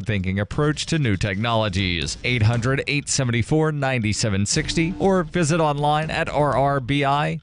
thinking approach to new technologies. 800-874-9760 or visit online at rrbi.co.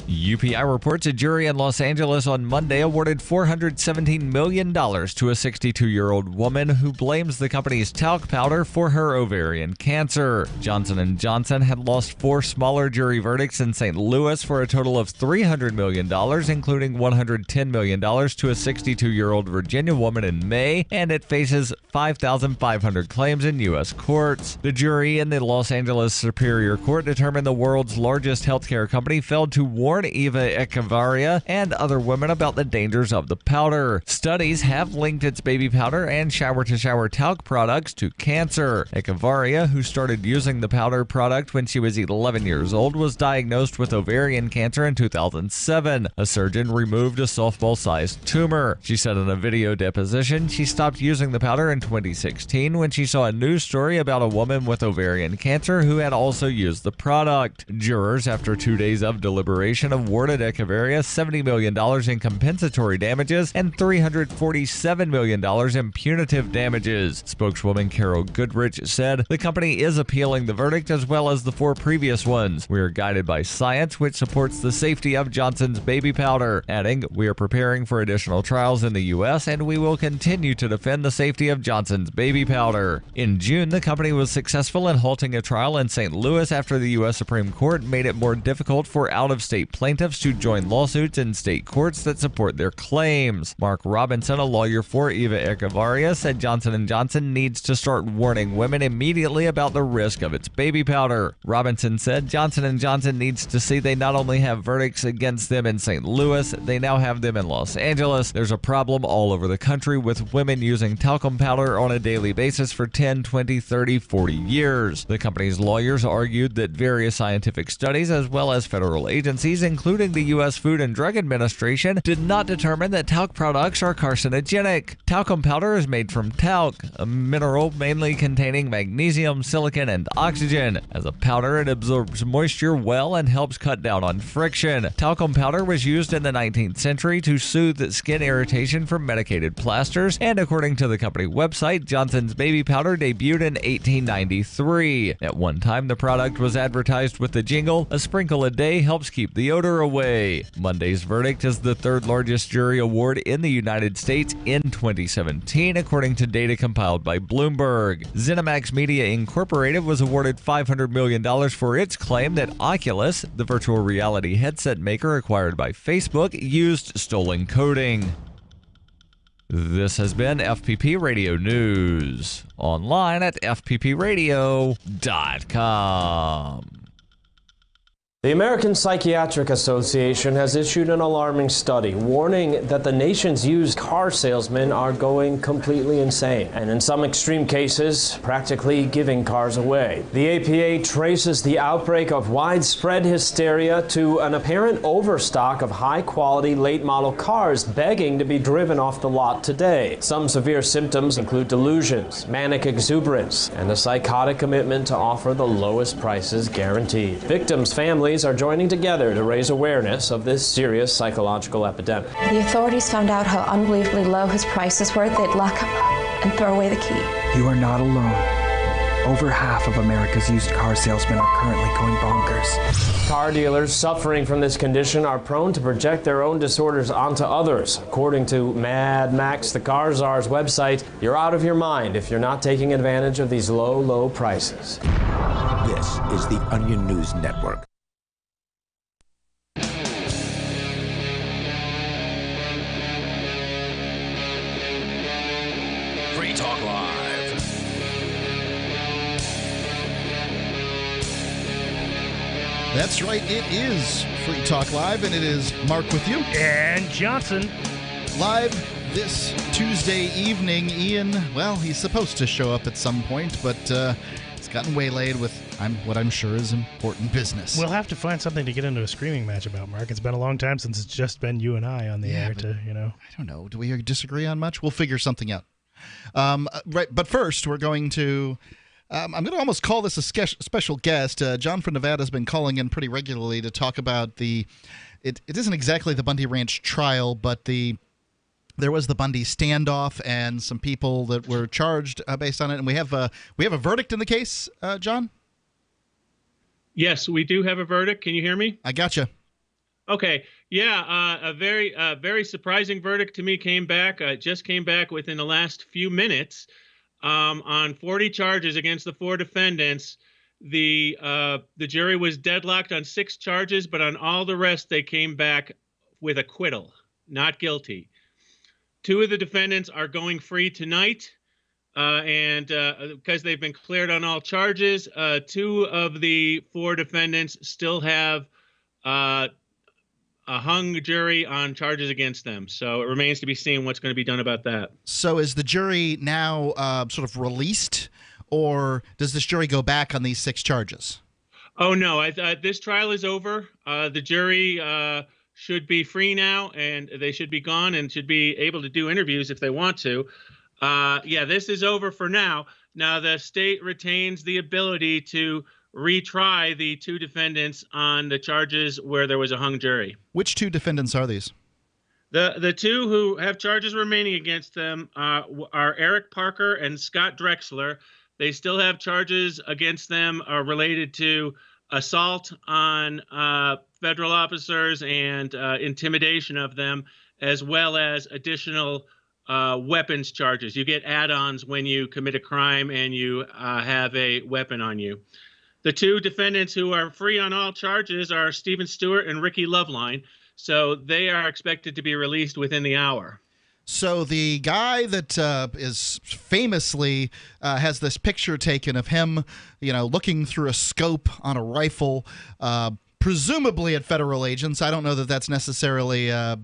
UPI reports a jury in Los Angeles on Monday awarded $417 million to a 62-year-old woman who blames the company's talc powder for her ovarian cancer. Johnson & Johnson had lost 4 smaller jury verdicts in St. Louis for a total of $300 million, including $110 million to a 62-year-old Virginia woman in May, and it faces 5,500 claims in U.S. courts. The jury in the Los Angeles Superior Court determined the world's largest healthcare company failed to warn Eva Echevarria and other women about the dangers of the powder. Studies have linked its baby powder and shower-to-shower talc products to cancer. Echevarria, who started using the powder product when she was 11 years old, was diagnosed with ovarian cancer in 2007. A surgeon removed a softball-sized tumor. She said in a video deposition she stopped using the powder in 2016 when she saw a news story about a woman with ovarian cancer who had also used the product. Jurors, after 2 days of deliberation, awarded Echevarria $70 million in compensatory damages and $347 million in punitive damages. Spokeswoman Carol Goodrich said, "The company is appealing the verdict as well as the 4 previous ones. We are guided by science, which supports the safety of Johnson's baby powder," adding, "We are preparing for additional trials in the U.S. and we will continue to defend the safety of Johnson's baby powder." In June, the company was successful in halting a trial in St. Louis after the U.S. Supreme Court made it more difficult for out-of-state plaintiffs to join lawsuits in state courts that support their claims. Mark Robinson, a lawyer for Eva Echevarria, said Johnson & Johnson needs to start warning women immediately about the risk of its baby powder. Robinson said Johnson & Johnson needs to see they not only have verdicts against them in St. Louis, they now have them in Los Angeles. There's a problem all over the country with women using talcum powder on a daily basis for 10, 20, 30, 40 years. The company's lawyers argued that various scientific studies as well as federal agencies, including the U.S. Food and Drug Administration, did not determine that talc products are carcinogenic. Talcum powder is made from talc, a mineral mainly containing magnesium, silicon, and oxygen. As a powder, it absorbs moisture well and helps cut down on friction. Talcum powder was used in the 19th century to soothe skin irritation from medicated plasters, and according to the company website, Johnson's baby powder debuted in 1893. At one time, the product was advertised with the jingle, "A sprinkle a day helps keep the odor away." Monday's verdict is the 3rd largest jury award in the United States in 2017, according to data compiled by Bloomberg. ZeniMax Media Incorporated was awarded $500 million for its claim that Oculus, the virtual reality headset maker acquired by Facebook, used stolen coding. This has been FPP Radio News, online at fppradio.com. The American Psychiatric Association has issued an alarming study warning that the nation's used car salesmen are going completely insane, and in some extreme cases, practically giving cars away. The APA traces the outbreak of widespread hysteria to an apparent overstock of high-quality late-model cars begging to be driven off the lot today. Some severe symptoms include delusions, manic exuberance, and a psychotic commitment to offer the lowest prices guaranteed. Victims' families are joining together to raise awareness of this serious psychological epidemic. The authorities found out how unbelievably low his prices were. They'd lock him up and throw away the key. You are not alone. Over half of America's used car salesmen are currently going bonkers. Car dealers suffering from this condition are prone to project their own disorders onto others. According to Mad Max, the Car Czar's website, you're out of your mind if you're not taking advantage of these low, low prices. This is the Onion News Network. Free Talk Live. That's right, it is Free Talk Live, and it is Mark with you. And Johnson. Live this Tuesday evening. Ian, well, he's supposed to show up at some point, but he's gotten waylaid with what I'm sure is important business. We'll have to find something to get into a screaming match about, Mark. It's been a long time since it's just been you and I on the air to, I don't know. Do we disagree on much? We'll figure something out. Right, but first we're going to I'm going to almost call this a special guest. John from Nevada has been calling in pretty regularly to talk about it isn't exactly the Bundy Ranch trial, but the there was the Bundy standoff and some people that were charged based on it. And we have a verdict in the case, John? Yes, we do have a verdict. Can you hear me? I gotcha. Okay. Yeah, a very surprising verdict to me just came back within the last few minutes on 40 charges against the 4 defendants. The jury was deadlocked on 6 charges, but on all the rest, they came back with acquittal, not guilty. 2 of the defendants are going free tonight, and because they've been cleared on all charges, 2 of the 4 defendants still have a hung jury on charges against them. So it remains to be seen what's going to be done about that. So is the jury now sort of released, or does this jury go back on these 6 charges? Oh, no. This trial is over. The jury should be free now, and they should be gone and should be able to do interviews if they want to. Yeah, this is over for now. Now, the state retains the ability to retry the 2 defendants on the charges where there was a hung jury. Which 2 defendants are these? The 2 who have charges remaining against them are Eric Parker and Scott Drexler. They still have charges against them related to assault on federal officers and intimidation of them, as well as additional weapons charges. You get add-ons when you commit a crime and you have a weapon on you. The 2 defendants who are free on all charges are Stephen Stewart and Ricky Loveline, so they are expected to be released within the hour. So the guy that is famously has this picture taken of him, looking through a scope on a rifle, presumably at federal agents. I don't know that that's necessarily a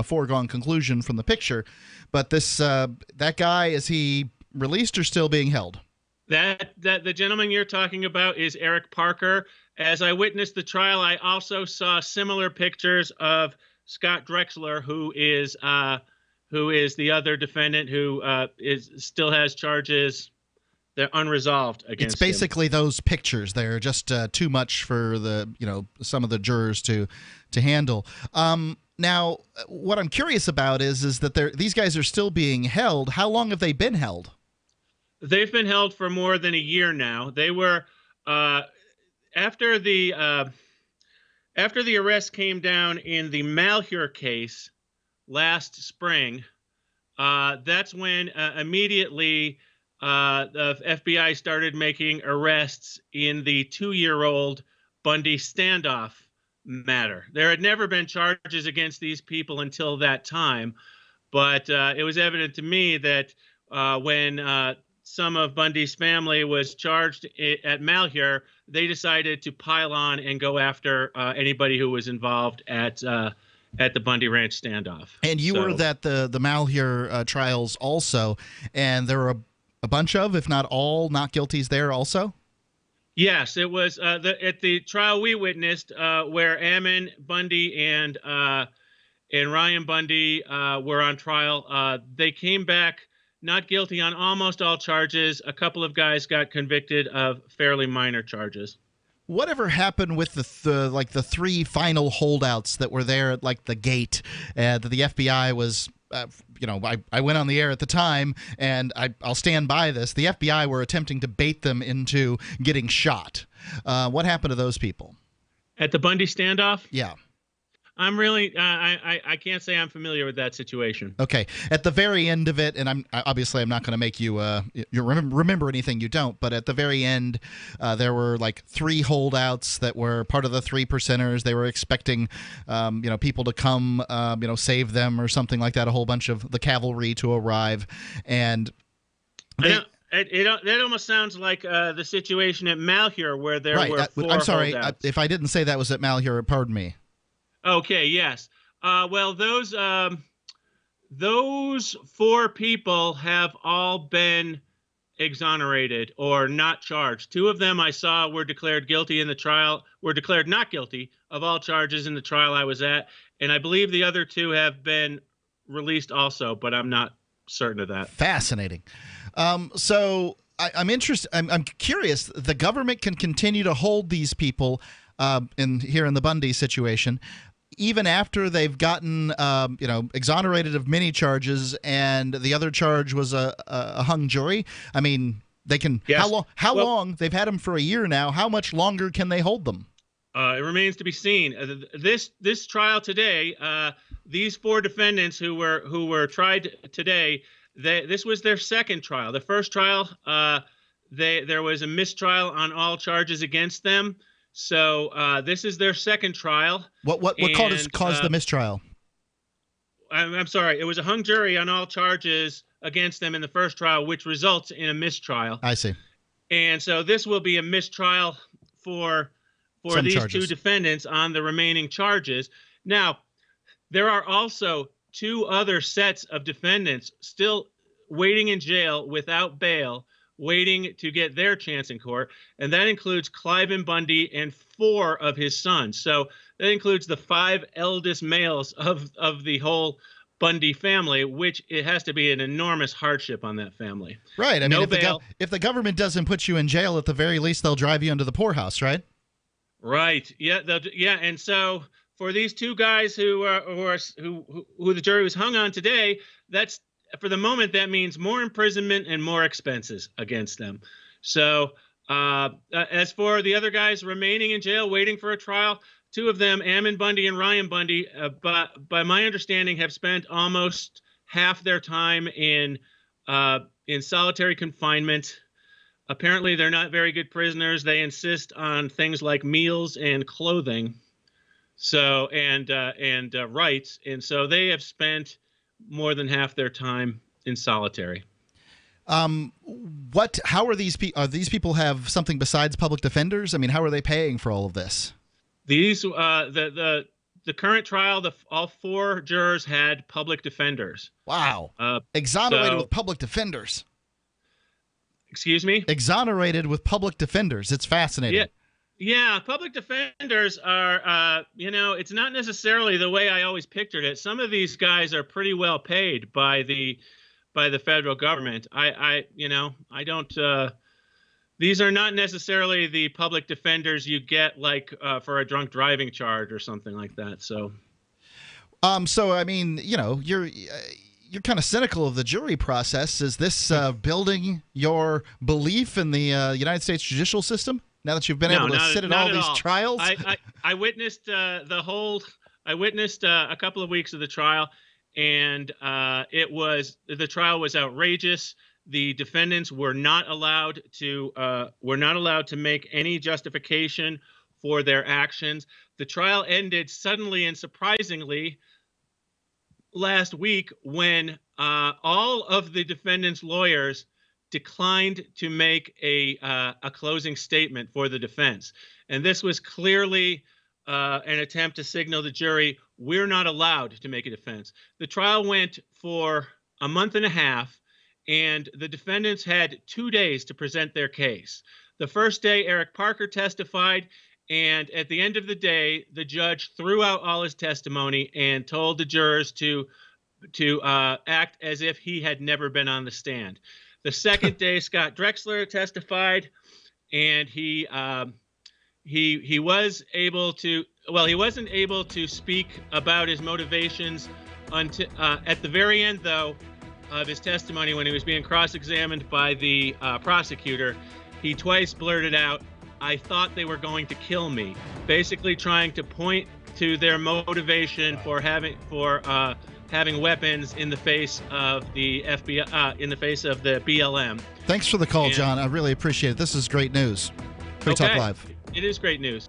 foregone conclusion from the picture, but that guy, is he released or still being held? That the gentleman you're talking about is Eric Parker. As I witnessed the trial, I also saw similar pictures of Scott Drexler, who is the other defendant who still has charges. They're unresolved against It's basically him. Those pictures. They're just too much for some of the jurors to handle. Now, what I'm curious about is that these guys are still being held. How long have they been held? They've been held for more than a year now. They were after the arrest came down in the Malheur case last spring. That's when immediately the FBI started making arrests in the 2-year-old Bundy standoff matter. There had never been charges against these people until that time, but it was evident to me that when some of Bundy's family was charged at Malheur, they decided to pile on and go after anybody who was involved at the Bundy Ranch standoff. And you were at the Malheur trials also, and there were a bunch of, if not all, not guilties there also? Yes, it was at the trial we witnessed where Ammon Bundy and Ryan Bundy were on trial. They came back not guilty on almost all charges. A couple of guys got convicted of fairly minor charges. Whatever happened with the 3 final holdouts that were there at the gate that the FBI was, I went on the air at the time, and I'll stand by this. The FBI were attempting to bait them into getting shot. What happened to those people? At the Bundy standoff? Yeah. I'm really, I can't say I'm familiar with that situation. Okay. At the very end of it, and I'm not going to make you remember anything you don't, but at the very end, there were 3 holdouts that were part of the 3 percenters. They were expecting, people to come, save them or something like that. A whole bunch of the cavalry to arrive, and that almost sounds like the situation at Malheur where there were 4 I'm sorry holdouts. If I didn't say that was at Malheur. Pardon me. Okay, yes. Well, those 4 people have all been exonerated or not charged. 2 of them I saw were declared guilty in the trial, were declared not guilty of all charges in the trial I was at, and I believe the other 2 have been released also, but I'm not certain of that. Fascinating. So I'm interested. I'm curious. The government can continue to hold these people here in the Bundy situation. even after they've gotten, exonerated of many charges, and the other charge was a hung jury. I mean, they can. Yes. How long? They've had them for a year now. How much longer can they hold them? It remains to be seen. This trial today, these 4 defendants who were tried today, this was their second trial. The first trial, there was a mistrial on all charges against them. So this is their second trial. What caused the mistrial? I'm sorry. It was a hung jury on all charges against them in the first trial, which results in a mistrial. I see. And so this will be a mistrial for Some these charges. 2 defendants on the remaining charges. Now, there are also 2 other sets of defendants still waiting in jail without bail, waiting to get their chance in court, and that includes Cliven Bundy and 4 of his sons. So that includes the 5 eldest males of the whole Bundy family, which it has to be an enormous hardship on that family. Right. I No mean, bail. if the government doesn't put you in jail, at the very least, they'll drive you into the poorhouse, right? Right. Yeah. And so for these 2 guys who the jury was hung on today, that's, for the moment, that means more imprisonment and more expenses against them. So as for the other guys remaining in jail waiting for a trial, 2 of them, Ammon Bundy and Ryan Bundy, by my understanding, have spent almost half their time in solitary confinement. Apparently, they're not very good prisoners. They insist on things like meals and clothing, and rights, and so they have spent more than half their time in solitary. How are these people? These people have something besides public defenders? I mean, how are they paying for all of this? These the current trial, all 4 jurors had public defenders. Wow. Exonerated with public defenders. Excuse me? Exonerated with public defenders. It's fascinating. Yeah, public defenders are, it's not necessarily the way I always pictured it. Some of these guys are pretty well paid by the federal government. I don't. These are not necessarily the public defenders you get like for a drunk driving charge or something like that. So I mean, you're kind of cynical of the jury process. Is this building your belief in the United States judicial system now that you've been able to sit in all these trials? I witnessed I witnessed a couple of weeks of the trial, and the trial was outrageous. The defendants were not allowed to make any justification for their actions. The trial ended suddenly and surprisingly last week when all of the defendants' lawyers declined to make a closing statement for the defense. And this was clearly an attempt to signal the jury, we're not allowed to make a defense. The trial went for a month and a half, and the defendants had 2 days to present their case. The first day, Eric Parker testified, and at the end of the day, the judge threw out all his testimony and told the jurors to act as if he had never been on the stand. The second day, Scott Drexler testified, and he was able to. Well, he wasn't able to speak about his motivations until at the very end, though, of his testimony, when he was being cross-examined by the prosecutor. He twice blurted out, "I thought they were going to kill me," basically trying to point to their motivation for having weapons in the face of the FBI, in the face of the BLM. Thanks for the call, John. I really appreciate it. This is great news. Free Talk Live. It is great news.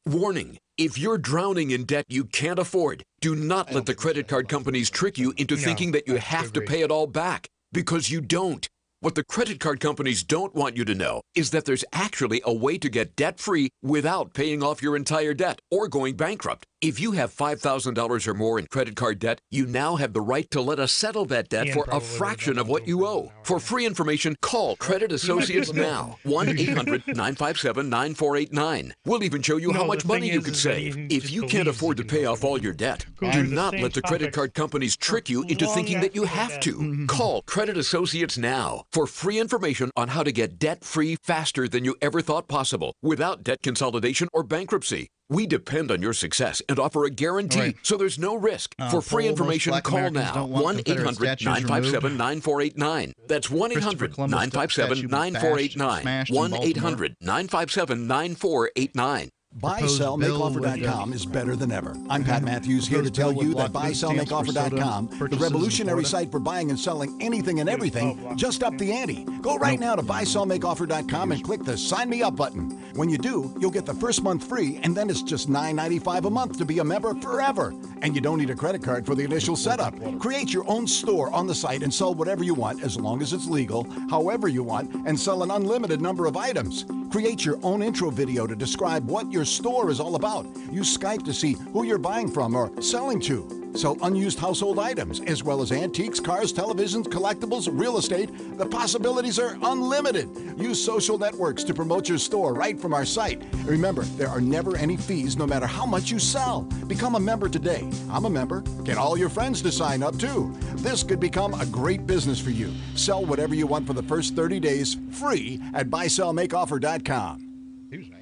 Warning. If you're drowning in debt you can't afford, do not let the credit card companies trick you into thinking that you have to pay it all back, because you don't. What the credit card companies don't want you to know is that there's actually a way to get debt-free without paying off your entire debt or going bankrupt. If you have $5,000 or more in credit card debt, you now have the right to let us settle that debt for a fraction of what you owe. For free information, call Credit Associates now. 1-800-957-9489. We'll even show you how much money you can save. If you can't afford to pay off all your debt, do not let the credit card companies trick you into thinking that you have to. Call Credit Associates now for free information on how to get debt-free faster than you ever thought possible without debt consolidation or bankruptcy. We depend on your success and offer a guarantee, so there's no risk. For free information, call now. 1-800-957-9489. That's 1-800-957-9489. 1-800-957-9489. BuySellMakeOffer.com is better than ever. I'm Pat Matthews here to tell you that BuySellMakeOffer.com, the revolutionary site for buying and selling anything and everything, just upped the ante. Go right now to BuySellMakeOffer.com and click the Sign Me Up button. When you do, you'll get the first month free, and then it's just $9.95 a month to be a member forever. And you don't need a credit card for the initial setup. Create your own store on the site and sell whatever you want, as long as it's legal, however you want, and sell an unlimited number of items. Create your own intro video to describe what your store is all about. Use Skype to see who you're buying from or selling to. Sell unused household items, as well as antiques, cars, televisions, collectibles, real estate. The possibilities are unlimited. Use social networks to promote your store right from our site. Remember, there are never any fees no matter how much you sell. Become a member today. I'm a member. Get all your friends to sign up too. This could become a great business for you. Sell whatever you want for the first 30 days free at BuySellMakeOffer.com. He was angry.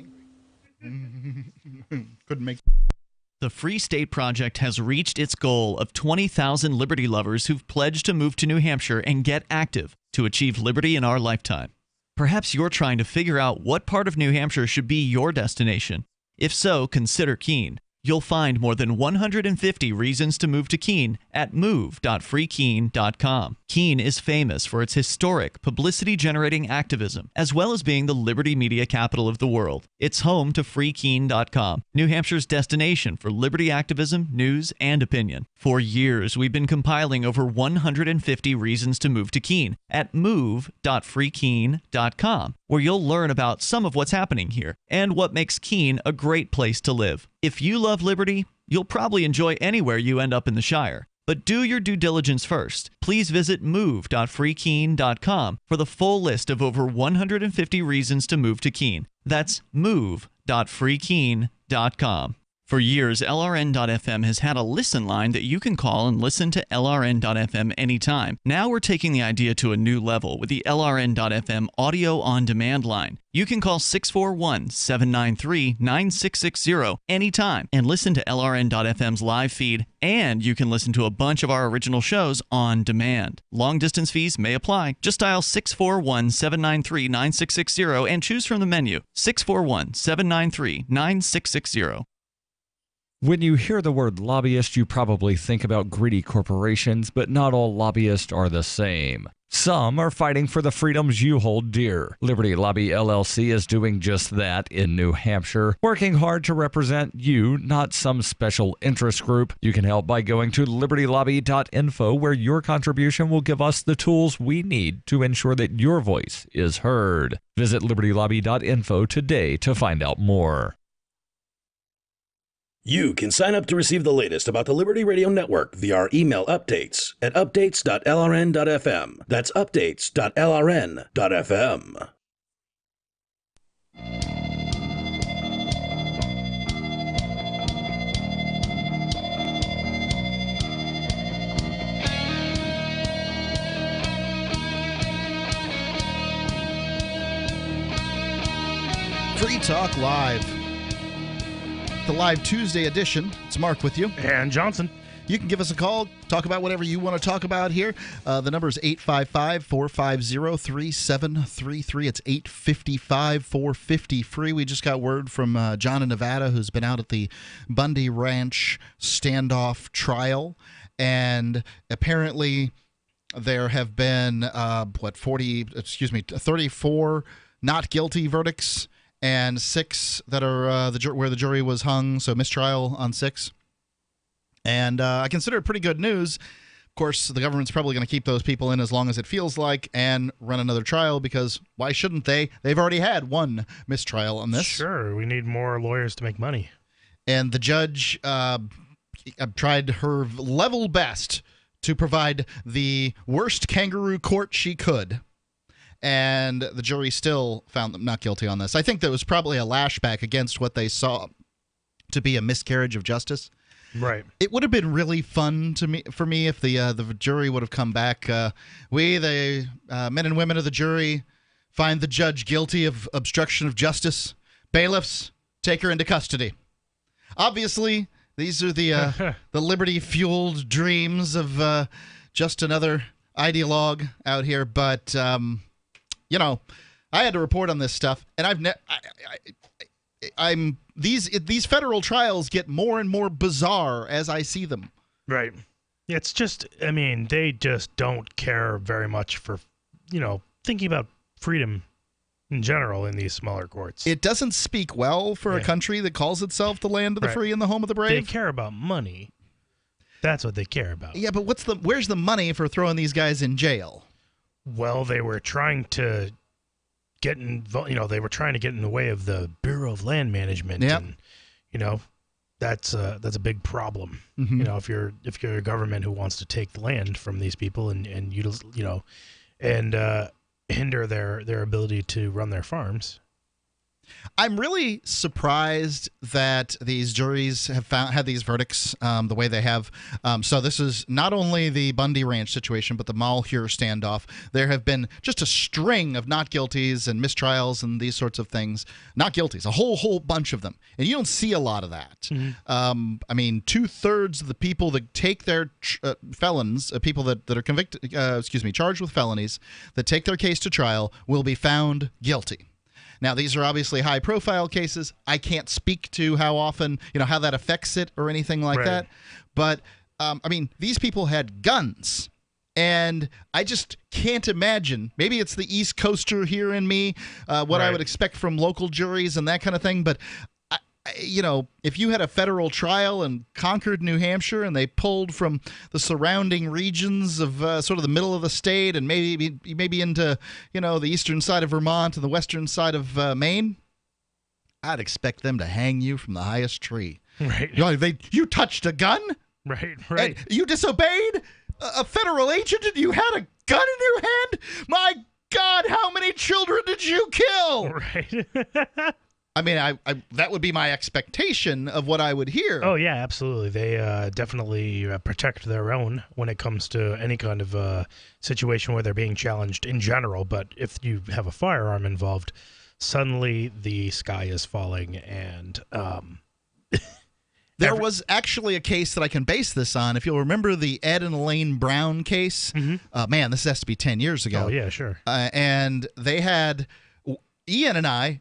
Couldn't make. The Free State Project has reached its goal of 20,000 liberty lovers who've pledged to move to New Hampshire and get active to achieve liberty in our lifetime. Perhaps you're trying to figure out what part of New Hampshire should be your destination. If so, consider Keene. You'll find more than 150 reasons to move to Keene at move.freekeene.com. Keene is famous for its historic, publicity-generating activism, as well as being the liberty media capital of the world. It's home to freekeene.com, New Hampshire's destination for liberty activism, news, and opinion. For years, we've been compiling over 150 reasons to move to Keene at move.freekeene.com, where you'll learn about some of what's happening here and what makes Keene a great place to live. If you love liberty, you'll probably enjoy anywhere you end up in the Shire. But do your due diligence first. Please visit move.freekeene.com for the full list of over 150 reasons to move to Keene. That's move.freekeene.com. For years, LRN.FM has had a listen line that you can call and listen to LRN.FM anytime. Now we're taking the idea to a new level with the LRN.FM audio on-demand line. You can call 641-793-9660 anytime and listen to LRN.FM's live feed, and you can listen to a bunch of our original shows on demand. Long-distance fees may apply. Just dial 641-793-9660 and choose from the menu 641-793-9660. When you hear the word lobbyist, you probably think about greedy corporations, but not all lobbyists are the same. Some are fighting for the freedoms you hold dear. Liberty Lobby LLC is doing just that in New Hampshire, working hard to represent you, not some special interest group. You can help by going to libertylobby.info, where your contribution will give us the tools we need to ensure that your voice is heard. Visit libertylobby.info today to find out more. You can sign up to receive the latest about the Liberty Radio Network via our email updates at updates.lrn.fm. That's updates.lrn.fm. Free Talk Live. The live Tuesday edition. It's Mark with you. And Johnson. You can give us a call, talk about whatever you want to talk about here. The number is 855-450-3733. It's 855-450-FREE. We just got word from John in Nevada, who's been out at the Bundy Ranch standoff trial. And apparently there have been, 34 not guilty verdicts and 6 that are where the jury was hung, so mistrial on 6. And I consider it pretty good news. Of course, the government's probably going to keep those people in as long as it feels like and run another trial, because why shouldn't they? They've already had one mistrial on this. Sure, we need more lawyers to make money. And the judge tried her level best to provide the worst kangaroo court she could. And the jury still found them not guilty on this. I think that was probably a lashback against what they saw to be a miscarriage of justice. Right. It would have been really fun for me if the jury would have come back. We, the men and women of the jury, find the judge guilty of obstruction of justice. Bailiffs, take her into custody. obviously, these are the liberty-fueled dreams of just another ideologue out here. But you know, I had to report on this stuff, and these federal trials get more and more bizarre as I see them. Right. It's just, I mean, they just don't care very much for, thinking about freedom in general in these smaller courts. It doesn't speak well for a country that calls itself the land of the free and the home of the brave. They care about money. That's what they care about. Yeah, but where's the money for throwing these guys in jail? Well, they were trying to get in, they were trying to get in the way of the Bureau of Land Management. Yep. And, that's a big problem. Mm-hmm. If you're a government who wants to take the land from these people and hinder their ability to run their farms. I'm really surprised that these juries have had these verdicts the way they have. So this is not only the Bundy Ranch situation, but the Malheur standoff. There have been just a string of not guilties and mistrials and these sorts of things. Not guilties, a whole bunch of them. And you don't see a lot of that. Mm-hmm. I mean, 2/3 of the people that take their felons, people that are convicted, charged with felonies, that take their case to trial will be found guilty. Now, these are obviously high-profile cases. I can't speak to how often, how that affects it or anything like that. But, I mean, these people had guns. And I just can't imagine. Maybe it's the East Coaster here in me, what I would expect from local juries and that kind of thing. But, if you had a federal trial in Concord, New Hampshire, and they pulled from the surrounding regions of sort of the middle of the state and maybe into, the eastern side of Vermont and the western side of Maine, I'd expect them to hang you from the highest tree. Right. You touched a gun? Right. And you disobeyed a federal agent and you had a gun in your hand? My God, how many children did you kill? Right. I mean, I that would be my expectation of what I would hear. Oh, yeah, absolutely. They definitely protect their own when it comes to any kind of situation where they're being challenged in general. But if you have a firearm involved, suddenly the sky is falling. And there was actually a case that I can base this on. If you'll remember the Ed and Elaine Brown case, man, this has to be 10 years ago. Oh, yeah, sure. And they had... Ian and I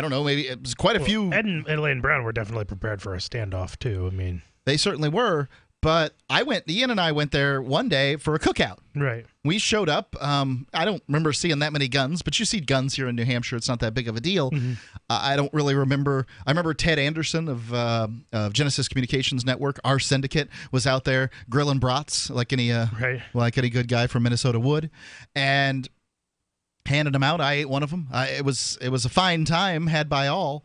don't know, maybe it was quite a few. Ed and Elaine Brown were definitely prepared for a standoff, too. I mean, they certainly were. But Ian and I went there one day for a cookout. Right. We showed up. I don't remember seeing that many guns, but you see guns here in New Hampshire. It's not that big of a deal. Mm-hmm. I don't really remember. I remember Ted Anderson of Genesis Communications Network, our syndicate, was out there grilling brats like any good guy from Minnesota would. And handed them out. I ate one of them. It was a fine time had by all,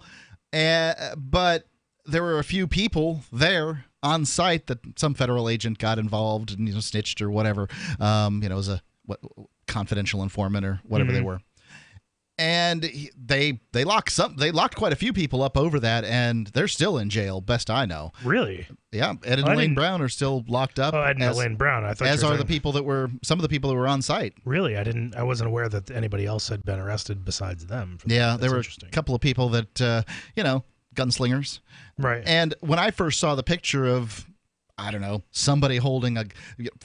but there were a few people there on site that some federal agent got involved and snitched or whatever. It was a confidential informant or whatever they were. And they locked quite a few people up over that, and they're still in jail, best I know. Really? Yeah, Ed and Elaine Brown are still locked up. Oh, Ed and Elaine Brown. I thought as are the people that were some of the people that were on site. Really, I wasn't aware that anybody else had been arrested besides them. Yeah, there were a couple of people that gunslingers. Right. And when I first saw the picture of, I don't know, somebody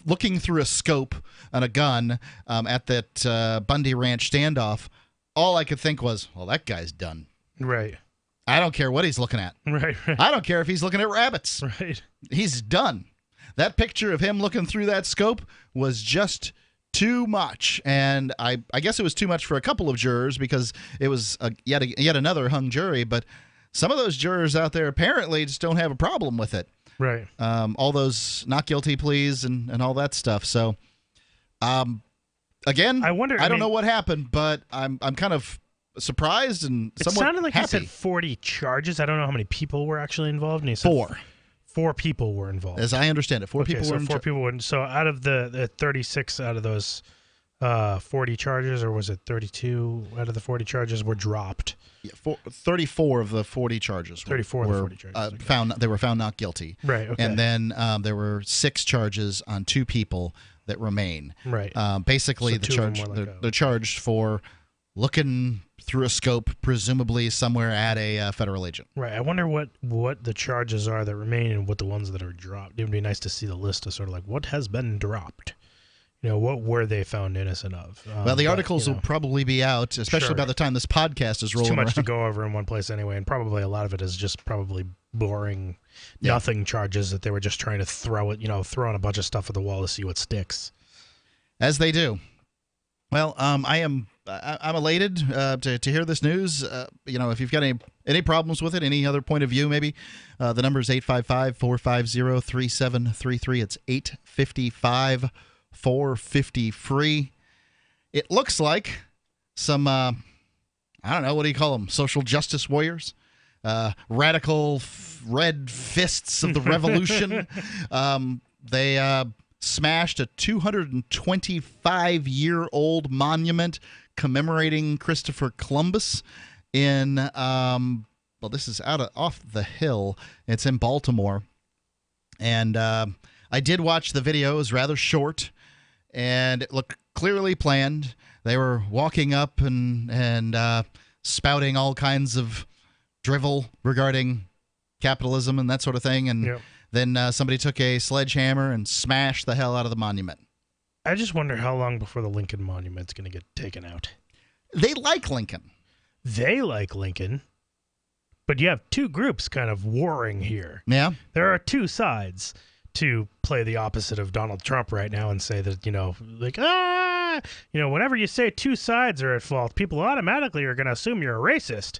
looking through a scope on a gun at that Bundy Ranch standoff, all I could think was, well, that guy's done. Right. I don't care what he's looking at. Right. I don't care if he's looking at rabbits. Right. He's done. That picture of him looking through that scope was just too much. And I guess it was too much for a couple of jurors because it was yet another hung jury. But some of those jurors out there apparently just don't have a problem with it. Right. All those not guilty pleas and all that stuff. So, again, I don't know what happened, but I'm kind of surprised and somewhat happy. It sounded like happy. he said 40 charges. I don't know how many people were actually involved. And he said 4. 4 people were involved. As I understand it, 4 people were involved. 4 people were. So out of the 36 out of those 40 charges, or was it 32 out of the 40 charges were dropped? Yeah, 34 of the 40 charges. 34 of the 40 charges. They were found not guilty. Right. Okay. And then there were 6 charges on 2 people that remain. Right. Basically, So they're charged for looking through a scope, presumably somewhere at a federal agent. Right. I wonder what the charges are that remain and what the ones that are dropped. It would be nice to see the list of sort of like what has been dropped. What were they found innocent of? Well, the articles will probably be out, especially by the time this podcast is rolling around. Too much around. to go over in one place anyway, and probably a lot of it is just probably boring, nothing charges that they were just trying to throw in a bunch of stuff at the wall to see what sticks. As they do. Well, I'm elated to hear this news. If you've got any problems with it, any other point of view, maybe the number is 855-450-3733. It's 855-450-FREE. It looks like some, I don't know, what do you call them? Social justice warriors? Radical red fists of the revolution. They smashed a 225-year-old monument commemorating Christopher Columbus in, this is off the hill. It's in Baltimore. And I did watch the video. It was rather short, and it looked clearly planned. They were walking up and spouting all kinds of drivel regarding capitalism and that sort of thing, and then somebody took a sledgehammer and smashed the hell out of the monument. I just wonder how long before the Lincoln Monument's going to get taken out. They like Lincoln. They like Lincoln, but you have two groups kind of warring here. Yeah. There are two sides to play the opposite of Donald Trump right now and say that, whenever you say two sides are at fault, people automatically are going to assume you're a racist.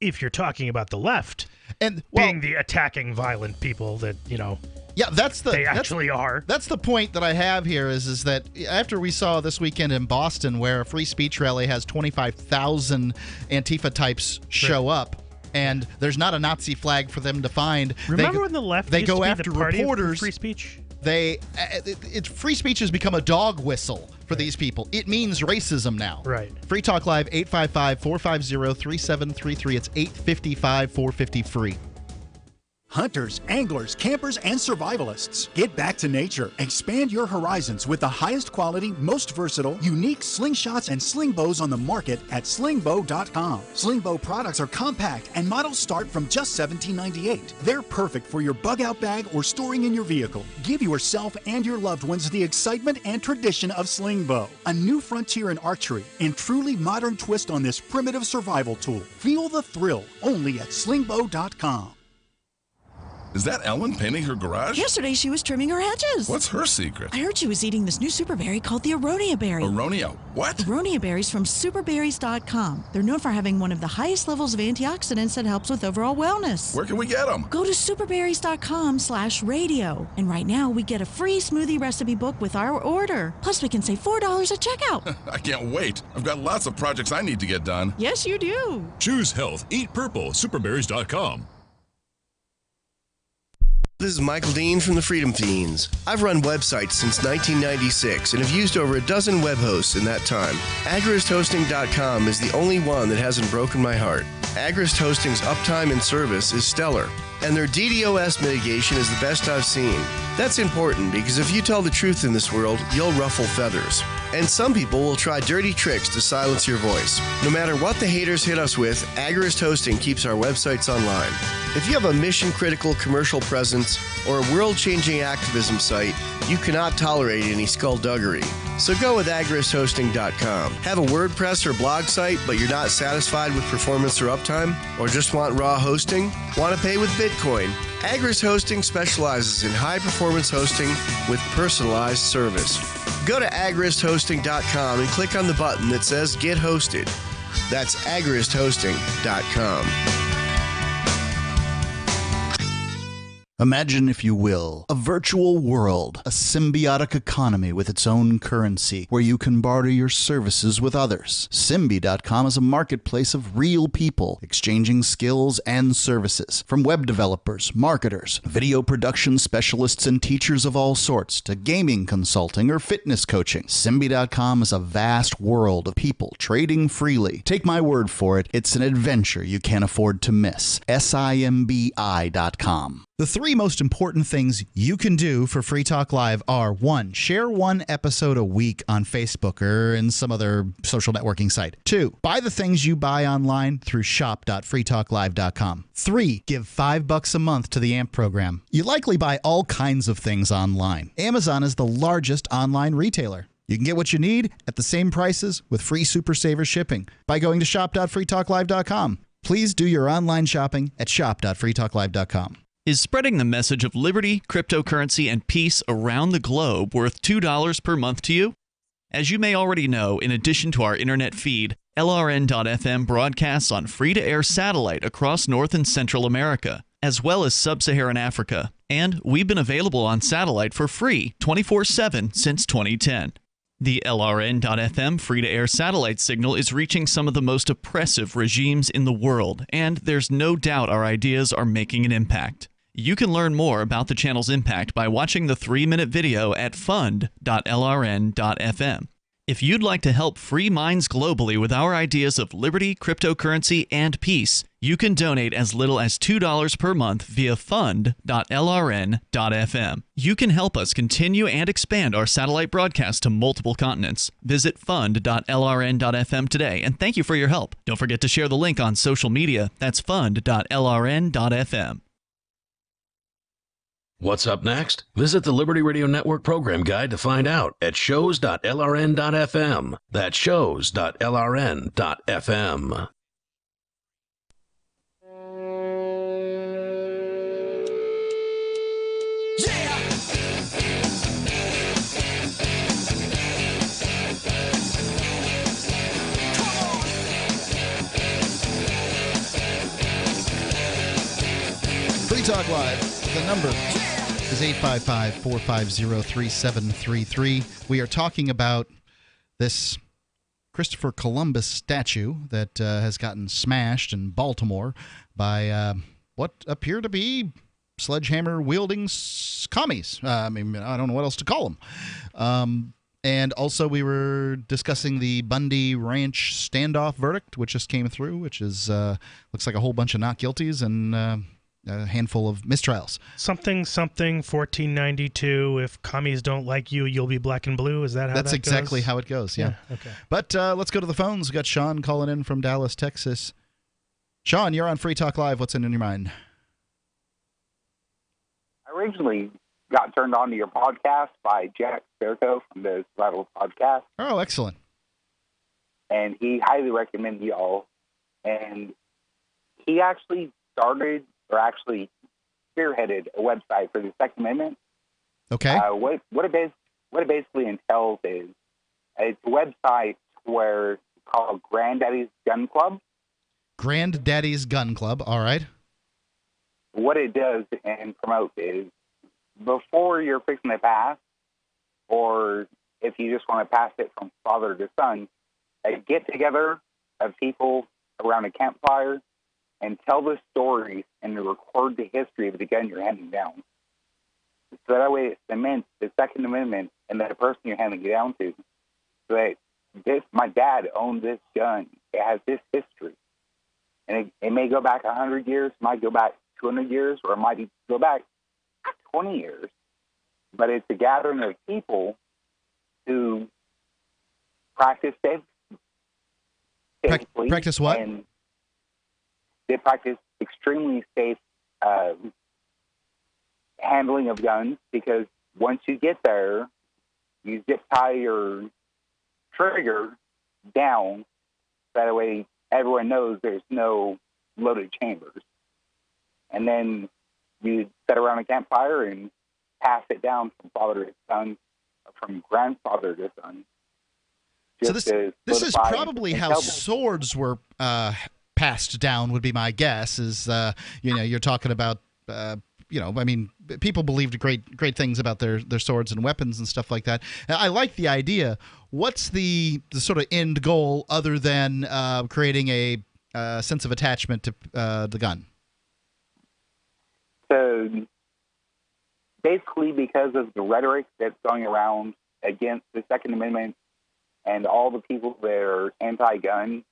If you're talking about the left and being the attacking violent people that, they actually are. That's the point that I have here is that after we saw this weekend in Boston where a free speech rally has 25,000 Antifa types show up, and there's not a Nazi flag for them to find. Remember when the left they used go to be after the party reporters. Of free speech? Free speech has become a dog whistle for these people. It means racism now. Right. Free Talk Live, 855-450-3733. It's 855-450-FREE. Hunters, anglers, campers, and survivalists. Get back to nature. Expand your horizons with the highest quality, most versatile, unique slingshots and sling bows on the market at slingbow.com. Slingbow products are compact and models start from just $17.98. They're perfect for your bug-out bag or storing in your vehicle. Give yourself and your loved ones the excitement and tradition of Slingbow, a new frontier in archery and truly modern twist on this primitive survival tool. Feel the thrill only at slingbow.com. Is that Ellen painting her garage? Yesterday she was trimming her hedges. What's her secret? I heard she was eating this new super berry called the Aronia berry. Aronia what? Aronia berries from superberries.com. They're known for having one of the highest levels of antioxidants that helps with overall wellness. Where can we get them? Go to superberries.com/radio. And right now we get a free smoothie recipe book with our order. Plus we can save $4 at checkout. I can't wait. I've got lots of projects I need to get done. Yes, you do. Choose health. Eat purple. Superberries.com. This is Michael Dean from the Freedom Fiends. I've run websites since 1996 and have used over a dozen web hosts in that time. AgristHosting.com is the only one that hasn't broken my heart. Agrist Hosting's uptime and service is stellar, and their DDoS mitigation is the best I've seen. That's important because if you tell the truth in this world, you'll ruffle feathers. And some people will try dirty tricks to silence your voice. No matter what the haters hit us with, Agrist Hosting keeps our websites online. If you have a mission-critical commercial presence or a world-changing activism site, you cannot tolerate any skullduggery. So go with agristhosting.com. Have a WordPress or blog site, but you're not satisfied with performance or uptime? Or just want raw hosting? Want to pay with Bitcoin? Agrist Hosting specializes in high-performance hosting with personalized service. Go to agristhosting.com and click on the button that says Get Hosted. That's agristhosting.com. Imagine, if you will, a virtual world, a symbiotic economy with its own currency, where you can barter your services with others. Symbi.com is a marketplace of real people exchanging skills and services, from web developers, marketers, video production specialists, and teachers of all sorts, to gaming consulting or fitness coaching. Symbi.com is a vast world of people trading freely. Take my word for it, it's an adventure you can't afford to miss. Simbi.com. The three most important things you can do for Free Talk Live are: 1, share one episode a week on Facebook or in some other social networking site. 2, buy the things you buy online through shop.freetalklive.com. 3, give $5 a month to the AMP program. You likely buy all kinds of things online. Amazon is the largest online retailer. You can get what you need at the same prices with free Super Saver shipping by going to shop.freetalklive.com. Please do your online shopping at shop.freetalklive.com. Is spreading the message of liberty, cryptocurrency, and peace around the globe worth $2 per month to you? As you may already know, in addition to our internet feed, LRN.FM broadcasts on free-to-air satellite across North and Central America, as well as Sub-Saharan Africa. And we've been available on satellite for free 24/7 since 2010. The LRN.FM free-to-air satellite signal is reaching some of the most oppressive regimes in the world, and there's no doubt our ideas are making an impact. You can learn more about the channel's impact by watching the 3-minute video at fund.lrn.fm. If you'd like to help free minds globally with our ideas of liberty, cryptocurrency, and peace, you can donate as little as $2 per month via fund.lrn.fm. You can help us continue and expand our satellite broadcast to multiple continents. Visit fund.lrn.fm today, and thank you for your help. Don't forget to share the link on social media. That's fund.lrn.fm. What's up next? Visit the Liberty Radio Network program guide to find out at shows.lrn.fm. That's shows.lrn.fm. Free Talk Live. The number is 855-450-3733. We are talking about this Christopher Columbus statue that has gotten smashed in Baltimore by what appear to be sledgehammer-wielding commies. I mean, I don't know what else to call them. And also we were discussing the Bundy Ranch standoff verdict, which just came through, which is looks like a whole bunch of not guilties and a handful of mistrials. Something 1492. If commies don't like you, you'll be black and blue. Is that how That's that exactly goes? how it goes, yeah. Okay. But let's go to the phones. We've got Sean calling in from Dallas, Texas. Sean, you're on Free Talk Live. What's in your mind? I originally got turned on to your podcast by Jack Sparrow from the Survival Podcast. Oh, excellent. And he highly recommended y'all. And he actually spearheaded a website for the Second Amendment. Okay. What it basically entails is it's a website where it's called Granddaddy's Gun Club. Granddaddy's Gun Club. All right. What it does and promotes is before you're fixing to pass, or if you just want to pass it from father to son, a get-together of people around a campfire and tell the stories and record the history of the gun you're handing down. So that way it cements the Second Amendment and the person you're handing it down to. So that my dad owned this gun. It has this history. And it may go back 100 years, might go back 200 years, or it might go back 20 years. But it's a gathering of people who practice safely. Practice what? And they practice extremely safe handling of guns, because once you get there, you zip tie your trigger down. That way everyone knows there's no loaded chambers. And then you sit around a campfire and pass it down from father to son, from grandfather to son. So this is probably how swords were passed down, would be my guess. Is you're talking about I mean, people believed great things about their swords and weapons and stuff like that. I like the idea. What's the sort of end goal other than creating a sense of attachment to the gun? So basically, because of the rhetoric that's going around against the Second Amendment and all the people that are anti-gun,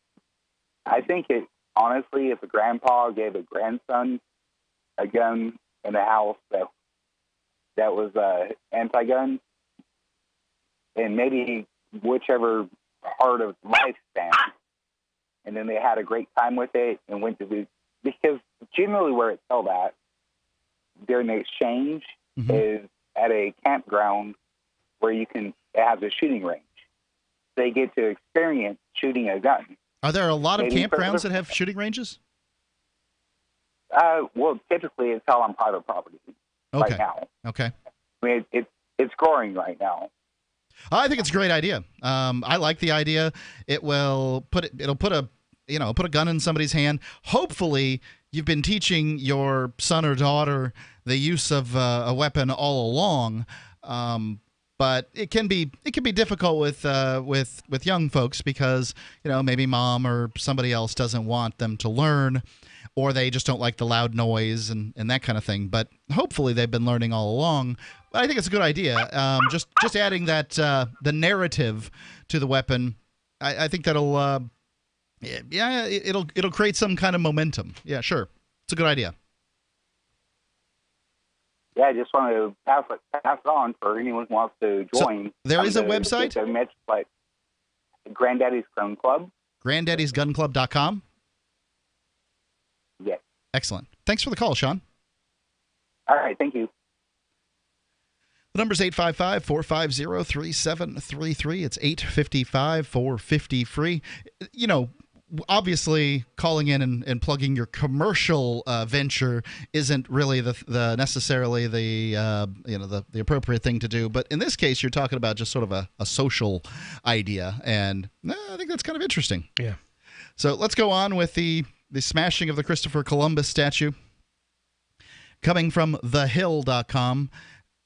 I think honestly, if a grandpa gave a grandson a gun, in a house that was anti-gun, and maybe whichever part of lifespan, and then they had a great time with it and went to do, because generally where it's held at during the exchange is at a campground where it has a shooting range. They get to experience shooting a gun. Are there a lot of Maybe campgrounds that have shooting ranges? Well, typically it's held on private property right now. Okay. I mean, it's growing right now. I think it's a great idea. I like the idea. It'll put a gun in somebody's hand. Hopefully, you've been teaching your son or daughter the use of a weapon all along. But it can be difficult with young folks because maybe mom or somebody else doesn't want them to learn, or they just don't like the loud noise and that kind of thing. But hopefully they've been learning all along. I think it's a good idea. Just adding that the narrative to the weapon, I think that'll it'll create some kind of momentum. Yeah, sure, it's a good idea. Yeah, I just wanted to pass it on for anyone who wants to join. So there is a website? Like Granddaddy's Gun Club. Granddaddy'sGunClub.com? Yes. Excellent. Thanks for the call, Sean. All right, thank you. The number's 855-450-3733. It's 855-450-FREE. Obviously, calling in and plugging your commercial venture isn't really the necessarily the appropriate thing to do. But in this case, you're talking about just sort of a social idea, and I think that's kind of interesting. Yeah. So let's go on with the smashing of the Christopher Columbus statue. Coming from thehill.com,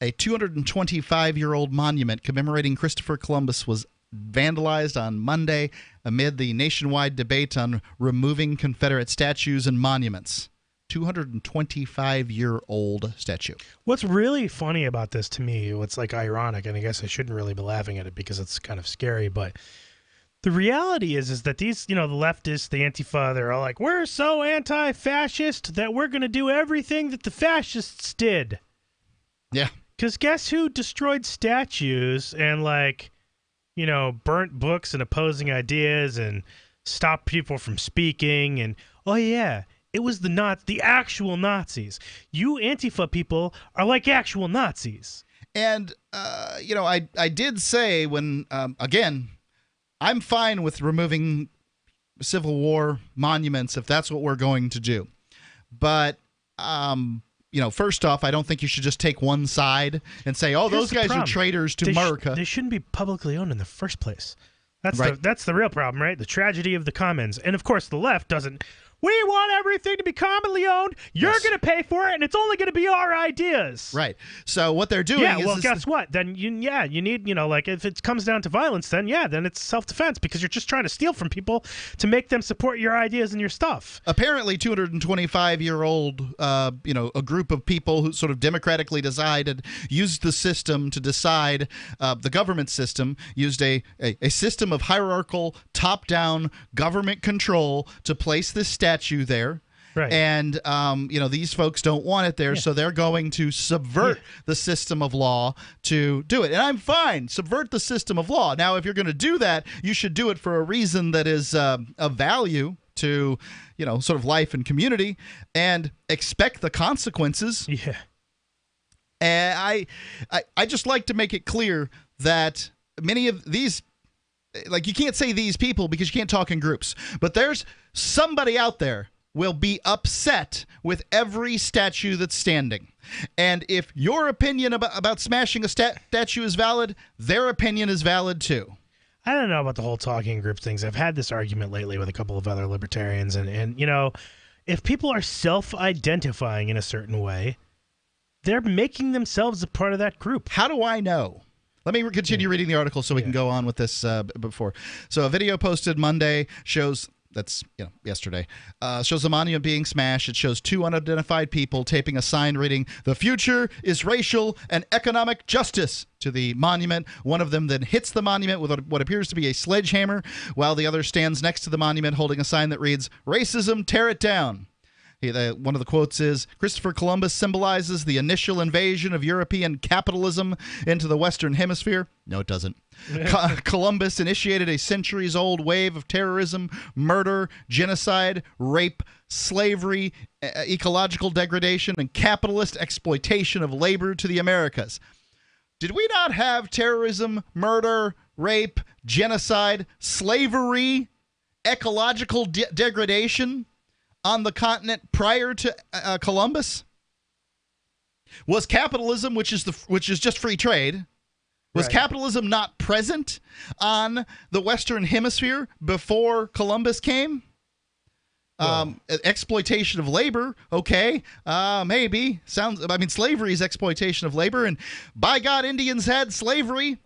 a 225-year-old monument commemorating Christopher Columbus was vandalized on Monday amid the nationwide debate on removing Confederate statues and monuments. 225-year-old statue. What's really funny about this to me, what's like ironic, and I guess I shouldn't really be laughing at it because it's kind of scary, but the reality is that these, the leftists, the Antifa, they're all like, we're so anti-fascist that we're going to do everything that the fascists did. Yeah. Because guess who destroyed statues and, burnt books and opposing ideas and stopped people from speaking? And, oh, yeah, it was the actual Nazis. You Antifa people are like actual Nazis. And, I did say when, again, I'm fine with removing Civil War monuments if that's what we're going to do. But, first off, I don't think you should just take one side and say, oh, those guys are traitors to America. They shouldn't be publicly owned in the first place. That's right. That's the real problem, right? The tragedy of the commons. And, of course, the left doesn't. We want everything to be commonly owned. You're going to pay for it, and it's only going to be our ideas. Right. So what they're doing is... Yeah, well, guess what? Then, you need, if it comes down to violence, then it's self-defense because you're just trying to steal from people to make them support your ideas and your stuff. Apparently, 225-year-old, a group of people who sort of democratically decided, used the system to decide, the government system, used a system of hierarchical, top-down government control to place this statue there. Right. And, these folks don't want it there, so they're going to subvert the system of law to do it. And I'm fine. Subvert the system of law. Now, if you're going to do that, you should do it for a reason that is of value to, sort of life and community, and expect the consequences. Yeah. And I just like to make it clear that many of these... you can't say these people because you can't talk in groups. But there's somebody out there will be upset with every statue that's standing. And if your opinion about smashing a statue is valid, their opinion is valid too. I don't know about the whole talking group things. I've had this argument lately with a couple of other libertarians. And if people are self-identifying in a certain way, they're making themselves a part of that group. How do I know? Let me continue reading the article so we can go on with this before. So a video posted Monday shows, yesterday, shows a monument being smashed. It shows two unidentified people taping a sign reading, "The future is racial and economic justice," to the monument. One of them then hits the monument with what appears to be a sledgehammer, while the other stands next to the monument holding a sign that reads, "Racism, tear it down." One of the quotes is, Christopher Columbus symbolizes the initial invasion of European capitalism into the Western Hemisphere. No, it doesn't. Columbus initiated a centuries-old wave of terrorism, murder, genocide, rape, slavery, ecological degradation, and capitalist exploitation of labor to the Americas. Did we not have terrorism, murder, rape, genocide, slavery, ecological degradation on the continent prior to Columbus? Was capitalism, which is just free trade, was capitalism not present on the Western Hemisphere before Columbus came? Exploitation of labor, okay, maybe. Slavery is exploitation of labor, and by God, Indians had slavery.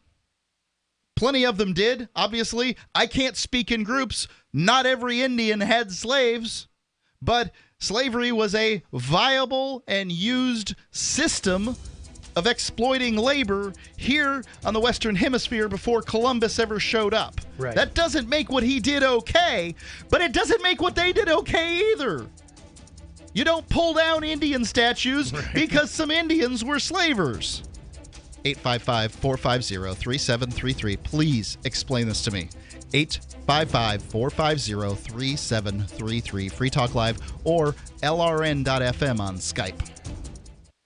Plenty of them did, obviously. I can't speak in groups. Not every Indian had slaves, but slavery was a viable and used system of exploiting labor here on the Western Hemisphere before Columbus ever showed up. Right. That doesn't make what he did okay, but it doesn't make what they did okay either. You don't pull down Indian statues because some Indians were slavers. 855-450-3733. Please explain this to me. 855-450-3733. Free Talk Live or LRN.FM on Skype.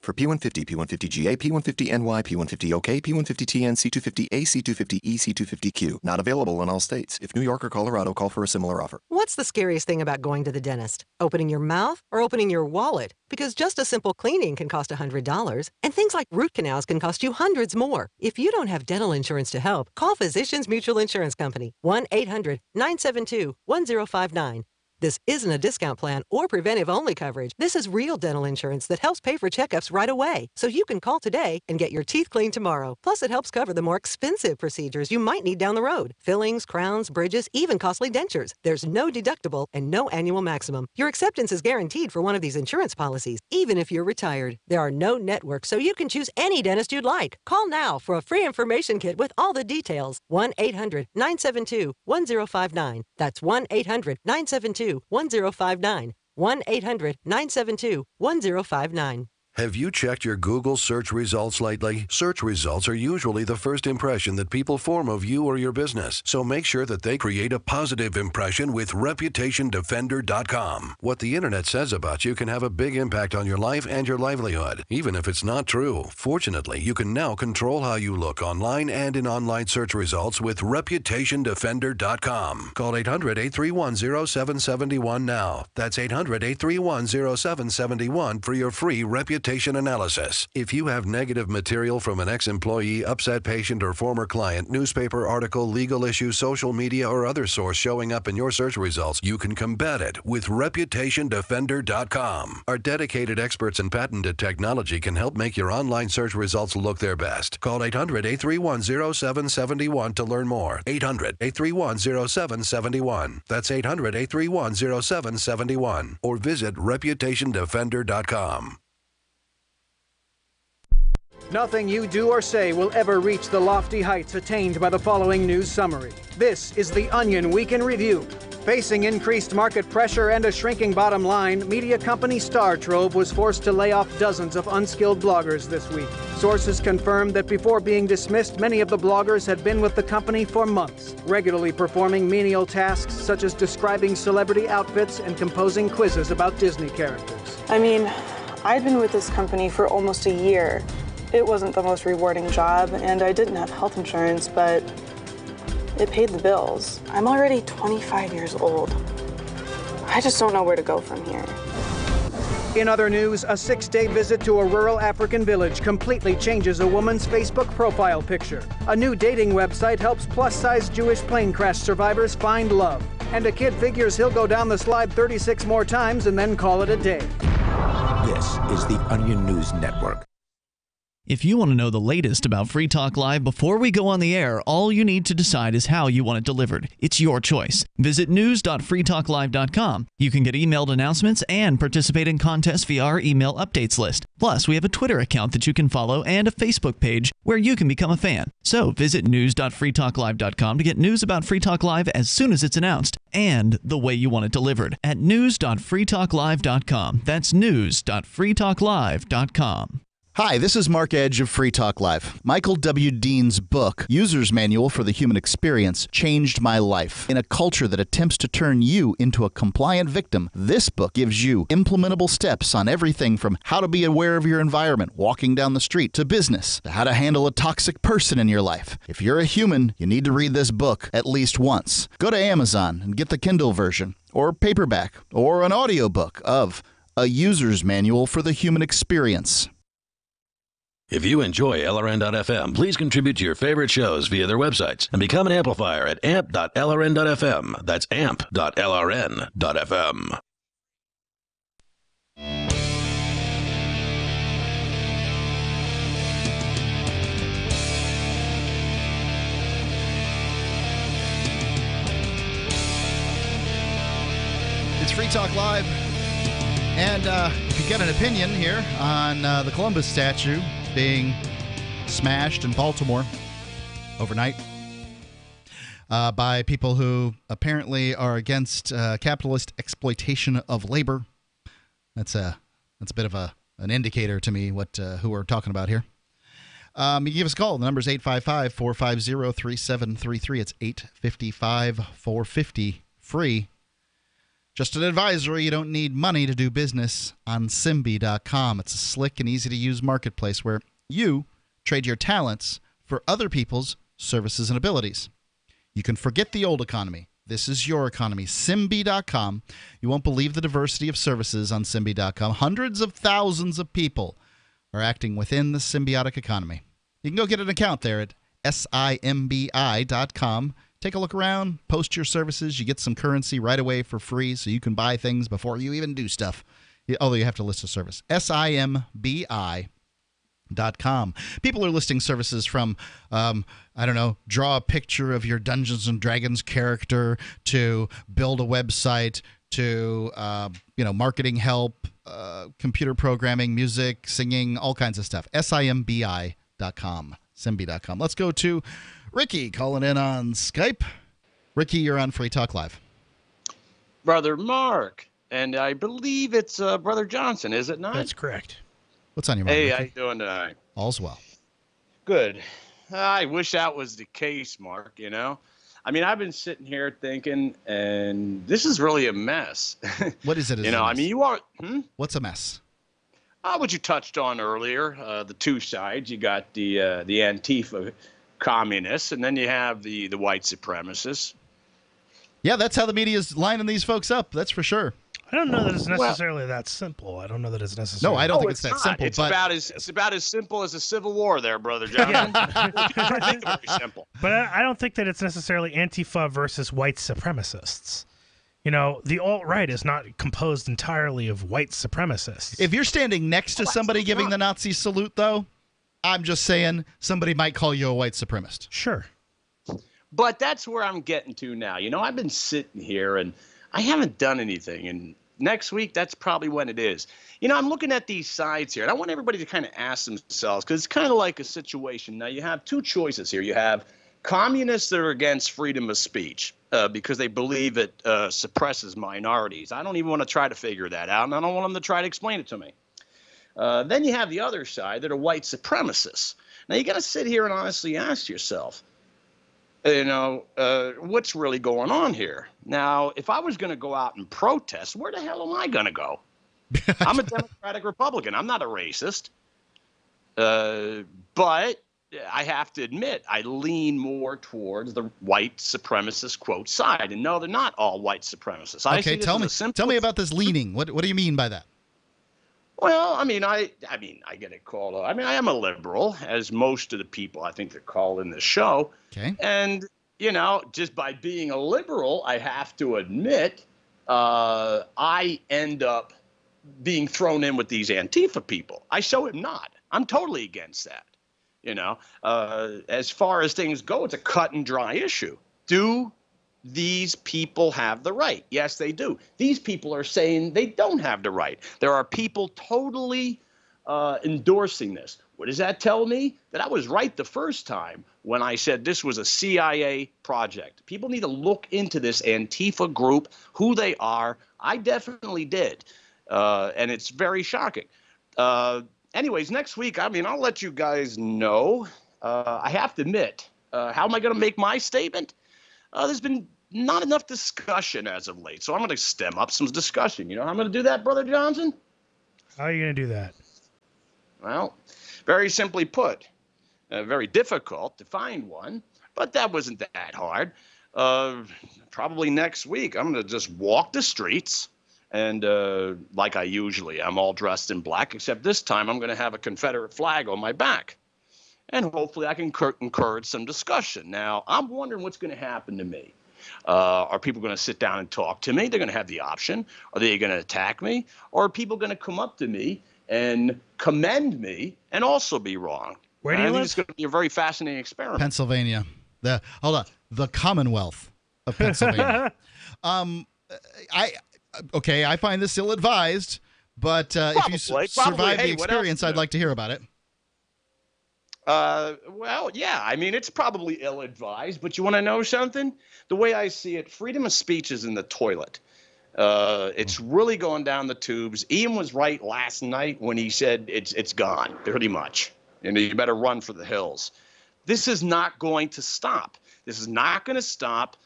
For P150, P150GA, P150NY, P150OK, P150TN, C250A, C250E, C250Q. Not available in all states. If New York or Colorado, call for a similar offer. What's the scariest thing about going to the dentist? Opening your mouth or opening your wallet? Because just a simple cleaning can cost $100, and things like root canals can cost you hundreds more. If you don't have dental insurance to help, call Physicians Mutual Insurance Company, 1-800-972-1059. This isn't a discount plan or preventive-only coverage. This is real dental insurance that helps pay for checkups right away. So you can call today and get your teeth cleaned tomorrow. Plus, it helps cover the more expensive procedures you might need down the road. Fillings, crowns, bridges, even costly dentures. There's no deductible and no annual maximum. Your acceptance is guaranteed for one of these insurance policies, even if you're retired. There are no networks, so you can choose any dentist you'd like. Call now for a free information kit with all the details. 1-800-972-1059. That's 1-800-972-1059. 1-800-972-1059. Have you checked your Google search results lately? Search results are usually the first impression that people form of you or your business, so make sure that they create a positive impression with ReputationDefender.com. What the internet says about you can have a big impact on your life and your livelihood, even if it's not true. Fortunately, you can now control how you look online and in online search results with ReputationDefender.com. Call 800-831-0771 now. That's 800-831-0771 for your free reputation analysis. If you have negative material from an ex-employee, upset patient, or former client, newspaper article, legal issue, social media, or other source showing up in your search results, you can combat it with ReputationDefender.com. Our dedicated experts in patented technology can help make your online search results look their best. Call 800-831-0771 to learn more. 800-831-0771. That's 800-831-0771. Or visit ReputationDefender.com. Nothing you do or say will ever reach the lofty heights attained by the following news summary. This is the Onion Week in Review. Facing increased market pressure and a shrinking bottom line, media company Star Trove was forced to lay off dozens of unskilled bloggers this week. Sources confirmed that before being dismissed, many of the bloggers had been with the company for months, regularly performing menial tasks such as describing celebrity outfits and composing quizzes about Disney characters. I mean, I'd been with this company for almost a year. It wasn't the most rewarding job, and I didn't have health insurance, but it paid the bills. I'm already 25 years old. I just don't know where to go from here. In other news, a 6-day visit to a rural African village completely changes a woman's Facebook profile picture. A new dating website helps plus-size Jewish plane crash survivors find love. And a kid figures he'll go down the slide 36 more times and then call it a day. This is the Onion News Network. If you want to know the latest about Free Talk Live before we go on the air, all you need to decide is how you want it delivered. It's your choice. Visit news.freetalklive.com. You can get emailed announcements and participate in contests via our email updates list. Plus, we have a Twitter account that you can follow and a Facebook page where you can become a fan. So visit news.freetalklive.com to get news about Free Talk Live as soon as it's announced and the way you want it delivered at news.freetalklive.com. That's news.freetalklive.com. Hi, this is Mark Edge of Free Talk Live. Michael W. Dean's book, User's Manual for the Human Experience, changed my life. In a culture that attempts to turn you into a compliant victim, this book gives you implementable steps on everything from how to be aware of your environment, walking down the street, to business, to how to handle a toxic person in your life. If you're a human, you need to read this book at least once. Go to Amazon and get the Kindle version, or paperback, or an audiobook of A User's Manual for the Human Experience. If you enjoy LRN.FM, please contribute to your favorite shows via their websites and become an amplifier at amp.lrn.fm. That's amp.lrn.fm. It's Free Talk Live. And if you get an opinion here on the Columbus statue being smashed in Baltimore overnight by people who apparently are against capitalist exploitation of labor, that's a bit of an indicator to me who we're talking about here. You can give us a call. The number is 855-450-3733. It's 855-450-FREE. Just an advisory, you don't need money to do business on Simbi.com. It's a slick and easy-to-use marketplace where you trade your talents for other people's services and abilities. You can forget the old economy. This is your economy. Simbi.com. You won't believe the diversity of services on Simbi.com. Hundreds of thousands of people are acting within the symbiotic economy. You can go get an account there at simbi.com. Take a look around, post your services. You get some currency right away for free so you can buy things before you even do stuff. Although you have to list a service. simbi.com. People are listing services from, draw a picture of your Dungeons & Dragons character to build a website to, marketing help, computer programming, music, singing, all kinds of stuff. simbi.com. Simbi.com. Let's go to Ricky calling in on Skype. Ricky, you're on Free Talk Live. Brother Mark, and I believe it's Brother Johnson, is it not? That's correct. What's on your mind, Hey, Ricky? how you doing tonight? All's well. Good. I wish that was the case, Mark, I mean, I've been sitting here thinking, and this is really a mess. What is it? You are... What's a mess? What you touched on earlier, the two sides. You got the Antifa communists, and then you have the white supremacists. Yeah, that's how the media is lining these folks up. That's for sure. I don't know that it's necessarily that simple. I don't know that it's necessarily. No, I don't think it's that simple. It's about as simple as a civil war there, Brother Johnson. I think it's very simple. But I don't think that it's necessarily Antifa versus white supremacists. The alt-right is not composed entirely of white supremacists. If you're standing next to somebody giving the Nazi salute, though, I'm just saying somebody might call you a white supremacist. Sure. But that's where I'm getting to now. I've been sitting here, and I haven't done anything. And next week, that's probably when it is. I'm looking at these sides here, and I want everybody to kind of ask themselves, because it's kind of like a situation. Now, you have two choices here. You have communists that are against freedom of speech because they believe it suppresses minorities. I don't even want to try to figure that out, and I don't want them to try to explain it to me. Then you have the other side that are white supremacists. Now, you got to sit here and honestly ask yourself, what's really going on here? Now, if I was going to go out and protest, where the hell am I going to go? I'm a Democratic Republican. I'm not a racist. But I have to admit, I lean more towards the white supremacist quote side. And no, they're not all white supremacists. Okay, tell me about this leaning. What do you mean by that? Well, I get it called. I am a liberal, as most of the people I think they're called in this show. Okay. And just by being a liberal, I have to admit, I end up being thrown in with these Antifa people. I so am not. I'm totally against that. You know, as far as things go, it's a cut and dry issue. Do these people have the right? Yes, they do. These people are saying they don't have the right. There are people totally endorsing this. What does that tell me? That I was right the first time when I said this was a CIA project. People need to look into this Antifa group, who they are. I definitely did. And it's very shocking. Anyways, next week, I mean, I'll let you guys know. I have to admit, how am I going to make my statement? There's been not enough discussion as of late, so I'm going to stem up some discussion. You know how I'm going to do that, Brother Johnson? How are you going to do that? Well, very simply put, very difficult to find one, but that wasn't that hard. Probably next week, I'm going to just walk the streets. And like I usually am, all dressed in black, except this time I'm going to have a Confederate flag on my back. And hopefully I can encourage some discussion. Now, I'm wondering what's going to happen to me. Are people going to sit down and talk to me? They're going to have the option. Are they going to attack me? Or are people going to come up to me and commend me and also be wrong? Where do you I think live? it's going to be a very fascinating experiment. Pennsylvania. The Commonwealth of Pennsylvania. Okay, I find this ill-advised, but if you survive the experience, I'd like to hear about it. Well, yeah, I mean, it's probably ill-advised, but you want to know something? The way I see it, freedom of speech is in the toilet. It's really going down the tubes. Ian was right last night when he said it's gone, pretty much. And you better run for the hills. This is not going to stop. This is not going to stop.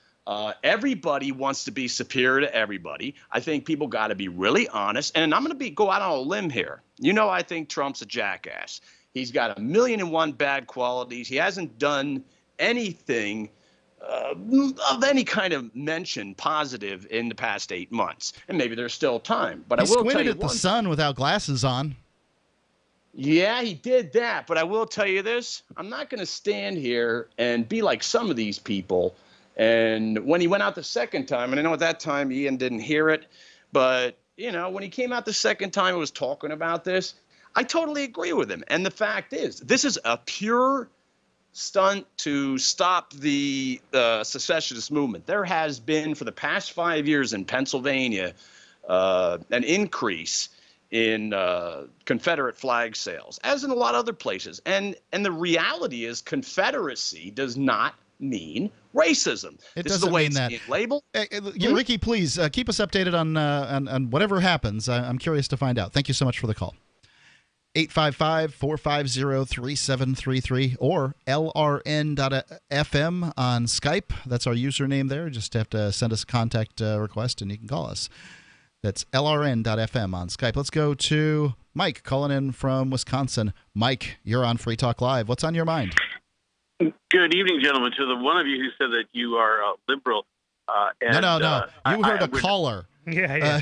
Everybody wants to be superior to everybody. I think people got to be really honest. And I'm going to go out on a limb here. You know, I think Trump's a jackass. He's got 1,000,001 bad qualities. He hasn't done anything of any kind of mention positive in the past 8 months. And maybe there's still time. But I will tell you, squinted at the sun without glasses on. Yeah, he did that. But I will tell you this. I'm not going to stand here and be like some of these people. And when he went out the second time, and I know at that time Ian didn't hear it, but, you know, when he came out the second time and was talking about this, I totally agree with him. And the fact is, this is a pure stunt to stop the secessionist movement. There has been, for the past 5 years in Pennsylvania, an increase in Confederate flag sales, as in a lot of other places. And the reality is Confederacy does not mean racism. It this doesn't is the way mean it's that. being labeled. Ricky, please keep us updated on whatever happens. I'm curious to find out. Thank you so much for the call. 855-450-3733 or lrn.fm on Skype. That's our username there. Just have to send us a contact request and you can call us. That's lrn.fm on Skype. Let's go to Mike calling in from Wisconsin. Mike, you're on Free Talk Live. What's on your mind? Good evening, gentlemen. To the one of you who said that you are liberal. No. You heard a caller. Yeah.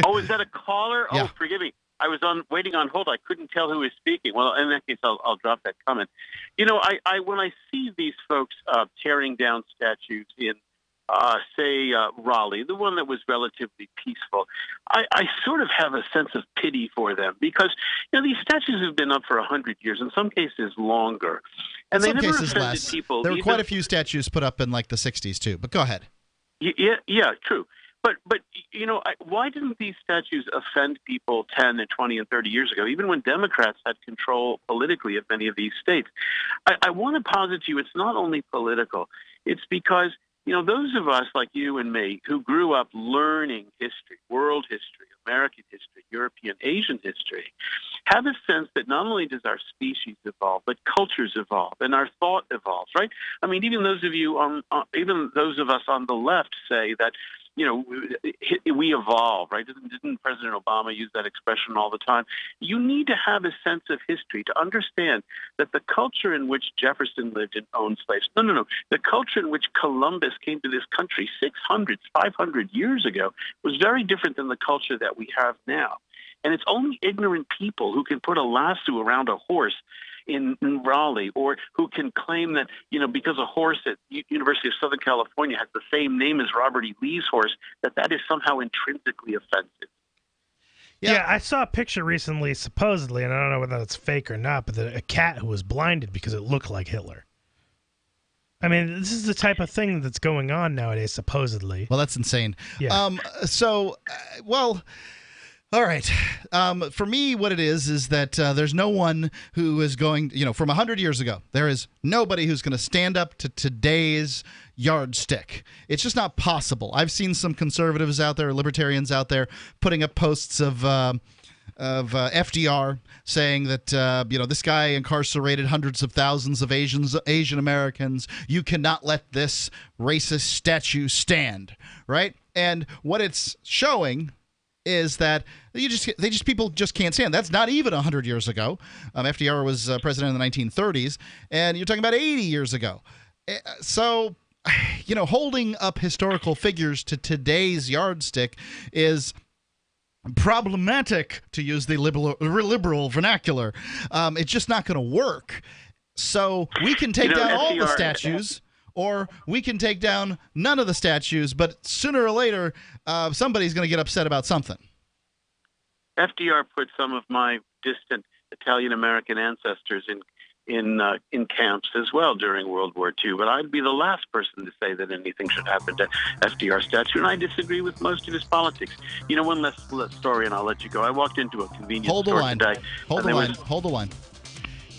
Oh, is that a caller? Yeah. Oh, forgive me. I was waiting on hold. I couldn't tell who was speaking. Well, in that case, I'll drop that comment. You know, when I see these folks tearing down statues in, say, Raleigh, the one that was relatively peaceful, I sort of have a sense of pity for them because, you know, these statues have been up for 100 years, in some cases longer. And in they some never cases offended less. people. There were quite a few statues put up in like the 60s too, but go ahead. Yeah, true. But you know, why didn't these statues offend people 10 and 20 and 30 years ago, even when Democrats had control politically of many of these states? I want to posit to you it's not only political. It's because, you know, those of us like you and me who grew up learning history, world history, American history, European, Asian history, have a sense that not only does our species evolve, but cultures evolve and our thought evolves, right? I mean, even those of you even those of us on the left say that, you know, we evolve, right? Didn't President Obama use that expression all the time? You need to have a sense of history to understand that the culture in which Jefferson lived and owned slaves, no, the culture in which Columbus came to this country 600, 500 years ago was very different than the culture that we have now. And it's only ignorant people who can put a lasso around a horse in Raleigh, or who can claim that, you know, because a horse at University of Southern California has the same name as Robert E. Lee's horse, that is somehow intrinsically offensive. Yeah, I saw a picture recently, supposedly, and I don't know whether it's fake or not, but a cat who was blinded because it looked like Hitler. I mean, this is the type of thing that's going on nowadays, supposedly. Well, that's insane. Yeah. All right. For me, what it is that there's no one who is going, from 100 years ago, there is nobody who's going to stand up to today's yardstick. It's just not possible. I've seen some conservatives out there, libertarians out there, putting up posts of FDR saying that, this guy incarcerated hundreds of thousands of Asian Americans. You cannot let this racist statue stand, right? And what it's showing is that people just can't stand. That's not even 100 years ago. FDR was president in the 1930s, and you're talking about 80 years ago. So, holding up historical figures to today's yardstick is problematic, to use the liberal vernacular. It's just not going to work. So we can take down all the statues, or we can take down none of the statues, but sooner or later, somebody's going to get upset about something. FDR put some of my distant Italian-American ancestors in camps as well during World War II, but I'd be the last person to say that anything should happen to FDR statue, and I disagree with most of his politics. One last story, and I'll let you go. I walked into a convenience store today. Hold the line.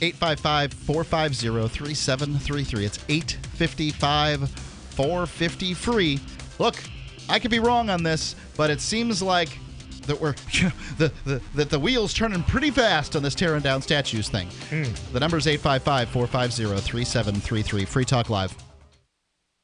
855-450-3733. It's 855-450-FREE. Look, I could be wrong on this, but it seems like that we're that the wheel's turning pretty fast on this tearing down statues thing. The number is 855-450-3733. Free Talk Live.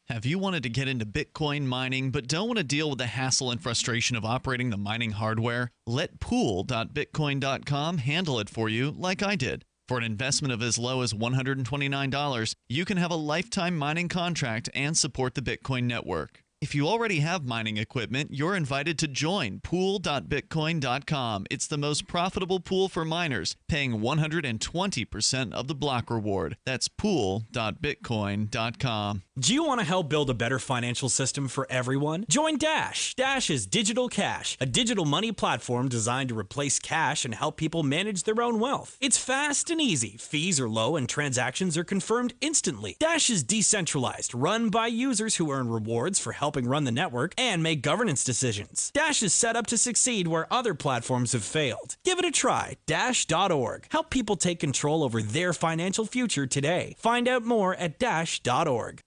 Have you wanted to get into Bitcoin mining but don't want to deal with the hassle and frustration of operating the mining hardware? Let pool.bitcoin.com handle it for you like I did. For an investment of as low as $129, you can have a lifetime mining contract and support the Bitcoin network. If you already have mining equipment, you're invited to join pool.bitcoin.com. It's the most profitable pool for miners, paying 120% of the block reward. That's pool.bitcoin.com. Do you want to help build a better financial system for everyone? Join Dash. Dash is Digital Cash, a digital money platform designed to replace cash and help people manage their own wealth. It's fast and easy. Fees are low and transactions are confirmed instantly. Dash is decentralized, run by users who earn rewards for helping run the network and make governance decisions. Dash is set up to succeed where other platforms have failed. Give it a try. Dash.org. Help people take control over their financial future today. Find out more at Dash.org.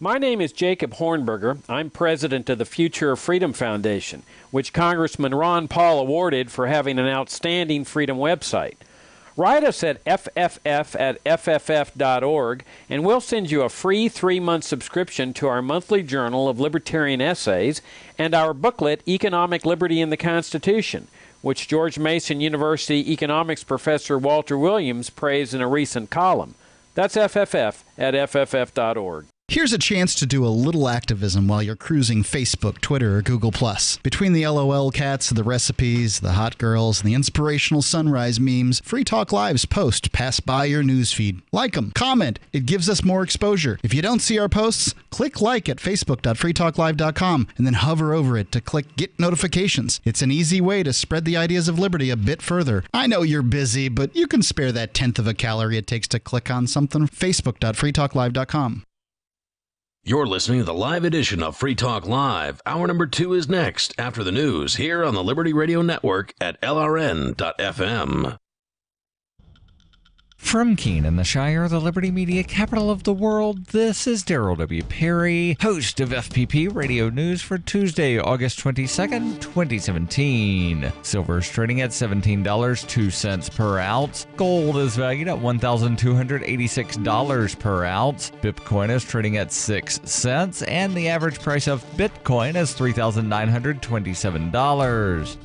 My name is Jacob Hornberger. I'm president of the Future of Freedom Foundation, which Congressman Ron Paul awarded for having an outstanding freedom website. Write us at fff@fff.org, and we'll send you a free 3-month subscription to our monthly journal of libertarian essays and our booklet, Economic Liberty in the Constitution, which George Mason University economics professor Walter Williams praised in a recent column. That's fff@fff.org. Here's a chance to do a little activism while you're cruising Facebook, Twitter, or Google+. Between the LOL cats, the recipes, the hot girls, and the inspirational sunrise memes, Free Talk Live's posts pass by your newsfeed. Like them, comment. It gives us more exposure. If you don't see our posts, click like at facebook.freetalklive.com and then hover over it to click Get Notifications. It's an easy way to spread the ideas of liberty a bit further. I know you're busy, but you can spare that 1/10 of a calorie it takes to click on something. facebook.freetalklive.com. You're listening to the live edition of Free Talk Live. Hour number 2 is next after the news here on the Liberty Radio Network at LRN.FM. From Keene in the Shire, the Liberty Media capital of the world, this is Daryl W. Perry, host of FPP Radio News for Tuesday, August 22nd, 2017. Silver is trading at $17.02 per ounce. Gold is valued at $1,286 per ounce. Bitcoin is trading at 6 cents, and the average price of Bitcoin is $3,927.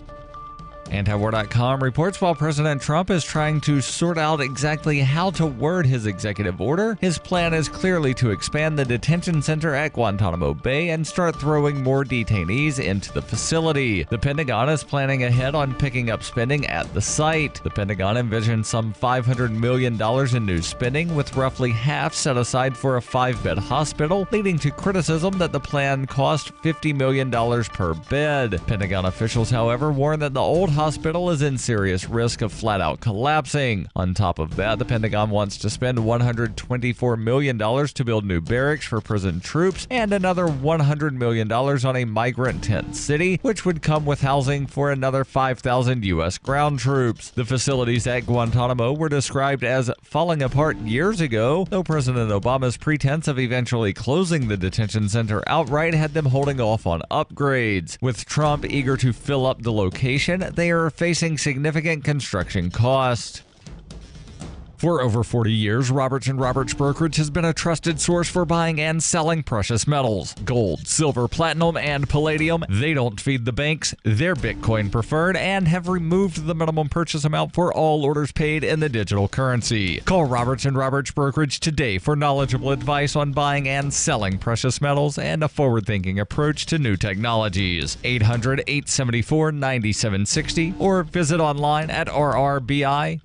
Antiwar.com reports while President Trump is trying to sort out exactly how to word his executive order, his plan is clearly to expand the detention center at Guantanamo Bay and start throwing more detainees into the facility. The Pentagon is planning ahead on picking up spending at the site. The Pentagon envisions some $500 million in new spending, with roughly half set aside for a 5-bed hospital, leading to criticism that the plan cost $50 million per bed. Pentagon officials, however, warn that the old hospital is in serious risk of flat-out collapsing. On top of that, the Pentagon wants to spend $124 million to build new barracks for prison troops and another $100 million on a migrant tent city, which would come with housing for another 5,000 U.S. ground troops. The facilities at Guantanamo were described as falling apart years ago, though President Obama's pretense of eventually closing the detention center outright had them holding off on upgrades. With Trump eager to fill up the location, they are facing significant construction costs. For over 40 years, Roberts & Roberts Brokerage has been a trusted source for buying and selling precious metals. Gold, silver, platinum, and palladium. They don't feed the banks. They're Bitcoin preferred and have removed the minimum purchase amount for all orders paid in the digital currency. Call Roberts & Roberts Brokerage today for knowledgeable advice on buying and selling precious metals and a forward-thinking approach to new technologies. 800-874-9760 or visit online at rrbi.co.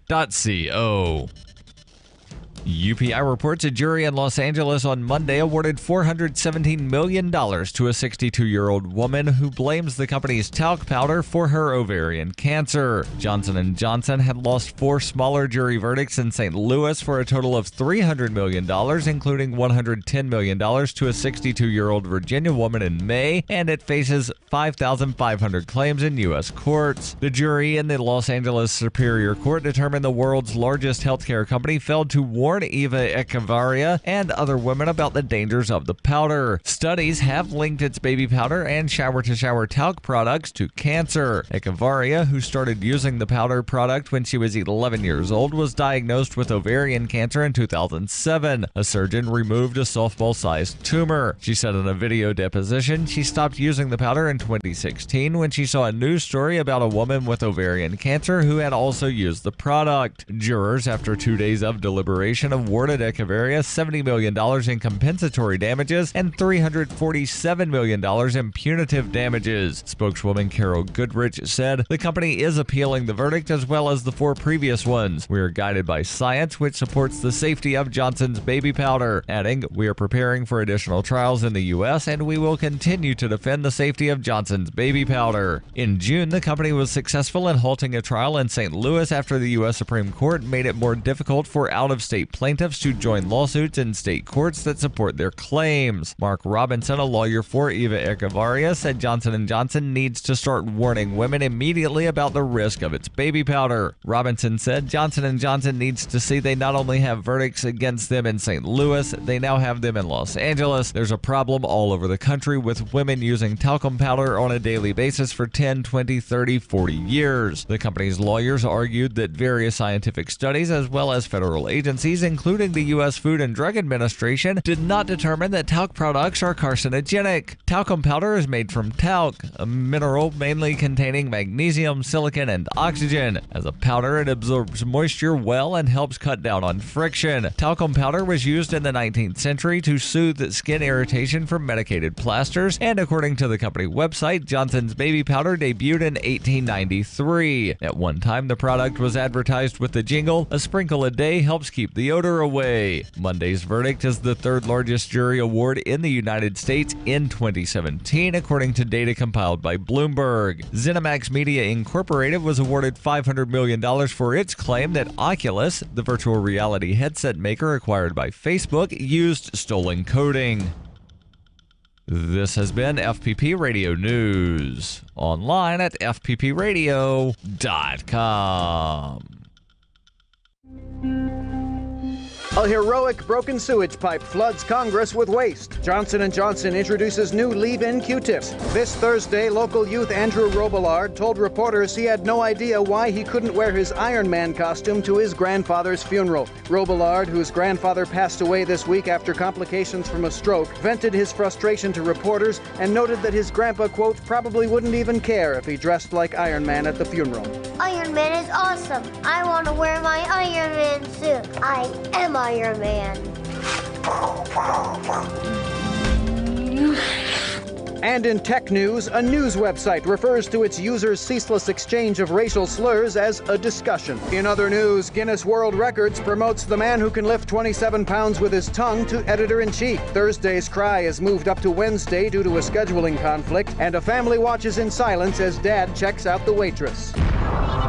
UPI reports a jury in Los Angeles on Monday awarded $417 million to a 62-year-old woman who blames the company's talc powder for her ovarian cancer. Johnson & Johnson had lost 4 smaller jury verdicts in St. Louis for a total of $300 million, including $110 million to a 62-year-old Virginia woman in May, and it faces 5,500 claims in U.S. courts. The jury in the Los Angeles Superior Court determined the world's largest healthcare company failed to warn Eva Echevarria and other women about the dangers of the powder. Studies have linked its baby powder and shower-to-shower talc products to cancer. Echevarria, who started using the powder product when she was 11 years old, was diagnosed with ovarian cancer in 2007. A surgeon removed a softball-sized tumor. She said in a video deposition she stopped using the powder in 2016 when she saw a news story about a woman with ovarian cancer who had also used the product. Jurors, after 2 days of deliberation, awarded Echevarria $70 million in compensatory damages and $347 million in punitive damages. Spokeswoman Carol Goodrich said, "The company is appealing the verdict as well as the 4 previous ones. We are guided by science, which supports the safety of Johnson's baby powder," adding, "We are preparing for additional trials in the U.S. and we will continue to defend the safety of Johnson's baby powder." In June, the company was successful in halting a trial in St. Louis after the U.S. Supreme Court made it more difficult for out-of-state plaintiffs to join lawsuits in state courts that support their claims. Mark Robinson, a lawyer for Eva Echevarria, said Johnson & Johnson needs to start warning women immediately about the risk of its baby powder. Robinson said Johnson & Johnson needs to see they not only have verdicts against them in St. Louis, they now have them in Los Angeles. There's a problem all over the country with women using talcum powder on a daily basis for 10, 20, 30, 40 years. The company's lawyers argued that various scientific studies as well as federal agencies, including the U.S. Food and Drug Administration, did not determine that talc products are carcinogenic. Talcum powder is made from talc, a mineral mainly containing magnesium, silicon, and oxygen. As a powder, it absorbs moisture well and helps cut down on friction. Talcum powder was used in the 19th century to soothe skin irritation from medicated plasters, and according to the company website, Johnson's baby powder debuted in 1893. At one time, the product was advertised with the jingle, "A sprinkle a day helps keep the odor away." Monday's verdict is the 3rd largest jury award in the United States in 2017, according to data compiled by Bloomberg. ZeniMax Media Incorporated was awarded $500 million for its claim that Oculus, the virtual reality headset maker acquired by Facebook, used stolen coding. This has been FPP Radio News, online at fppradio.com. A heroic broken sewage pipe floods Congress with waste. Johnson & Johnson introduces new leave-in Q-tips. This Thursday, local youth Andrew Robillard told reporters he had no idea why he couldn't wear his Iron Man costume to his grandfather's funeral. Robillard, whose grandfather passed away this week after complications from a stroke, vented his frustration to reporters and noted that his grandpa, quote, probably wouldn't even care if he dressed like Iron Man at the funeral. Iron Man is awesome. I want to wear my Iron Man suit. I am Iron Man. And in tech news, a news website refers to its users' ceaseless exchange of racial slurs as a discussion. In other news, Guinness World Records promotes the man who can lift 27 pounds with his tongue to editor-in-chief. Thursday's cry is moved up to Wednesday due to a scheduling conflict, and a family watches in silence as Dad checks out the waitress.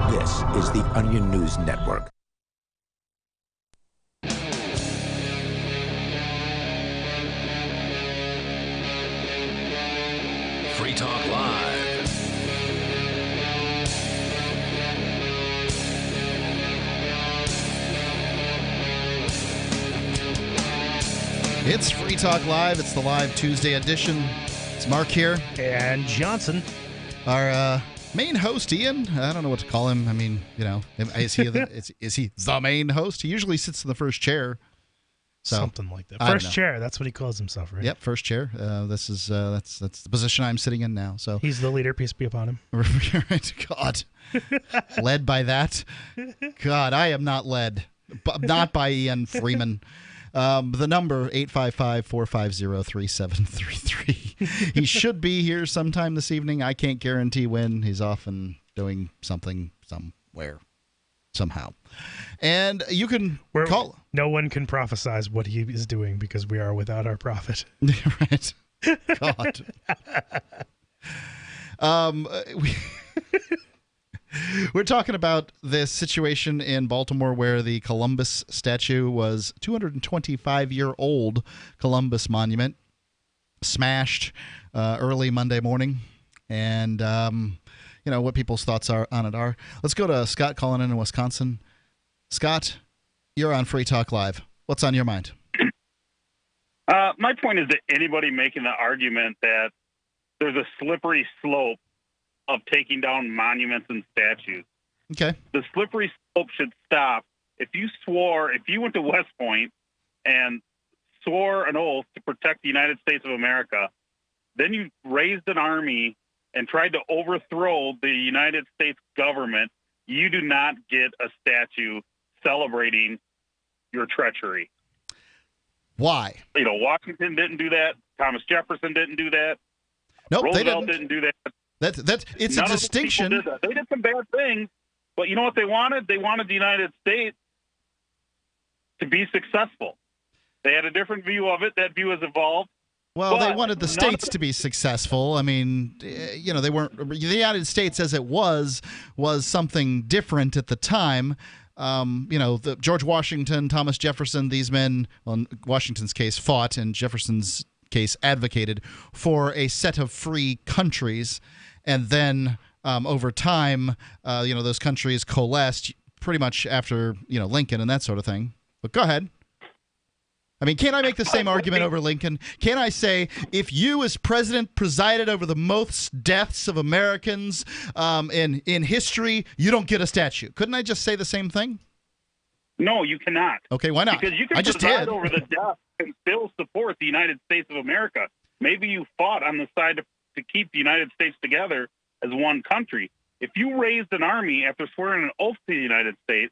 This is the Onion News Network. Free Talk Live. It's Free Talk Live. It's the live Tuesday edition. It's Mark here. And Johnson. Our main host, Ian. I don't know what to call him. I mean, you know, is he the main host? He usually sits in the first chair. So, something like that. First chair. That's what he calls himself, right? Yep, first chair. This is that's the position I'm sitting in now. So he's the leader. Peace be upon him. Right, God, led by that. God, I am not led. Not by Ian Freeman. The number 855-450-3733. He should be here sometime this evening. I can't guarantee when. He's off and doing something somewhere. Somehow. And you can call. No one can prophesize what he is doing because we are without our prophet. Right. God. We're talking about this situation in Baltimore where the Columbus statue was 225-year-old Columbus monument smashed early Monday morning. And you know, what people's thoughts are on it are. Let's go to Scott calling in Wisconsin. Scott, you're on Free Talk Live. What's on your mind? My point is that anybody making the argument that there's a slippery slope of taking down monuments and statues. Okay. The slippery slope should stop. If you went to West Point and swore an oath to protect the United States of America, then you raised an army and tried to overthrow the United States government, you do not get a statue celebrating your treachery. Why? You know, Washington didn't do that. Thomas Jefferson didn't do that. Nope, Roosevelt didn't do that. It's None a distinction. Did that. They did some bad things, but you know what they wanted? They wanted the United States to be successful. They had a different view of it. That view has evolved. Well, they wanted the states to be successful. I mean, you know, they weren't. The United States, as it was something different at the time. You know, George Washington, Thomas Jefferson, these men, well, in Washington's case, fought, and Jefferson's case advocated for a set of free countries, and then over time, you know, those countries coalesced pretty much after, you know, Lincoln and that sort of thing. But go ahead. I mean, can't I make the same argument over Lincoln? Can't I say, if you as president presided over the most deaths of Americans in history, you don't get a statue? Couldn't I just say the same thing? No, you cannot. Okay, why not? Because you can I just preside did. over the death and still support the United States of America. Maybe you fought on the side to keep the United States together as one country. If you raised an army after swearing an oath to the United States,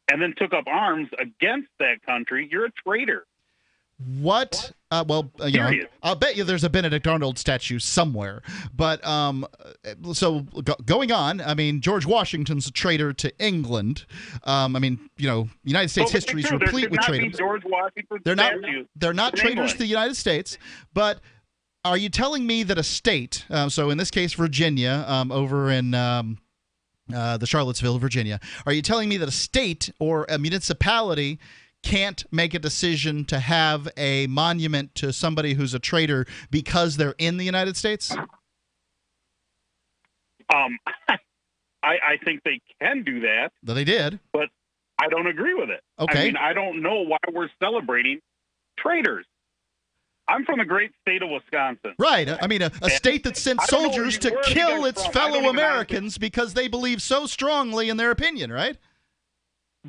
and then took up arms against that country, you're a traitor. What? Well, you know, I'll bet you there's a Benedict Arnold statue somewhere. But so going on, I mean, George Washington's a traitor to England. I mean, you know, United States history is replete with traitors. George Washington They're not traitors to the United States. But are you telling me that a state, so in this case, Virginia, over in the Charlottesville, Virginia. Are you telling me that a state or a municipality can't make a decision to have a monument to somebody who's a traitor because they're in the United States? I think they can do that. They did. But I don't agree with it. Okay. I mean, I don't know why we're celebrating traitors. I'm from the great state of Wisconsin. Right. I mean, a state that sent soldiers to kill its fellow Americans because they believe so strongly in their opinion, right?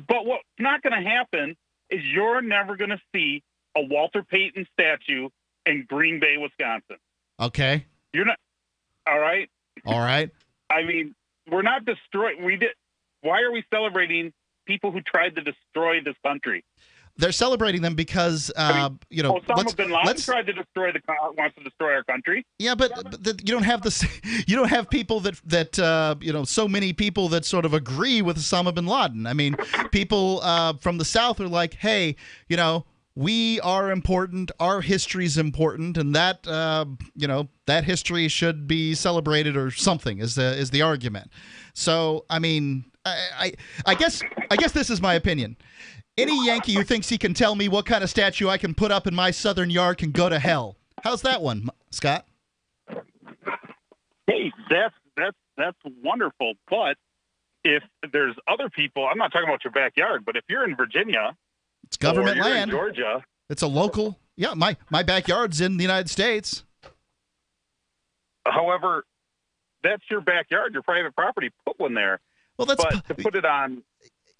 But what's not going to happen is you're never going to see a Walter Payton statue in Green Bay, Wisconsin. Okay. You're not. All right. All right. I mean, we're not destroying. Why are we celebrating people who tried to destroy this country? They're celebrating them because Osama bin Laden tried to wants to destroy our country. Yeah, but you don't have you don't have people that so many people that sort of agree with Osama bin Laden. I mean, people from the South are like, hey, we are important, our history's important, and that that history should be celebrated or something is the argument. So I mean, I guess this is my opinion. Any Yankee who thinks he can tell me what kind of statue I can put up in my southern yard can go to hell. How's that one, Scott? Hey, that's wonderful. But if there's other people, I'm not talking about your backyard, but if you're in Virginia, it's government or you're land. In Georgia, it's a local. Yeah, my backyard's in the United States. However, that's your backyard, your private property. Put one there. Well, to put it on.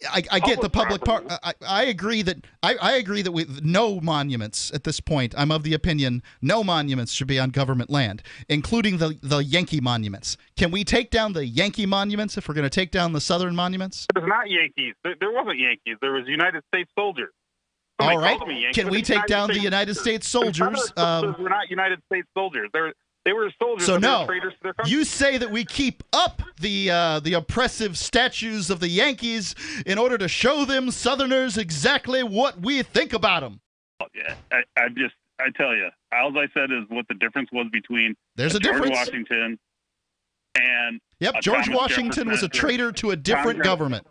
I get the public part. I agree that I agree that with no monuments at this point. I'm of the opinion no monuments should be on government land, including the Yankee monuments. Can we take down the Yankee monuments if we're going to take down the Southern monuments? It was not Yankees. There wasn't Yankees. There was United States soldiers. All right. Can we take down the United States soldiers? We're not United States soldiers. They were soldiers. So no, traitors to their country. You say that we keep up the oppressive statues of the Yankees in order to show them Southerners exactly what we think about them. Yeah, I tell you, all I said is what the difference was between George Washington and George Washington was a traitor to a different government.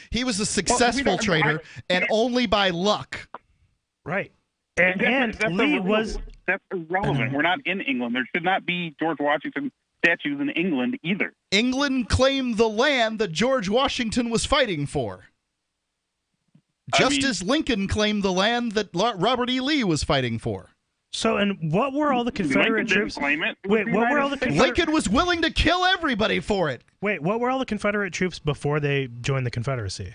He was a successful traitor, and only by luck. Right. And Lee was. That's irrelevant. We're not in England. There should not be George Washington statues in England either. England claimed the land that George Washington was fighting for. Just as Lincoln claimed the land that Robert E. Lee was fighting for. So, and what were all the Confederate troops? Claim it. Wait, what were all the Lincoln was willing to kill everybody for it. Wait, what were all the Confederate troops before they joined the Confederacy?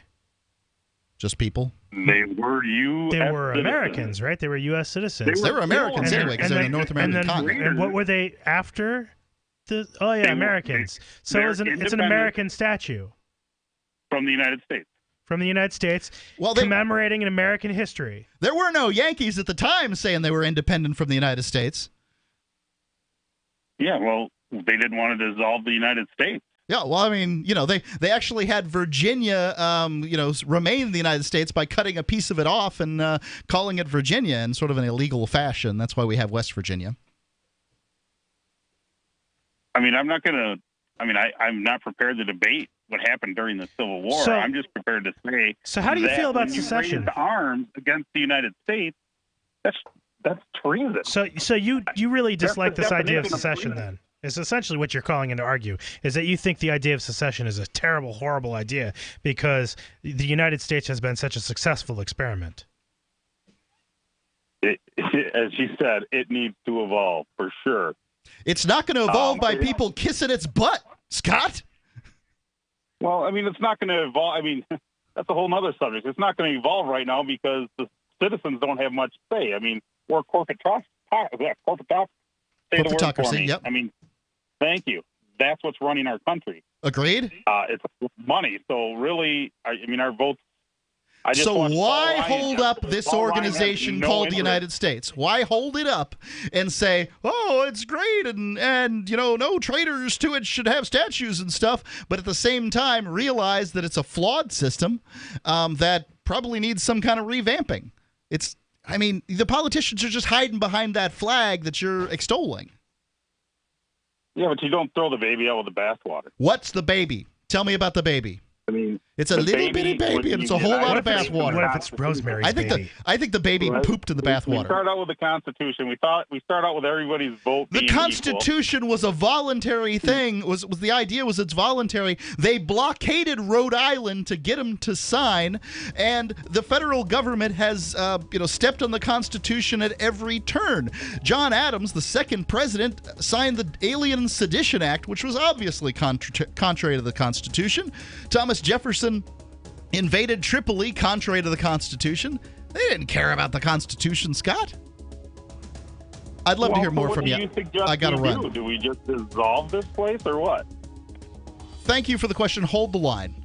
Just people. They were Americans, right? They were U.S. citizens. They were Americans anyway, because they're in the North American continent. And what were they after? Americans. So it's an American statue. From the United States. From the United States, commemorating an American history. There were no Yankees at the time saying they were independent from the United States. Yeah, well, they didn't want to dissolve the United States. Yeah, well, I mean, they actually had Virginia, remain in the United States by cutting a piece of it off and calling it Virginia in sort of an illegal fashion. That's why we have West Virginia. I mean, I'm not prepared to debate what happened during the Civil War. So, I'm just prepared to say. So, how do you feel about when secession? You raise arms against the United States. That's treason. So you really dislike this idea of secession then? It's essentially what you're calling into argue, is that you think the idea of secession is a terrible, horrible idea because the United States has been such a successful experiment. As you said, it needs to evolve for sure. It's not going to evolve by people kissing its butt, Scott. Well, I mean, it's not going to evolve. I mean, that's a whole other subject. It's not going to evolve right now because the citizens don't have much say. I mean, we're corporatocracy. Yep. I mean, thank you. That's what's running our country. Agreed. It's money. So really, I mean, our votes. So why hold up this organization called the United States? Why hold it up and say, oh, it's great and no traitors to it should have statues and stuff, but at the same time realize that it's a flawed system that probably needs some kind of revamping. The politicians are just hiding behind that flag that you're extolling. Yeah, but you don't throw the baby out with the bathwater. What's the baby? Tell me about the baby. I mean, It's a little bitty baby, and it's a whole lot of bathwater. What if it's Rosemary's baby? I think the baby pooped in the bathwater. We start out with the Constitution. We start out with everybody's vote. The Constitution was a voluntary thing. Was the idea was it's voluntary. They blockaded Rhode Island to get them to sign, and the federal government has stepped on the Constitution at every turn. John Adams, the second president, signed the Alien Sedition Act, which was obviously contrary to the Constitution. Thomas Jefferson invaded Tripoli contrary to the Constitution. They didn't care about the Constitution, Scott. I'd love to hear more from you. I got to run. Do we just dissolve this place or what? Thank you for the question. Hold the line.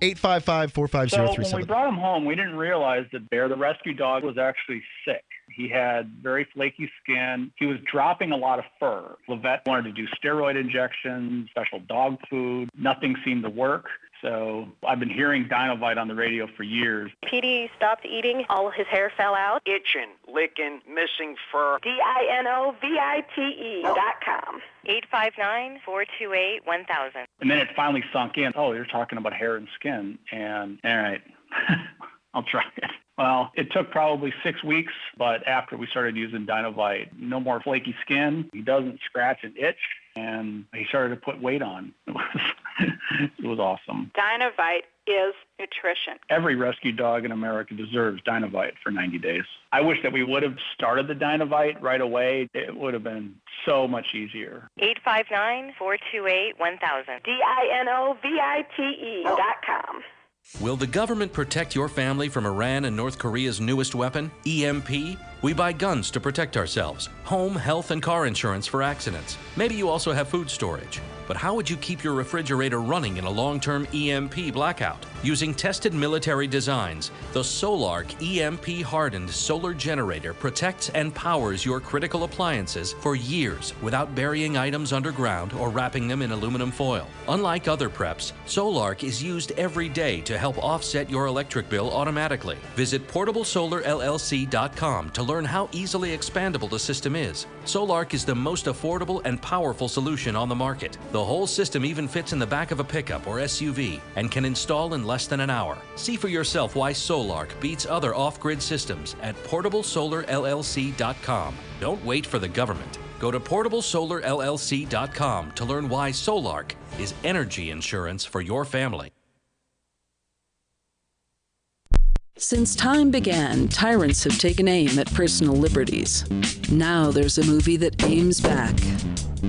855-450-37. So when we brought him home, we didn't realize that Bear, the rescue dog, was actually sick. He had very flaky skin. He was dropping a lot of fur. The vet wanted to do steroid injections, special dog food. Nothing seemed to work. So I've been hearing Dinovite on the radio for years. Petey stopped eating. All of his hair fell out. Itching, licking, missing fur. DINOVITE.com. 859-428-1000. And then it finally sunk in. Oh, you're talking about hair and skin. And all right, I'll try it. Well, it took probably 6 weeks, but after we started using Dinovite, no more flaky skin. He doesn't scratch and itch, and he started to put weight on. It was awesome. Dinovite is nutrition. Every rescue dog in America deserves Dinovite for 90 days. I wish that we would have started the Dinovite right away. It would have been so much easier. 859-428-1000. DINOVITE.com. Will the government protect your family from Iran and North Korea's newest weapon, EMP? We buy guns to protect ourselves, home, health, and car insurance for accidents. Maybe you also have food storage. But how would you keep your refrigerator running in a long-term EMP blackout? Using tested military designs, the Solarc EMP-hardened solar generator protects and powers your critical appliances for years without burying items underground or wrapping them in aluminum foil. Unlike other preps, Solarc is used every day to help offset your electric bill automatically. Visit PortableSolarLLC.com to learn how easily expandable the system is. Solarc is the most affordable and powerful solution on the market. The whole system even fits in the back of a pickup or SUV and can install in less than an hour. See for yourself why Solarc beats other off-grid systems at PortableSolarLLC.com. Don't wait for the government. Go to PortableSolarLLC.com to learn why Solarc is energy insurance for your family. Since time began, tyrants have taken aim at personal liberties. Now there's a movie that aims back.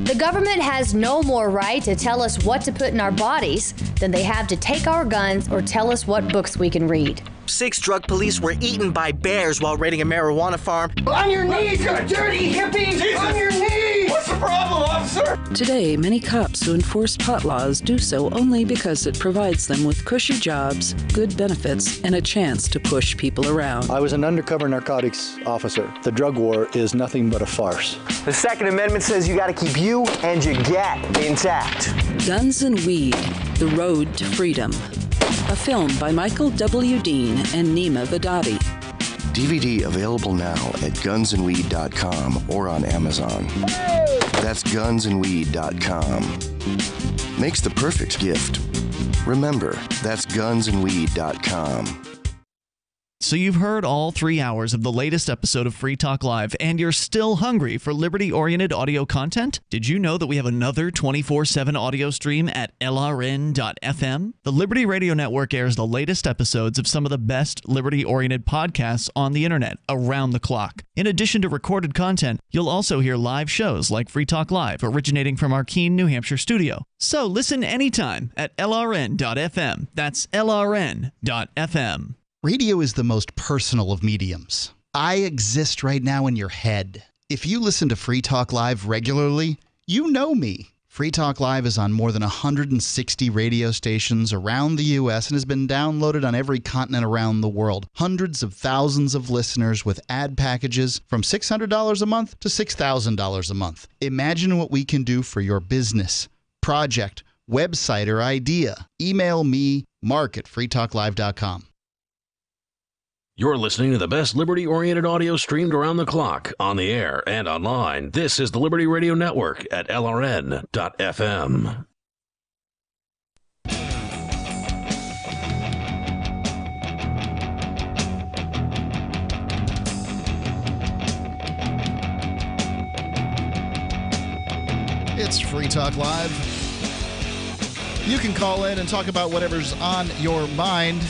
The government has no more right to tell us what to put in our bodies than they have to take our guns or tell us what books we can read. 6 drug police were eaten by bears while raiding a marijuana farm. On your knees, you dirty hippies! Jesus. On your knees! What's the problem, officer? Today, many cops who enforce pot laws do so only because it provides them with cushy jobs, good benefits, and a chance to push people around. I was an undercover narcotics officer. The drug war is nothing but a farce. The Second Amendment says you gotta keep you and your get intact. Guns and Weed, The Road to Freedom. A film by Michael W. Dean and Nima Vadati. DVD available now at gunsandweed.com or on Amazon. That's gunsandweed.com. Makes the perfect gift. Remember, that's gunsandweed.com. So you've heard all 3 hours of the latest episode of Free Talk Live, and you're still hungry for liberty-oriented audio content? Did you know that we have another 24/7 audio stream at LRN.FM? The Liberty Radio Network airs the latest episodes of some of the best liberty-oriented podcasts on the internet around the clock. In addition to recorded content, you'll also hear live shows like Free Talk Live, originating from our Keene, New Hampshire studio. So listen anytime at LRN.FM. That's LRN.FM. Radio is the most personal of mediums. I exist right now in your head. If you listen to Free Talk Live regularly, you know me. Free Talk Live is on more than 160 radio stations around the U.S. and has been downloaded on every continent around the world. Hundreds of thousands of listeners with ad packages from $600 a month to $6,000 a month. Imagine what we can do for your business, project, website, or idea. Email me, mark@freetalklive.com. You're listening to the best liberty-oriented audio streamed around the clock, on the air, and online. This is the Liberty Radio Network at LRN.FM. It's Free Talk Live. You can call in and talk about whatever's on your mind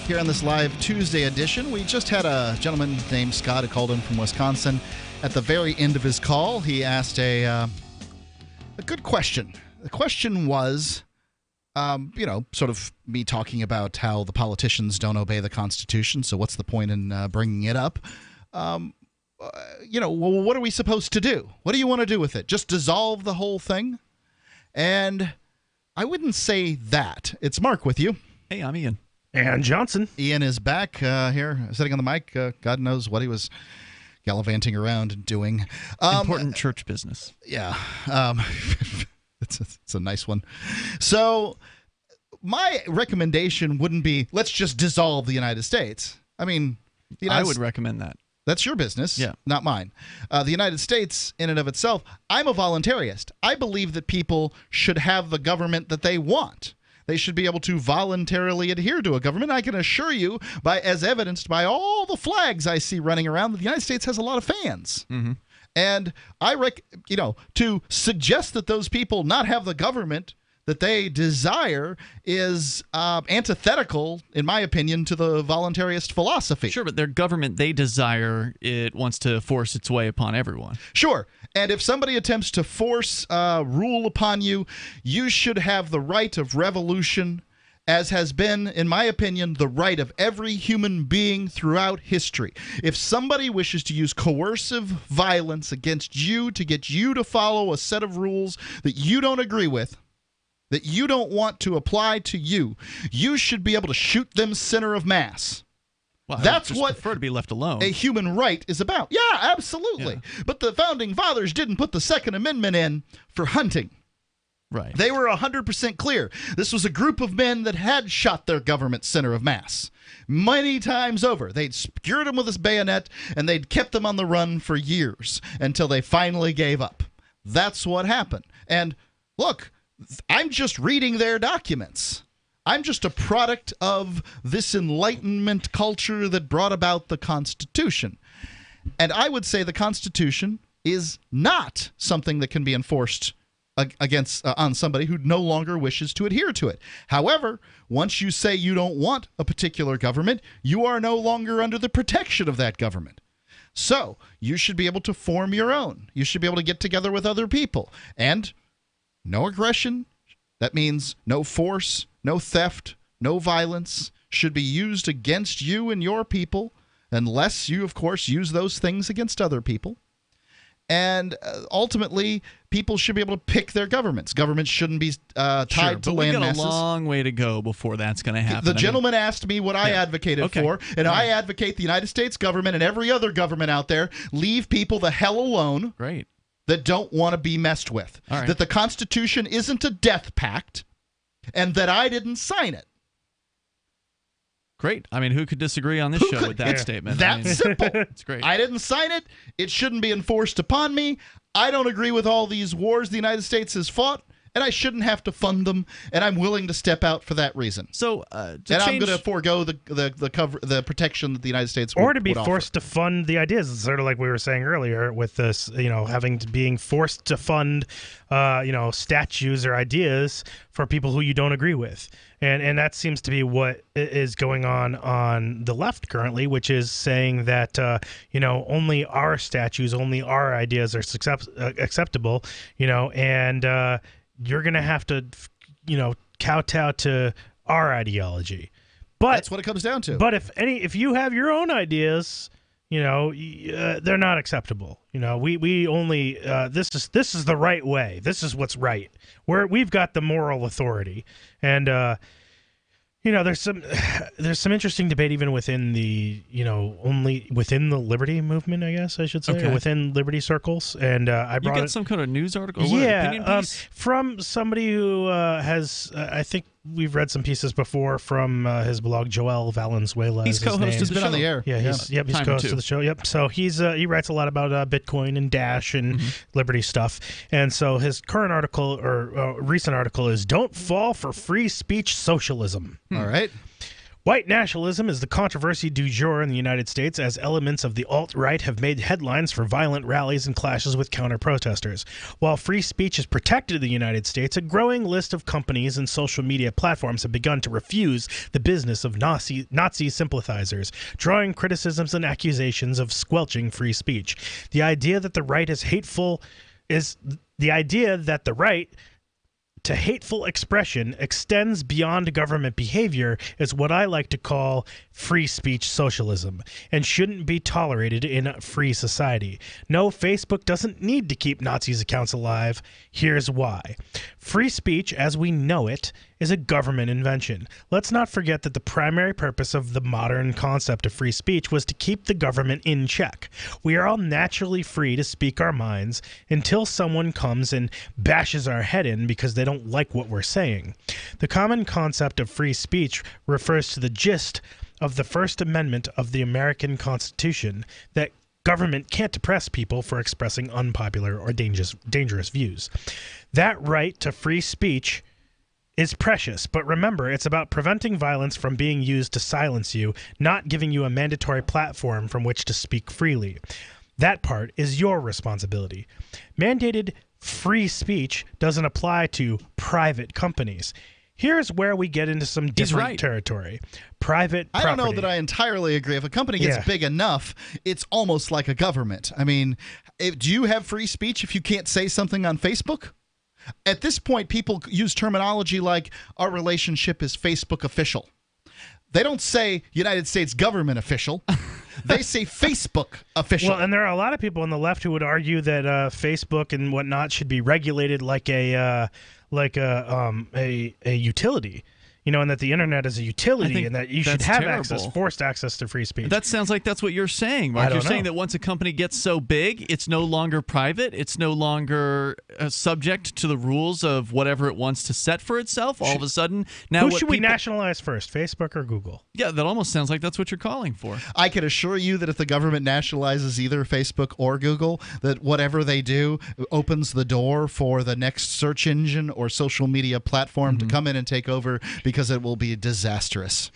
here on this live Tuesday edition. We just had a gentleman named Scott who called in from Wisconsin. At the very end of his call, he asked a good question. The question was, sort of me talking about how the politicians don't obey the Constitution, so what's the point in bringing it up? What are we supposed to do? What do you want to do with it? Just dissolve the whole thing? And I wouldn't say that. It's Mark with you. Hey, I'm Ian. And Johnson. Ian is back here, sitting on the mic. God knows what he was gallivanting around and doing. Important church business. Yeah. It's a nice one. So my recommendation wouldn't be, let's just dissolve the United States. I mean, I would recommend that. That's your business, yeah, not mine. The United States, in and of itself, I'm a voluntarist. I believe that people should have the government that they want. They should be able to voluntarily adhere to a government. I can assure you, as evidenced by all the flags I see running around, that the United States has a lot of fans. Mm-hmm. And to suggest that those people not have the government that they desire is antithetical, in my opinion, to the voluntarist philosophy. Sure, but their government they desire, it wants to force its way upon everyone. Sure. And if somebody attempts to force rule upon you, you should have the right of revolution, as has been, in my opinion, the right of every human being throughout history. If somebody wishes to use coercive violence against you to get you to follow a set of rules that you don't agree with, that you don't want to apply to you, you should be able to shoot them center of mass. Well, that's I what prefer to be left alone. A human right is about. Yeah, absolutely. Yeah. But the Founding Fathers didn't put the Second Amendment in for hunting. Right. They were 100% clear. This was a group of men that had shot their government center of mass many times over. They'd skewered them with this bayonet, and they'd kept them on the run for years until they finally gave up. That's what happened. And look, I'm just reading their documents. I'm just a product of this Enlightenment culture that brought about the Constitution. And I would say the Constitution is not something that can be enforced against on somebody who no longer wishes to adhere to it. However, once you say you don't want a particular government, you are no longer under the protection of that government. So you should be able to form your own. You should be able to get together with other people. And no aggression. That means no force, no theft, no violence should be used against you and your people unless you, of course, use those things against other people. And ultimately, people should be able to pick their governments. Governments shouldn't be tied to land masses. We've got a long way to go before that's going to happen. The gentleman asked me what I advocated for, and I advocate the United States government and every other government out there leave people the hell alone. Great. That don't want to be messed with. Right. That the Constitution isn't a death pact, and that I didn't sign it. Great. I mean, who could disagree on this show with that statement? That's simple. It's great. I didn't sign it. It shouldn't be enforced upon me. I don't agree with all these wars the United States has fought, and I shouldn't have to fund them, and I'm willing to step out for that reason. So, I'm going to forego the protection that the United States or to be forced to fund the ideas. It's sort of like we were saying earlier with this, being forced to fund, statues or ideas for people who you don't agree with. And that seems to be what is going on the left currently, which is saying that, only our statues, only our ideas are acceptable, and you're going to have to, kowtow to our ideology. But that's what it comes down to. But if you have your own ideas, they're not acceptable. We only this is the right way. This is what's right. We've got the moral authority, and there's some interesting debate even within the only within the liberty movement, I guess I should say, or within liberty circles. And I brought you got some kind of news article, opinion piece? From somebody who has I think we've read some pieces before from his blog, Joel Valenzuela. He's co-hosted the show. Been on the air. Yeah, he's co-hosted the show. Yep. So he writes a lot about Bitcoin and Dash and Liberty stuff. And so his current article or recent article is "Don't Fall for Free Speech Socialism." All right. White nationalism is the controversy du jour in the United States, as elements of the alt-right have made headlines for violent rallies and clashes with counter-protesters. While free speech is protected in the United States, a growing list of companies and social media platforms have begun to refuse the business of Nazi sympathizers, drawing criticisms and accusations of squelching free speech. The idea that the right is hateful is the idea that the right to hateful expression extends beyond government behavior is what I like to call free speech socialism, and shouldn't be tolerated in a free society. No, Facebook doesn't need to keep Nazis' accounts alive. Here's why. Free speech, as we know it, is a government invention. Let's not forget that the primary purpose of the modern concept of free speech was to keep the government in check. We are all naturally free to speak our minds until someone comes and bashes our head in because they don't like what we're saying. The common concept of free speech refers to the gist of the First Amendment of the American Constitution, that government can't oppress people for expressing unpopular or dangerous views. That right to free speech is precious, but remember, it's about preventing violence from being used to silence you, not giving you a mandatory platform from which to speak freely. That part is your responsibility. Mandated free speech doesn't apply to private companies. Here's where we get into some different territory. Private property. I don't know that I entirely agree. If a company gets big enough, it's almost like a government. I mean, do you have free speech if you can't say something on Facebook? At this point, people use terminology like, our relationship is Facebook official. They don't say United States government official. They say Facebook official. Well, and there are a lot of people on the left who would argue that Facebook and whatnot should be regulated like a utility. You know, and that the internet is a utility, and that you should have forced access to free speech. That sounds like that's what you're saying, Mark. You're saying that once a company gets so big, it's no longer private, it's no longer subject to the rules of whatever it wants to set for itself. All of a sudden, now who should we nationalize first, Facebook or Google? Yeah, that almost sounds like that's what you're calling for. I can assure you that if the government nationalizes either Facebook or Google, that whatever they do opens the door for the next search engine or social media platform to come in and take over, because it will be disastrous.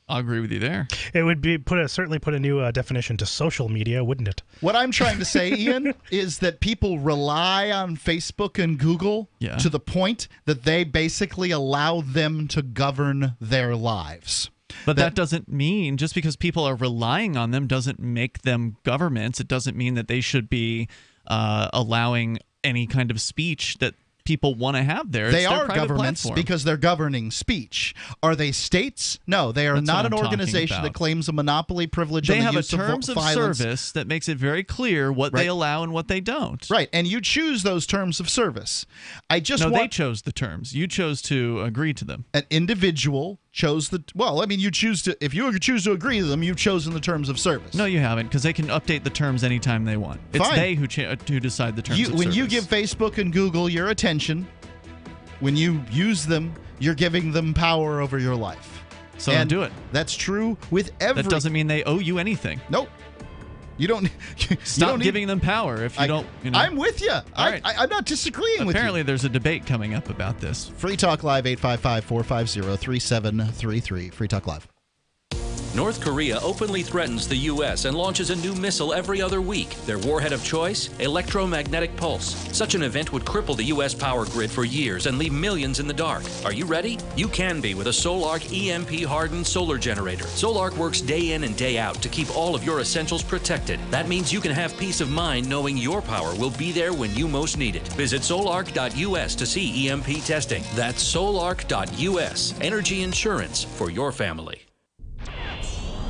I'll agree with you there. It would be certainly put a new definition to social media, wouldn't it? What I'm trying to say, Ian, is that people rely on Facebook and Google to the point that they basically allow them to govern their lives. But that doesn't mean, just because people are relying on them doesn't make them governments. It doesn't mean that they should be allowing any kind of speech that people want to have there. They are governments because they're governing speech. Are they states? No, they are not an organization that claims a monopoly privilege on the use of violence. They have a terms of service that makes it very clear what they allow and what they don't. Right, and you choose those terms of service. They chose the terms. You chose to agree to them. An individual chose the you choose to. If you choose to agree to them, you've chosen the terms of service. No, you haven't, because they can update the terms anytime they want. It's they who decide the terms of service. When you give Facebook and Google your attention, when you use them, you're giving them power over your life. So don't do it. That's true with every. That doesn't mean they owe you anything. Nope. You don't stop giving them power if you don't. I'm with you. Right. I'm not disagreeing with you. Apparently, there's a debate coming up about this. Free Talk Live 855-450-3733. Free Talk Live. North Korea openly threatens the U.S. and launches a new missile every other week. Their warhead of choice? Electromagnetic pulse. Such an event would cripple the U.S. power grid for years and leave millions in the dark. Are you ready? You can be with a Solarc EMP-hardened solar generator. Solarc works day in and day out to keep all of your essentials protected. That means you can have peace of mind knowing your power will be there when you most need it. Visit solarc.us to see EMP testing. That's solarc.us. Energy insurance for your family.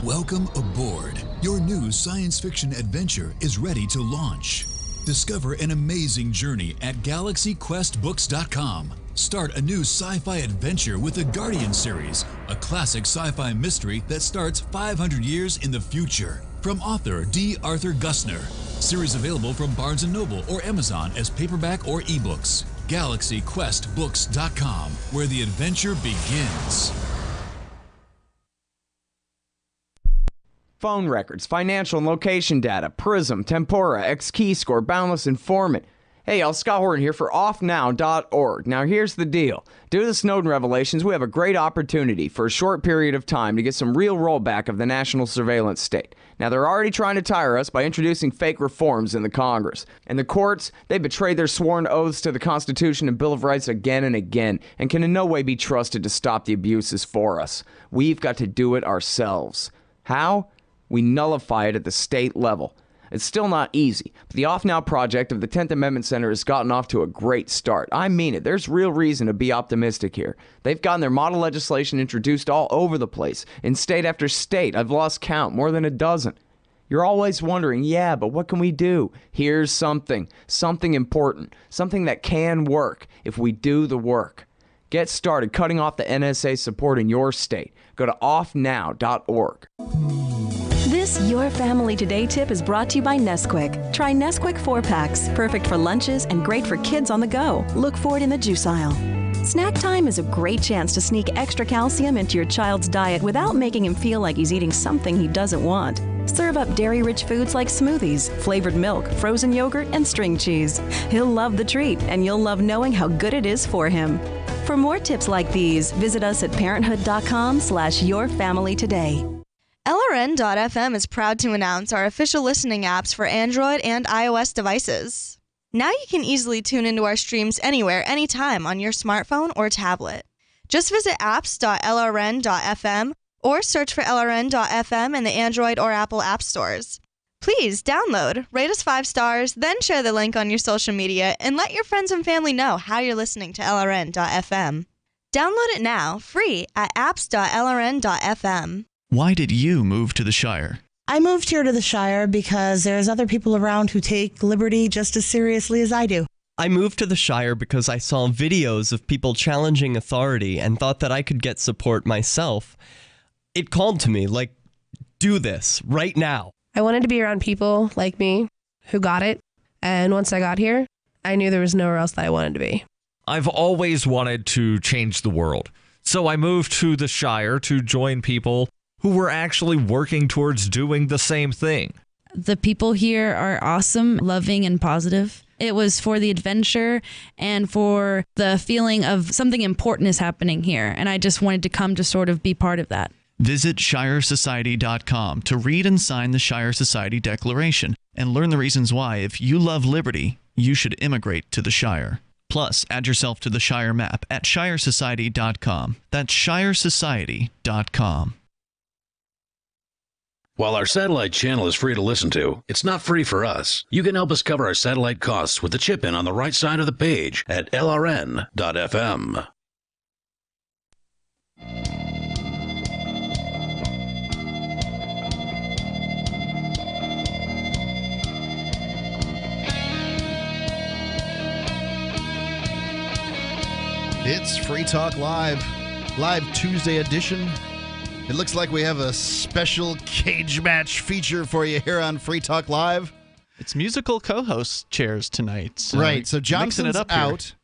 Welcome aboard. Your new science fiction adventure is ready to launch. Discover an amazing journey at GalaxyQuestBooks.com. Start a new sci-fi adventure with the Guardian series, a classic sci-fi mystery that starts 500 years in the future. From author D. Arthur Gussner. Series available from Barnes & Noble or Amazon as paperback or ebooks. GalaxyQuestBooks.com, where the adventure begins. Phone records, financial and location data, Prism, Tempora, X-Keyscore, Boundless Informant. Hey y'all, Scott Horton here for offnow.org. Now here's the deal. Due to the Snowden revelations, we have a great opportunity for a short period of time to get some real rollback of the national surveillance state. Now they're already trying to tire us by introducing fake reforms in the Congress. And the courts, they betrayed their sworn oaths to the Constitution and Bill of Rights again and again, and can in no way be trusted to stop the abuses for us. We've got to do it ourselves. How? We nullify it at the state level. It's still not easy, but the Off Now project of the 10th Amendment Center has gotten off to a great start. I mean it. There's real reason to be optimistic here. They've gotten their model legislation introduced all over the place, in state after state. I've lost count, more than a dozen. You're always wondering, yeah, but what can we do? Here's something important, something that can work if we do the work. Get started cutting off the NSA support in your state. Go to offnow.org. This Your Family Today tip is brought to you by Nesquik. Try Nesquik 4-packs, perfect for lunches and great for kids on the go. Look for it in the juice aisle. Snack time is a great chance to sneak extra calcium into your child's diet without making him feel like he's eating something he doesn't want. Serve up dairy-rich foods like smoothies, flavored milk, frozen yogurt, and string cheese. He'll love the treat, and you'll love knowing how good it is for him. For more tips like these, visit us at parenthood.com/yourfamilytoday. LRN.FM is proud to announce our official listening apps for Android and iOS devices. Now you can easily tune into our streams anywhere, anytime on your smartphone or tablet. Just visit apps.lrn.fm or search for LRN.FM in the Android or Apple app stores. Please download, rate us 5 stars, then share the link on your social media and let your friends and family know how you're listening to LRN.FM. Download it now, free at apps.lrn.fm. Why did you move to the Shire? I moved here to the Shire because there's other people around who take liberty just as seriously as I do. I moved to the Shire because I saw videos of people challenging authority and thought that I could get support myself. It called to me, like, do this right now. I wanted to be around people like me who got it. And once I got here, I knew there was nowhere else that I wanted to be. I've always wanted to change the world. So I moved to the Shire to join people who were actually working towards doing the same thing. The people here are awesome, loving, and positive. It was for the adventure and for the feeling of something important is happening here. And I just wanted to come to sort of be part of that. Visit ShireSociety.com to read and sign the Shire Society Declaration and learn the reasons why, if you love liberty, you should immigrate to the Shire. Plus, add yourself to the Shire map at ShireSociety.com. That's ShireSociety.com. While our satellite channel is free to listen to, it's not free for us. You can help us cover our satellite costs with the chip-in on the right side of the page at lrn.fm. It's Free Talk Live Tuesday edition. It looks like we have a special cage match feature for you here on Free Talk Live. It's musical co-host chairs tonight. Right, so Johnson's it up out.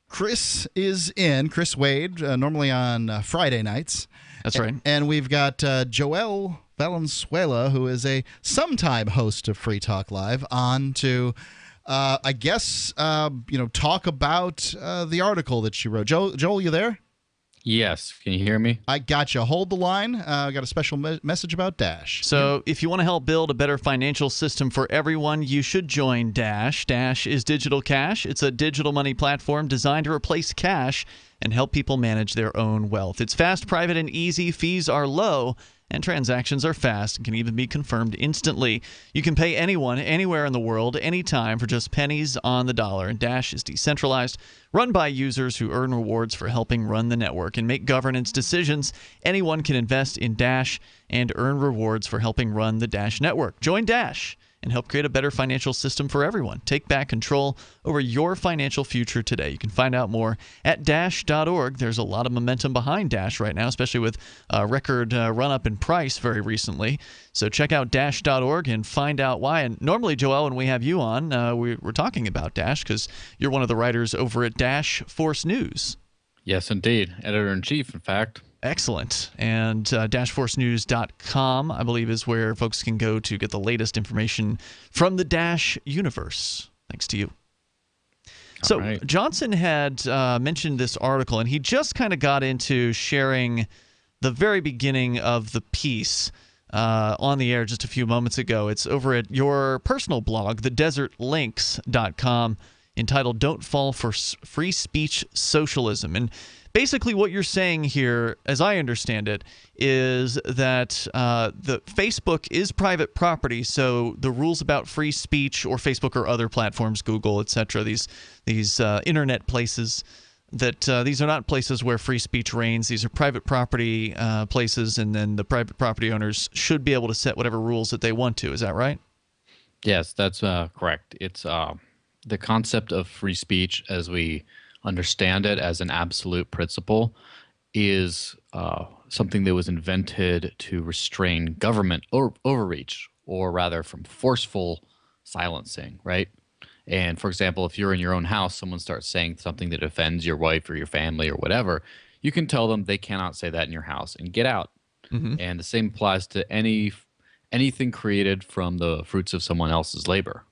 Chris is in, Chris Wade, normally on Friday nights. That's right. And we've got Joel Valenzuela, who is a sometime host of Free Talk Live, on to... I guess, talk about the article that she wrote. Joel, you there? Yes. Can you hear me? I got you. Hold the line. I got a special message about Dash. So if you want to help build a better financial system for everyone, you should join Dash. Dash is digital cash. It's a digital money platform designed to replace cash and help people manage their own wealth. It's fast, private, and easy. Fees are low. And transactions are fast and can even be confirmed instantly. You can pay anyone, anywhere in the world, anytime for just pennies on the dollar. And Dash is decentralized, run by users who earn rewards for helping run the network and make governance decisions. Anyone can invest in Dash and earn rewards for helping run the Dash network. Join Dash and help create a better financial system for everyone. Take back control over your financial future today. You can find out more at Dash.org. There's a lot of momentum behind Dash right now, especially with a record run-up in price very recently. So check out Dash.org and find out why. And normally, Joel, when we have you on, we're talking about Dash because you're one of the writers over at Dash Force News. Yes, indeed. Editor-in-chief, in fact. Excellent. And dashforcenews.com, I believe, is where folks can go to get the latest information from the Dash universe. Thanks to you. So Johnson had mentioned this article, and he just kind of got into sharing the very beginning of the piece on the air just a few moments ago. It's over at your personal blog, thedesertlinks.com, entitled Don't Fall for Free Speech Socialism. And basically what you're saying here, as I understand it, is that the Facebook is private property, so the rules about free speech, or Facebook or other platforms, Google, etc., these internet places, that these are not places where free speech reigns. These are private property places, and then the private property owners should be able to set whatever rules that they want to. Is that right? Yes, that's correct. It's the concept of free speech, as we understand it as an absolute principle, is something that was invented to restrain government overreach, or rather from forceful silencing, right? And for example, if you're in your own house, someone starts saying something that offends your wife or your family or whatever, you can tell them they cannot say that in your house and get out. And the same applies to anything created from the fruits of someone else's labor.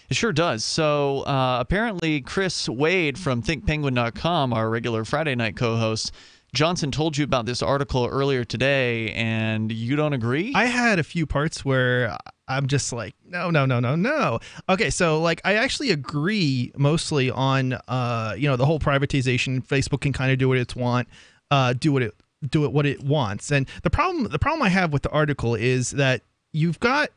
It sure does. So apparently Chris Wade from ThinkPenguin.com, our regular Friday night co-host, Johnson told you about this article earlier today, and you don't agree? I had a few parts where I'm just like, no. Okay, so like I actually agree mostly on the whole privatization. Facebook can kind of do what it wants, what it wants. And the problem I have with the article is that you've got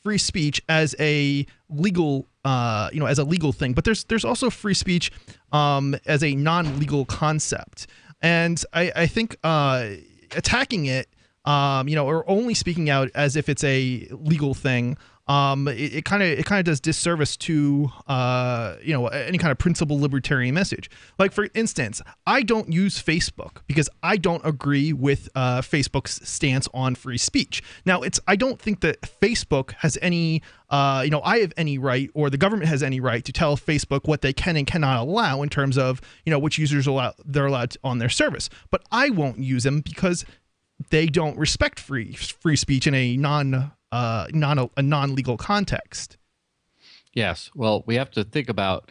free speech as a legal as a legal thing, but there's also free speech as a non-legal concept. And I think attacking it, or only speaking out as if it's a legal thing, it kind of does disservice to any kind of principled libertarian message. Like, for instance, I don't use Facebook because I don't agree with Facebook's stance on free speech. Now, I don't think that Facebook has any I have any right, or the government has any right, to tell Facebook what they can and cannot allow in terms of which users they're allowed on their service. But I won't use them because they don't respect free speech in a non-legal context. Yes. Well, we have to think about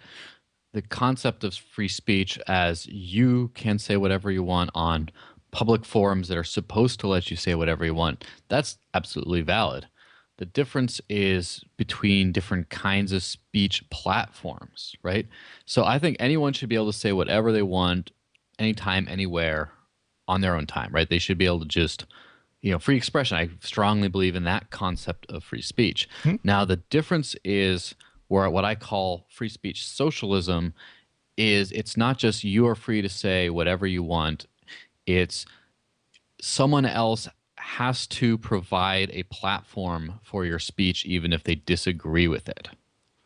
the concept of free speech as you can say whatever you want on public forums that are supposed to let you say whatever you want. That's absolutely valid. The difference is between different kinds of speech platforms, right? So I think anyone should be able to say whatever they want, anytime, anywhere, on their own time, right? They should be able to just, free expression. I strongly believe in that concept of free speech. Now, the difference is where what I call free speech socialism is it's not just you are free to say whatever you want. It's someone else has to provide a platform for your speech even if they disagree with it,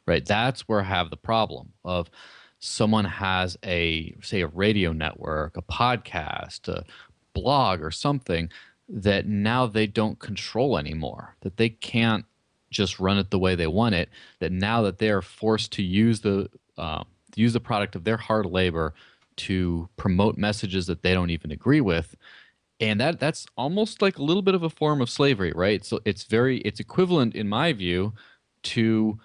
right? That's where I have the problem of someone has a radio network, a podcast, a blog or something that now they don't control anymore, that they can't just run it the way they want it, that now that they're forced to use the product of their hard labor to promote messages that they don't even agree with. And that's almost like a little bit of a form of slavery, right? So it's equivalent, in my view, to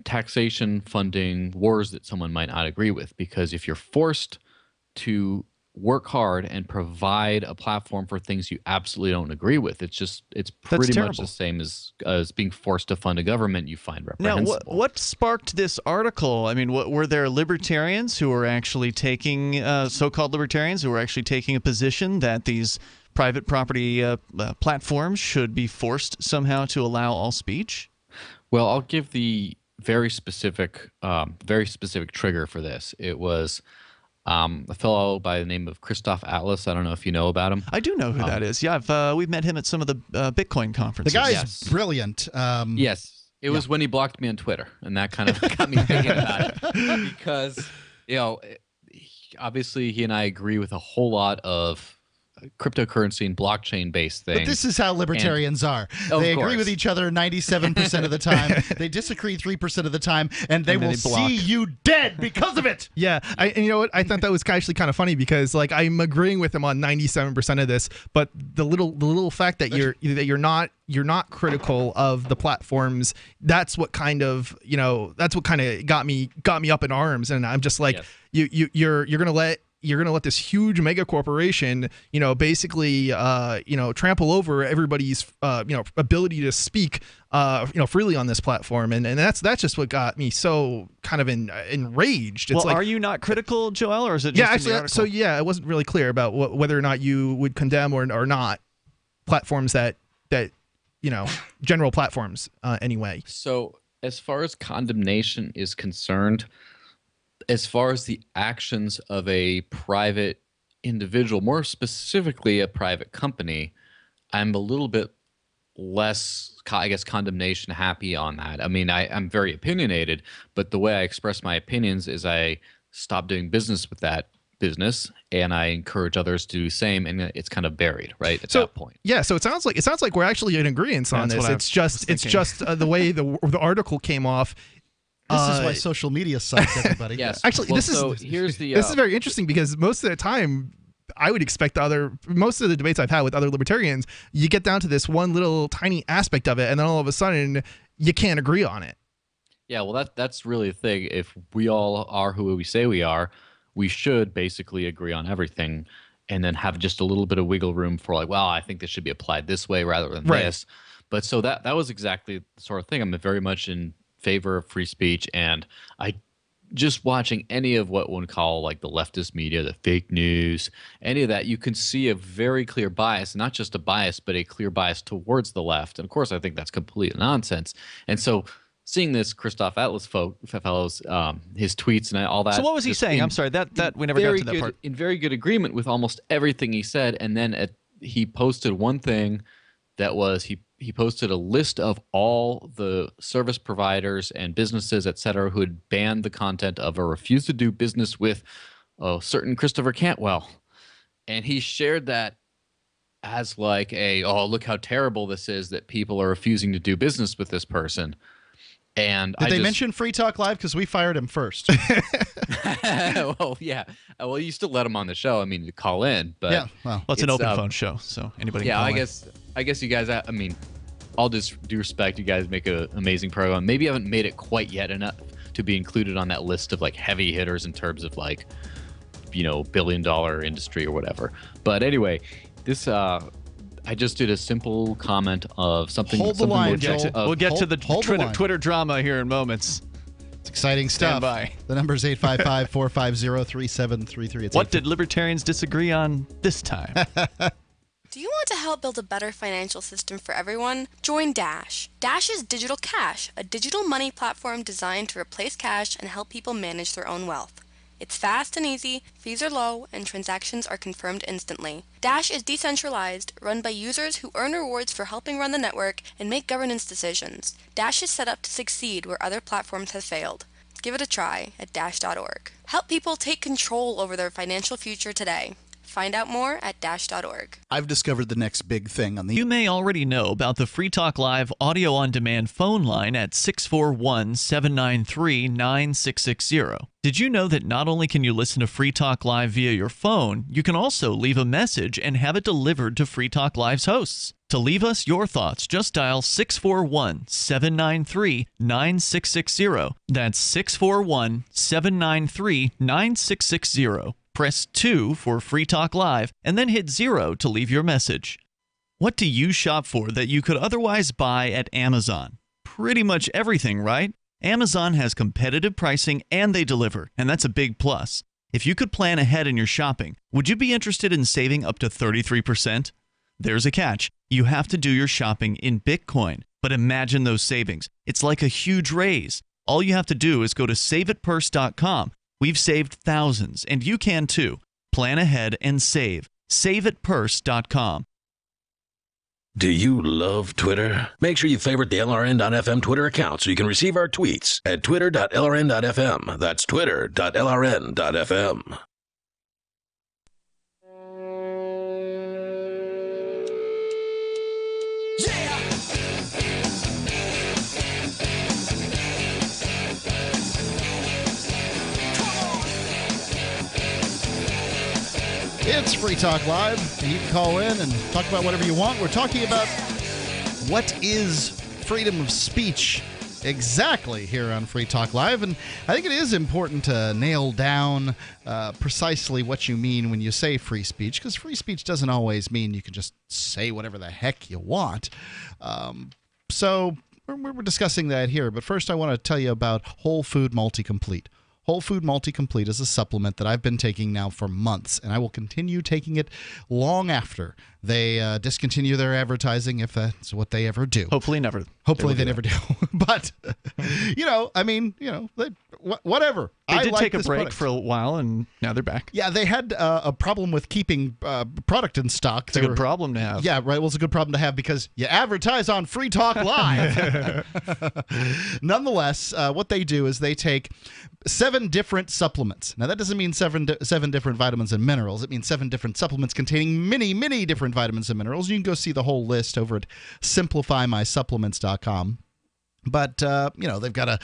taxation funding wars that someone might not agree with. Because if you're forced to work hard and provide a platform for things you absolutely don't agree with, it's pretty much the same as being forced to fund a government you find reprehensible. Now, what sparked this article? I mean, were there libertarians who were actually taking, so-called libertarians who were actually taking a position that these private property platforms should be forced somehow to allow all speech? Well, I'll give the very specific trigger for this. It was a fellow by the name of Christoph Atlas. I don't know if you know about him. I do know who that is. Yeah, we've met him at some of the Bitcoin conferences. The guy's brilliant. Yes. It was when he blocked me on Twitter, and that kind of got me thinking about it. Because, obviously he and I agree with a whole lot of cryptocurrency and blockchain-based things. But this is how libertarians are. They agree with each other 97% of the time. They disagree 3% of the time, and they will see you dead because of it. Yeah, and you know what? I thought that was actually kind of funny because like I'm agreeing with him on 97% of this, but the little fact that you're not critical of the platforms, that's what kind of got me up in arms, and I'm just like, you're gonna let this huge mega corporation, basically, trample over everybody's, ability to speak, freely on this platform, and that's just what got me so kind of enraged. It's are you not critical, Joel, or is it just in the article? It wasn't really clear about whether or not you would condemn or not platforms that general platforms anyway. So as far as condemnation is concerned, as far as the actions of a private individual, more specifically a private company, I'm a little bit less, I guess, condemnation happy on that. I mean, I'm very opinionated, but the way I express my opinions is I stop doing business with that business, and I encourage others to do the same, and it's kind of buried right at that point. Yeah, so it sounds like we're actually in agreement on this. It's just the way the article came off. This is why social media sucks, everybody. Yes. Actually, this is very interesting because most of the time, I would expect most of the debates I've had with other libertarians, you get down to this one little tiny aspect of it, and then all of a sudden, you can't agree on it. Yeah, well, that's really the thing. If we all are who we say we are, we should basically agree on everything, and then have just a little bit of wiggle room for like, well, I think this should be applied this way rather than this. But so that was exactly the sort of thing. I'm very much in favor of free speech, and I just watching any of what one call like the leftist media, the fake news, any of that, you can see a very clear bias, not just a bias, but a clear bias towards the left. And of course, I think that's complete nonsense. And so seeing this Christoph Atlas fellow's his tweets and all that. So what was he saying? I'm sorry, that we never got to that part. In very good agreement with almost everything he said, and then he posted one thing that was he posted a list of all the service providers and businesses, et cetera, who had banned the content of or refused to do business with a certain Christopher Cantwell. And he shared that as like look how terrible this is that people are refusing to do business with this person. And did they mention Free Talk Live? Because we fired him first. Well, yeah. Well, you still let him on the show. I mean, to call in, but yeah, well, it's an open phone show, so anybody. Yeah, can call I guess you guys. I mean, all due respect, you guys make an amazing program. Maybe you haven't made it quite yet enough to be included on that list of like heavy hitters in terms of like, billion-dollar industry or whatever. But anyway, this. I just did a simple comment of something. Hold the line, Joel. We'll get to the Twitter drama here in moments. It's exciting stuff. Stand by. The number is 855-450-3733. What did libertarians disagree on this time? Do you want to help build a better financial system for everyone? Join Dash. Dash is Digital Cash, a digital money platform designed to replace cash and help people manage their own wealth. It's fast and easy, fees are low, and transactions are confirmed instantly. Dash is decentralized, run by users who earn rewards for helping run the network and make governance decisions. Dash is set up to succeed where other platforms have failed. Give it a try at dash.org. Help people take control over their financial future today. Find out more at dash.org. I've discovered the next big thing on the... You may already know about the Free Talk Live audio-on-demand phone line at 641-793-9660. Did you know that not only can you listen to Free Talk Live via your phone, you can also leave a message and have it delivered to Free Talk Live's hosts? To leave us your thoughts, just dial 641-793-9660. That's 641-793-9660. Press 2 for Free Talk Live, and then hit 0 to leave your message. What do you shop for that you could otherwise buy at Amazon? Pretty much everything, right? Amazon has competitive pricing and they deliver, and that's a big plus. If you could plan ahead in your shopping, would you be interested in saving up to 33%? There's a catch. You have to do your shopping in Bitcoin. But imagine those savings. It's like a huge raise. All you have to do is go to saveitpurse.com. We've saved thousands, and you can too. Plan ahead and save. SaveItPurse.com. Do you love Twitter? Make sure you favorite the LRN.FM Twitter account so you can receive our tweets at twitter.lrn.fm. That's twitter.lrn.fm. It's Free Talk Live, and you can call in and talk about whatever you want. We're talking about what is freedom of speech exactly here on Free Talk Live, and I think it is important to nail down precisely what you mean when you say free speech, because free speech doesn't always mean you can just say whatever the heck you want. So we're discussing that here, but first I want to tell you about Whole Food Multi-Complete. Whole Food Multi-Complete is a supplement that I've been taking now for months, and I will continue taking it long after they discontinue their advertising, if that's what they ever do. Hopefully never. Hopefully they never do. But, whatever. They did like take a this break product. for a while, and now they're back. Yeah, they had a problem with keeping product in stock. It's a good problem to have. Yeah, right. Well, it's a good problem to have because you advertise on Free Talk Live. Nonetheless, what they do is they take 7 different supplements. Now, that doesn't mean seven different vitamins and minerals. It means 7 different supplements containing many, many different vitamins and minerals. You can go see the whole list over at simplifymysupplements.com. But they've got a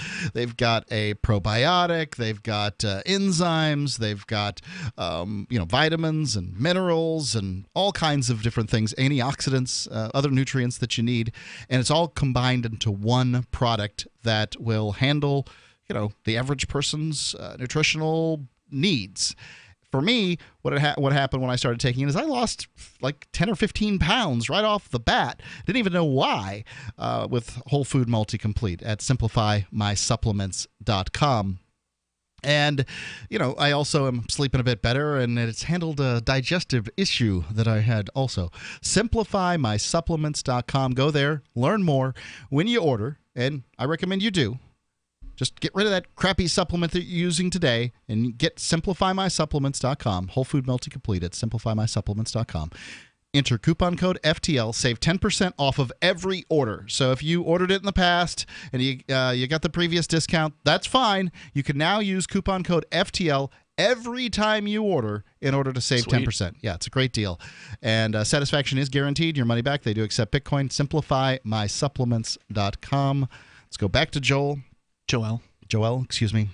probiotic, they've got enzymes, they've got vitamins and minerals and all kinds of different things, antioxidants, other nutrients that you need, and it's all combined into one product that will handle the average person's nutritional needs. For me, what happened when I started taking it is I lost like 10 or 15 pounds right off the bat. Didn't even know why with Whole Food Multi-Complete at simplifymysupplements.com. And, I also am sleeping a bit better, and it's handled a digestive issue that I had also. Simplifymysupplements.com. Go there, learn more when you order, and I recommend you do. Just get rid of that crappy supplement that you're using today and get simplifymysupplements.com. Whole Food Multi-Complete at simplifymysupplements.com. Enter coupon code FTL. Save 10% off of every order. So if you ordered it in the past and you got the previous discount, that's fine. You can now use coupon code FTL every time you order in order to save 10%. Yeah, it's a great deal. And satisfaction is guaranteed. Your money back. They do accept Bitcoin. Simplifymysupplements.com. Let's go back to Joel, excuse me.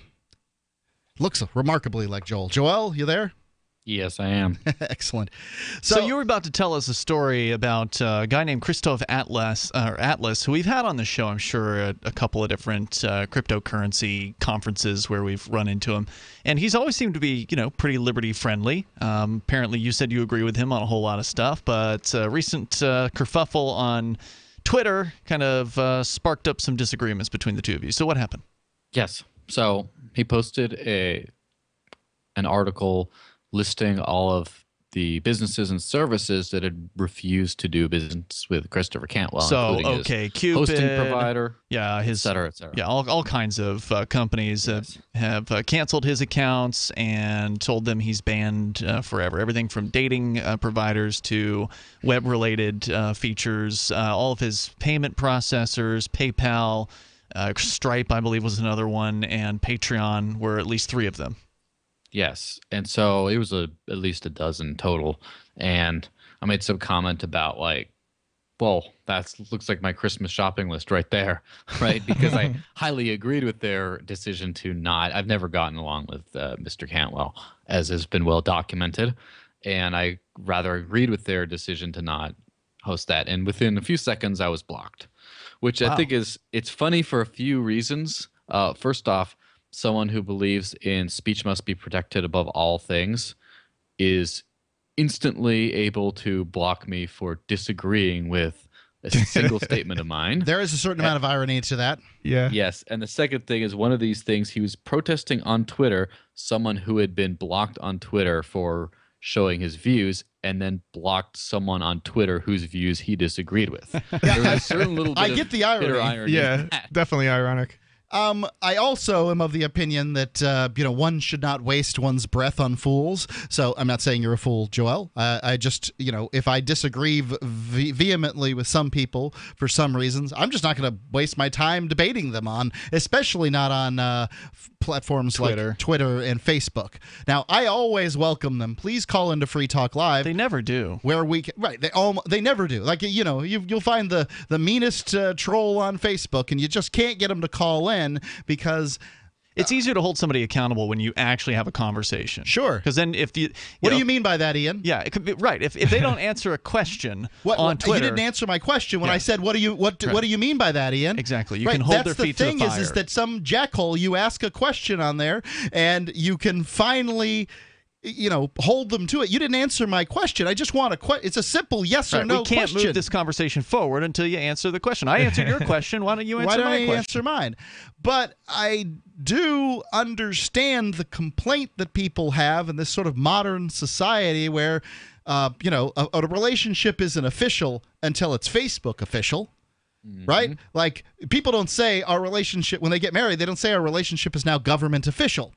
Looks remarkably like Joel. Joel, you there? Yes, I am. Excellent. So you were about to tell us a story about a guy named Christoph Atlas, who we've had on the show, I'm sure, at a couple of different cryptocurrency conferences where we've run into him. And he's always seemed to be, pretty liberty-friendly. Apparently, you said you agree with him on a whole lot of stuff, but recent kerfuffle on Twitter kind of sparked up some disagreements between the two of you. So what happened? Yes. So he posted an article listing all of the businesses and services that had refused to do business with Christopher Cantwell. So, including okay, his Cupid, hosting provider, et cetera, et cetera. Yeah, all kinds of companies have canceled his accounts and told them he's banned forever. Everything from dating providers to web-related features, all of his payment processors, PayPal, Stripe, I believe, was another one, and Patreon were at least 3 of them. Yes, and so it was at least a dozen total, and I made some comment about that looks like my Christmas shopping list right there, right? Because I highly agreed with their decision to not. I've never gotten along with Mr. Cantwell, as has been well documented, and I rather agreed with their decision to not host that. And within a few seconds, I was blocked, which I think it's funny for a few reasons. First off, someone who believes in speech must be protected above all things is instantly able to block me for disagreeing with a single statement of mine. There is a certain amount of irony to that. Yeah. Yes. And the second thing is one of these things, he was protesting on Twitter, someone who had been blocked on Twitter for showing his views, and then blocked someone on Twitter whose views he disagreed with. There was a certain little bit I get the irony. Yeah, definitely ironic. I also am of the opinion that one should not waste one's breath on fools. So I'm not saying you're a fool, Joel. I just, if I disagree vehemently with some people for some reasons, I'm just not going to waste my time debating them especially not on platforms Twitter. like Twitter and Facebook. Now, I always welcome them. Please call into Free Talk Live. They never do. Where we can, right? They never do. Like you'll find the meanest troll on Facebook, and you just can't get them to call in because It's easier to hold somebody accountable when you actually have a conversation. Sure. Because then if you what do you mean by that, Ian? Yeah, it could be right. If they don't answer a question on Twitter, you didn't answer my question when I said what do you mean by that, Ian? Exactly. You can hold their feet to the fire. That's the thing is that some jackhole, you ask a question on there and you can finally hold them to it. You didn't answer my question. I just want a question. It's a simple yes or no question. We can't move this conversation forward until you answer the question. I answered your question. Why don't you answer my question? Why don't I answer mine? But I do understand the complaint that people have in this sort of modern society where, a relationship isn't official until it's Facebook official. Right? Like, people don't say our relationship, when they get married, they don't say our relationship is now government official.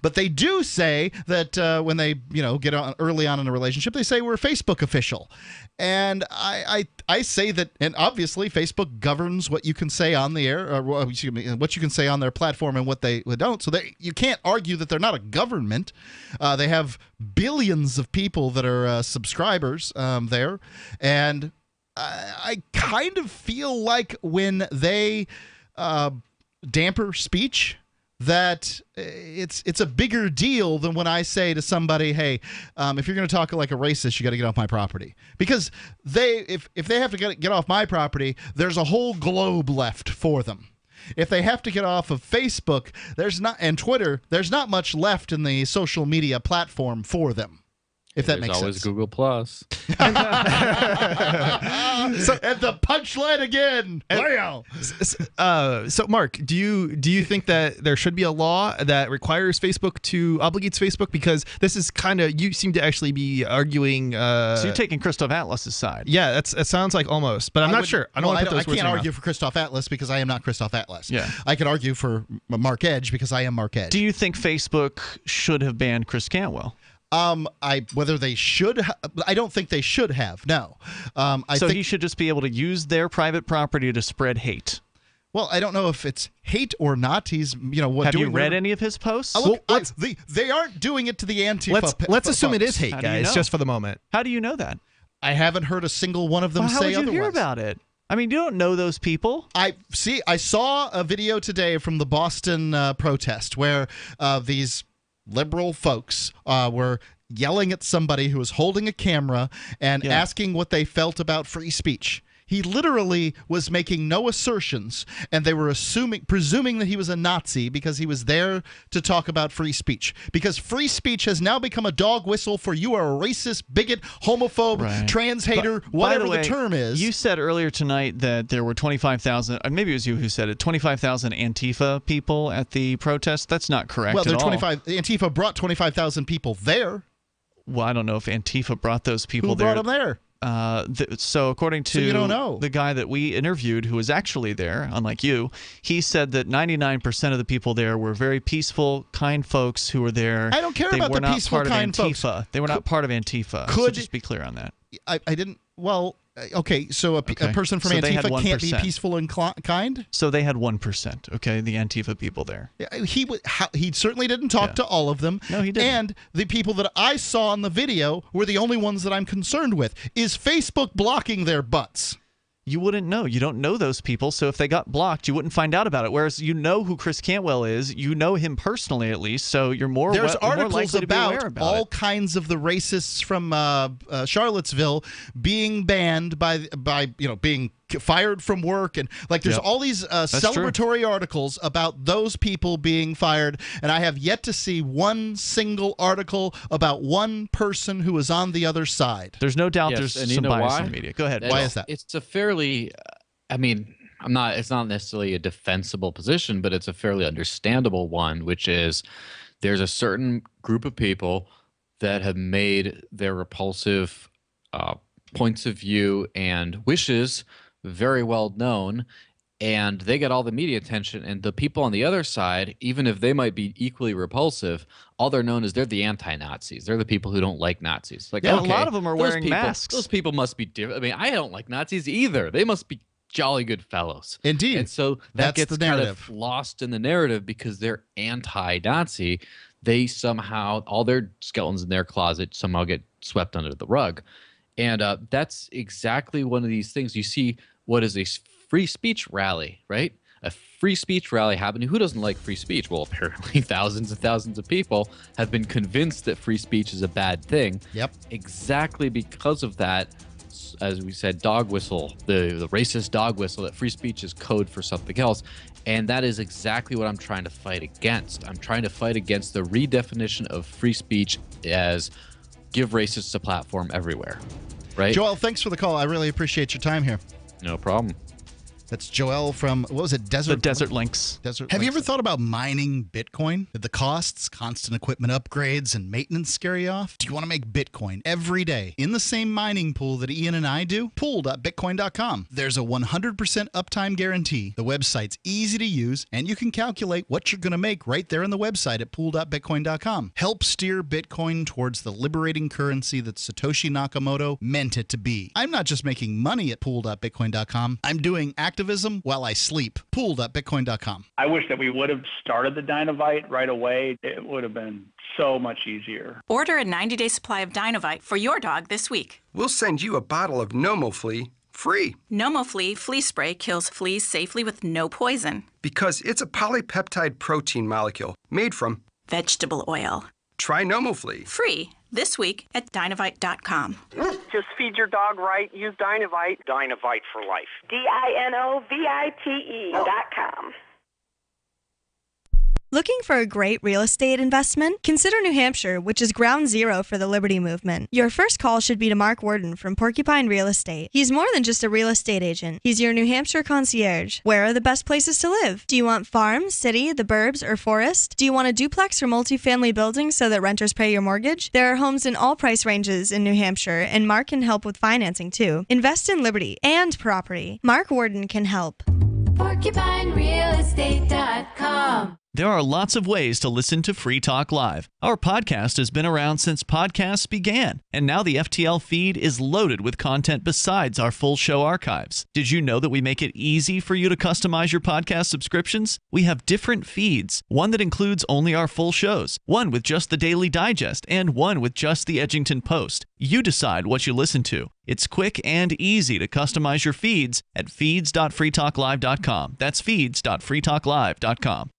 But they do say that when they, get on early on in a relationship, they say we're Facebook official. And I say that, and obviously Facebook governs what you can say on the air, or what you can say on their platform and what they don't. So you can't argue that they're not a government. They have billions of people that are subscribers there. And I kind of feel like when they damper speech, that it's a bigger deal than when I say to somebody, hey, if you're going to talk like a racist, you got to get off my property. Because if they have to get off my property, there's a whole globe left for them. If they have to get off of Facebook and Twitter, there's not much left in the social media platform for them. If that makes sense. There's always Google Plus. And the punchline again. So, Mark, do you think that there should be a law that requires Facebook obligates Facebook? Because this is kind of, you seem to actually be arguing. So you're taking Christoph Atlas's side. Yeah, it sounds like almost, but I'm not sure. I can't argue for Christoph Atlas because I am not Christoph Atlas. Yeah. I could argue for Mark Edge because I am Mark Edge. Do you think Facebook should have banned Chris Cantwell? Whether they should, I don't think they should have. No. I think he should just be able to use their private property to spread hate. Well, I don't know if it's hate or not. He's, Have you read any of his posts? They aren't doing it to the Antifa. Let's assume it is hate, How guys, just for the moment. How do you know that? I haven't heard a single one of them say otherwise. How would you hear about it? I mean, you don't know those people. I saw a video today from the Boston protest where these liberal folks were yelling at somebody who was holding a camera and asking what they felt about free speech. He literally was making no assertions, and they were presuming that he was a Nazi because he was there to talk about free speech. Because free speech has now become a dog whistle for you are a racist, bigot, homophobe, trans hater, whatever the term is. You said earlier tonight that there were 25,000, maybe it was you who said it, 25,000 Antifa people at the protest. That's not correct at all. Antifa brought 25,000 people there. Well, I don't know if Antifa brought those people there. Who brought them there? So according to the guy that we interviewed who was actually there, unlike you, he said that 99% of the people there were very peaceful, kind folks who were there. I don't care about the peaceful, kind folks. They were not part of Antifa. So just be clear on that. I didn't. Well, okay. So a person from Antifa can't be peaceful and kind. So they had 1%. Okay, the Antifa people there. He certainly didn't talk to all of them. No, he didn't. And the people that I saw in the video were the only ones that I'm concerned with. Is Facebook blocking their butts? You wouldn't know. You don't know those people. So if they got blocked, you wouldn't find out about it. Whereas you know who Chris Cantwell is. You know him personally, at least. So you're more There's articles more likely to be aware about all it. kinds of the racists from Charlottesville being banned by being fired from work, and there's all these celebratory articles about those people being fired, and I have yet to see one single article about one person who was on the other side. There's no doubt there's some bias in the media. Go ahead. Why is that? It's a fairly, it's not necessarily a defensible position, but it's a fairly understandable one, which is there's a certain group of people that have made their repulsive points of view and wishes very well known, and they get all the media attention, and the people on the other side, even if they might be equally repulsive, all they're known as they're the anti-Nazis. They're the people who don't like Nazis. A lot of them are wearing masks. Those people must be different. I don't like Nazis either. They must be jolly good fellows. Indeed. And so that gets kind of lost in the narrative because they're anti-Nazi. They somehow, all their skeletons in their closet somehow get swept under the rug. And that's exactly one of these things. You see what is a free speech rally, right? a free speech rally happening. Who doesn't like free speech? Well, apparently thousands and thousands of people have been convinced that free speech is a bad thing. Yep. Exactly because of that, as we said, dog whistle, the racist dog whistle, that free speech is code for something else. And that is exactly what I'm trying to fight against. I'm trying to fight against the redefinition of free speech as give racists a platform everywhere, right? Joel, thanks for the call. I really appreciate your time here. No problem. That's Joel from, what was it, The Desert Links. Have you ever thought about mining Bitcoin? Did the costs, constant equipment upgrades, and maintenance scare you off? Do you want to make Bitcoin every day in the same mining pool that Ian and I do? Pool.bitcoin.com. There's a 100% uptime guarantee. The website's easy to use, and you can calculate what you're going to make right there on the website at pool.bitcoin.com. Help steer Bitcoin towards the liberating currency that Satoshi Nakamoto meant it to be. I'm not just making money at pool.bitcoin.com. I'm doing activism while I sleep. Pool.bitcoin.com. I wish that we would have started the Dynovite right away. It would have been so much easier. Order a 90-day supply of Dynovite for your dog this week. We'll send you a bottle of NomoFlea free. NomoFlea flea spray kills fleas safely with no poison. Because it's a polypeptide protein molecule made from vegetable oil. Try NomoFlea. Free this week at Dynovite.com. Just feed your dog right. Use Dynovite. Dynovite for life. DINOVITE.com. Looking for a great real estate investment? Consider New Hampshire, which is ground zero for the Liberty Movement. Your first call should be to Mark Worden from Porcupine Real Estate. He's more than just a real estate agent. He's your New Hampshire concierge. Where are the best places to live? Do you want farm, city, the burbs, or forest? Do you want a duplex or multifamily building so that renters pay your mortgage? There are homes in all price ranges in New Hampshire, and Mark can help with financing too. Invest in Liberty and property. Mark Worden can help. PorcupineRealEstate.com. There are lots of ways to listen to Free Talk Live. Our podcast has been around since podcasts began, and now the FTL feed is loaded with content besides our full show archives. Did you know that we make it easy for you to customize your podcast subscriptions? We have different feeds, one that includes only our full shows, one with just the Daily Digest, and one with just the Edgington Post. You decide what you listen to. It's quick and easy to customize your feeds at feeds.freetalklive.com. That's feeds.freetalklive.com.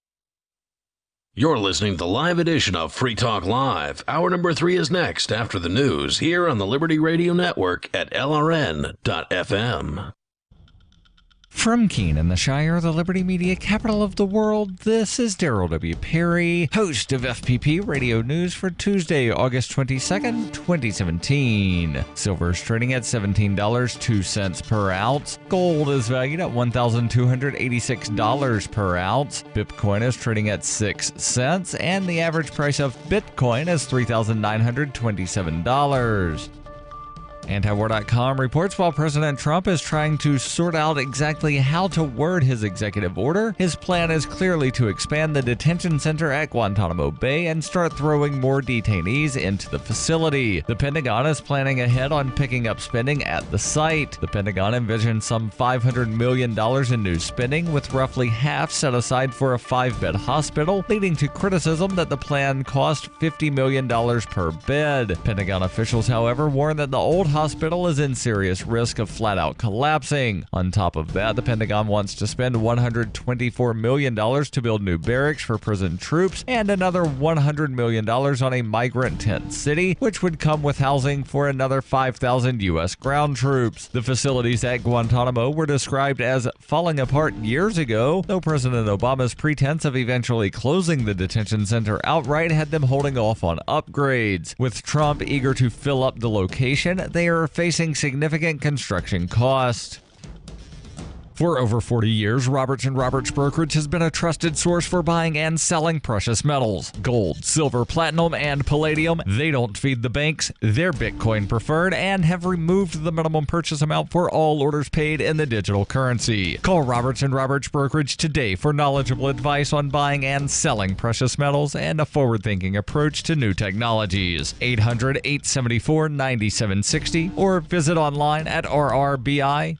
You're listening to the live edition of Free Talk Live. Hour number 3 is next after the news here on the Liberty Radio Network at LRN.FM. From Keene in the Shire, the Liberty Media capital of the world, this is Daryl W. Perry, host of FPP Radio News for Tuesday, August 22nd, 2017. Silver is trading at $17.02 per ounce. Gold is valued at $1,286 per ounce. Bitcoin is trading at 6 cents, and the average price of Bitcoin is $3,927. Antiwar.com reports while President Trump is trying to sort out exactly how to word his executive order, his plan is clearly to expand the detention center at Guantanamo Bay and start throwing more detainees into the facility. The Pentagon is planning ahead on picking up spending at the site. The Pentagon envisions some $500 million in new spending, with roughly half set aside for a 5-bed hospital, leading to criticism that the plan cost $50 million per bed. Pentagon officials, however, warn that the old hospital is in serious risk of flat-out collapsing. On top of that, the Pentagon wants to spend $124 million to build new barracks for prison troops and another $100 million on a migrant tent city, which would come with housing for another 5,000 U.S. ground troops. The facilities at Guantanamo were described as falling apart years ago, though President Obama's pretense of eventually closing the detention center outright had them holding off on upgrades. With Trump eager to fill up the location, they are facing significant construction costs. For over 40 years, Roberts & Roberts Brokerage has been a trusted source for buying and selling precious metals. Gold, silver, platinum, and palladium. They don't feed the banks. They're Bitcoin preferred and have removed the minimum purchase amount for all orders paid in the digital currency. Call Roberts & Roberts Brokerage today for knowledgeable advice on buying and selling precious metals and a forward-thinking approach to new technologies. 800-874-9760 or visit online at rrbi.co.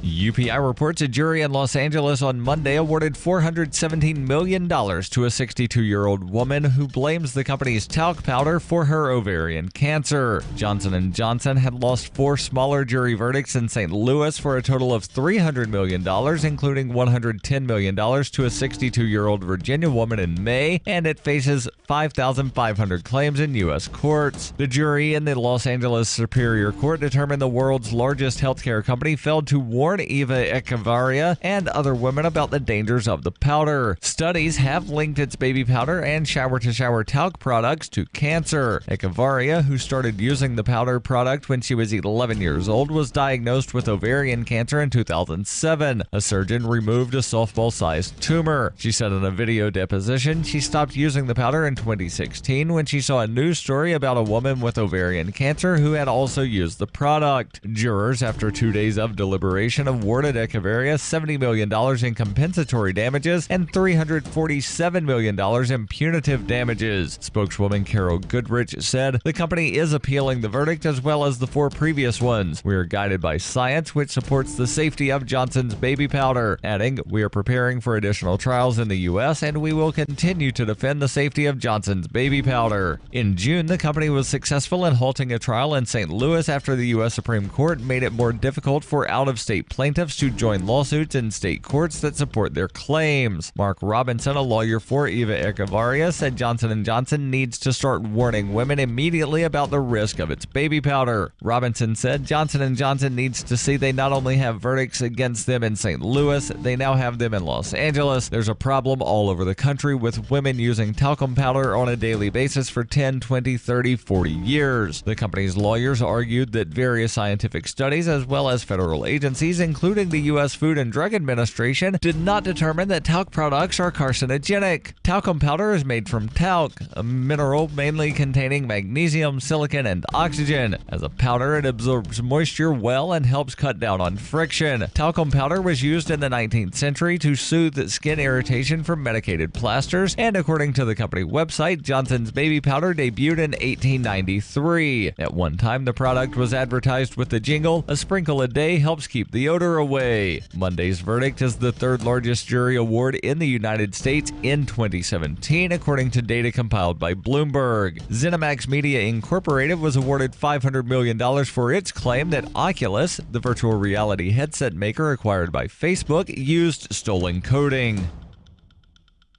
UPI reports a jury in Los Angeles on Monday awarded $417 million to a 62-year-old woman who blames the company's talc powder for her ovarian cancer. Johnson & Johnson had lost 4 smaller jury verdicts in St. Louis for a total of $300 million, including $110 million to a 62-year-old Virginia woman in May, and it faces 5,500 claims in U.S. courts. The jury in the Los Angeles Superior Court determined the world's largest healthcare company failed to warn Eva Echevarria and other women about the dangers of the powder. Studies have linked its baby powder and shower-to-shower talc products to cancer. Echevarria, who started using the powder product when she was 11 years old, was diagnosed with ovarian cancer in 2007. A surgeon removed a softball-sized tumor. She said in a video deposition she stopped using the powder in 2016 when she saw a news story about a woman with ovarian cancer who had also used the product. Jurors, after 2 days of deliberation, awarded Echevarria $70 million in compensatory damages and $347 million in punitive damages. Spokeswoman Carol Goodrich said, "The company is appealing the verdict as well as the 4 previous ones. We are guided by science, which supports the safety of Johnson's baby powder," adding, "We are preparing for additional trials in the U.S. and we will continue to defend the safety of Johnson's baby powder." In June, the company was successful in halting a trial in St. Louis after the U.S. Supreme Court made it more difficult for out-of-state plaintiffs to join lawsuits in state courts that support their claims. Mark Robinson, a lawyer for Eva Echevarria, said Johnson & Johnson needs to start warning women immediately about the risk of its baby powder. Robinson said Johnson & Johnson needs to see they not only have verdicts against them in St. Louis, they now have them in Los Angeles. There's a problem all over the country with women using talcum powder on a daily basis for 10, 20, 30, 40 years. The company's lawyers argued that various scientific studies as well as federal agencies, including the U.S. Food and Drug Administration, did not determine that talc products are carcinogenic. Talcum powder is made from talc, a mineral mainly containing magnesium, silicon, and oxygen. As a powder, it absorbs moisture well and helps cut down on friction. Talcum powder was used in the 19th century to soothe skin irritation from medicated plasters, and according to the company website, Johnson's baby powder debuted in 1893. At one time, the product was advertised with the jingle, "A sprinkle a day helps keep the odor away." Monday's verdict is the 3rd largest jury award in the United States in 2017, according to data compiled by Bloomberg. ZeniMax Media Incorporated was awarded $500 million for its claim that Oculus, the virtual reality headset maker acquired by Facebook, used stolen coding.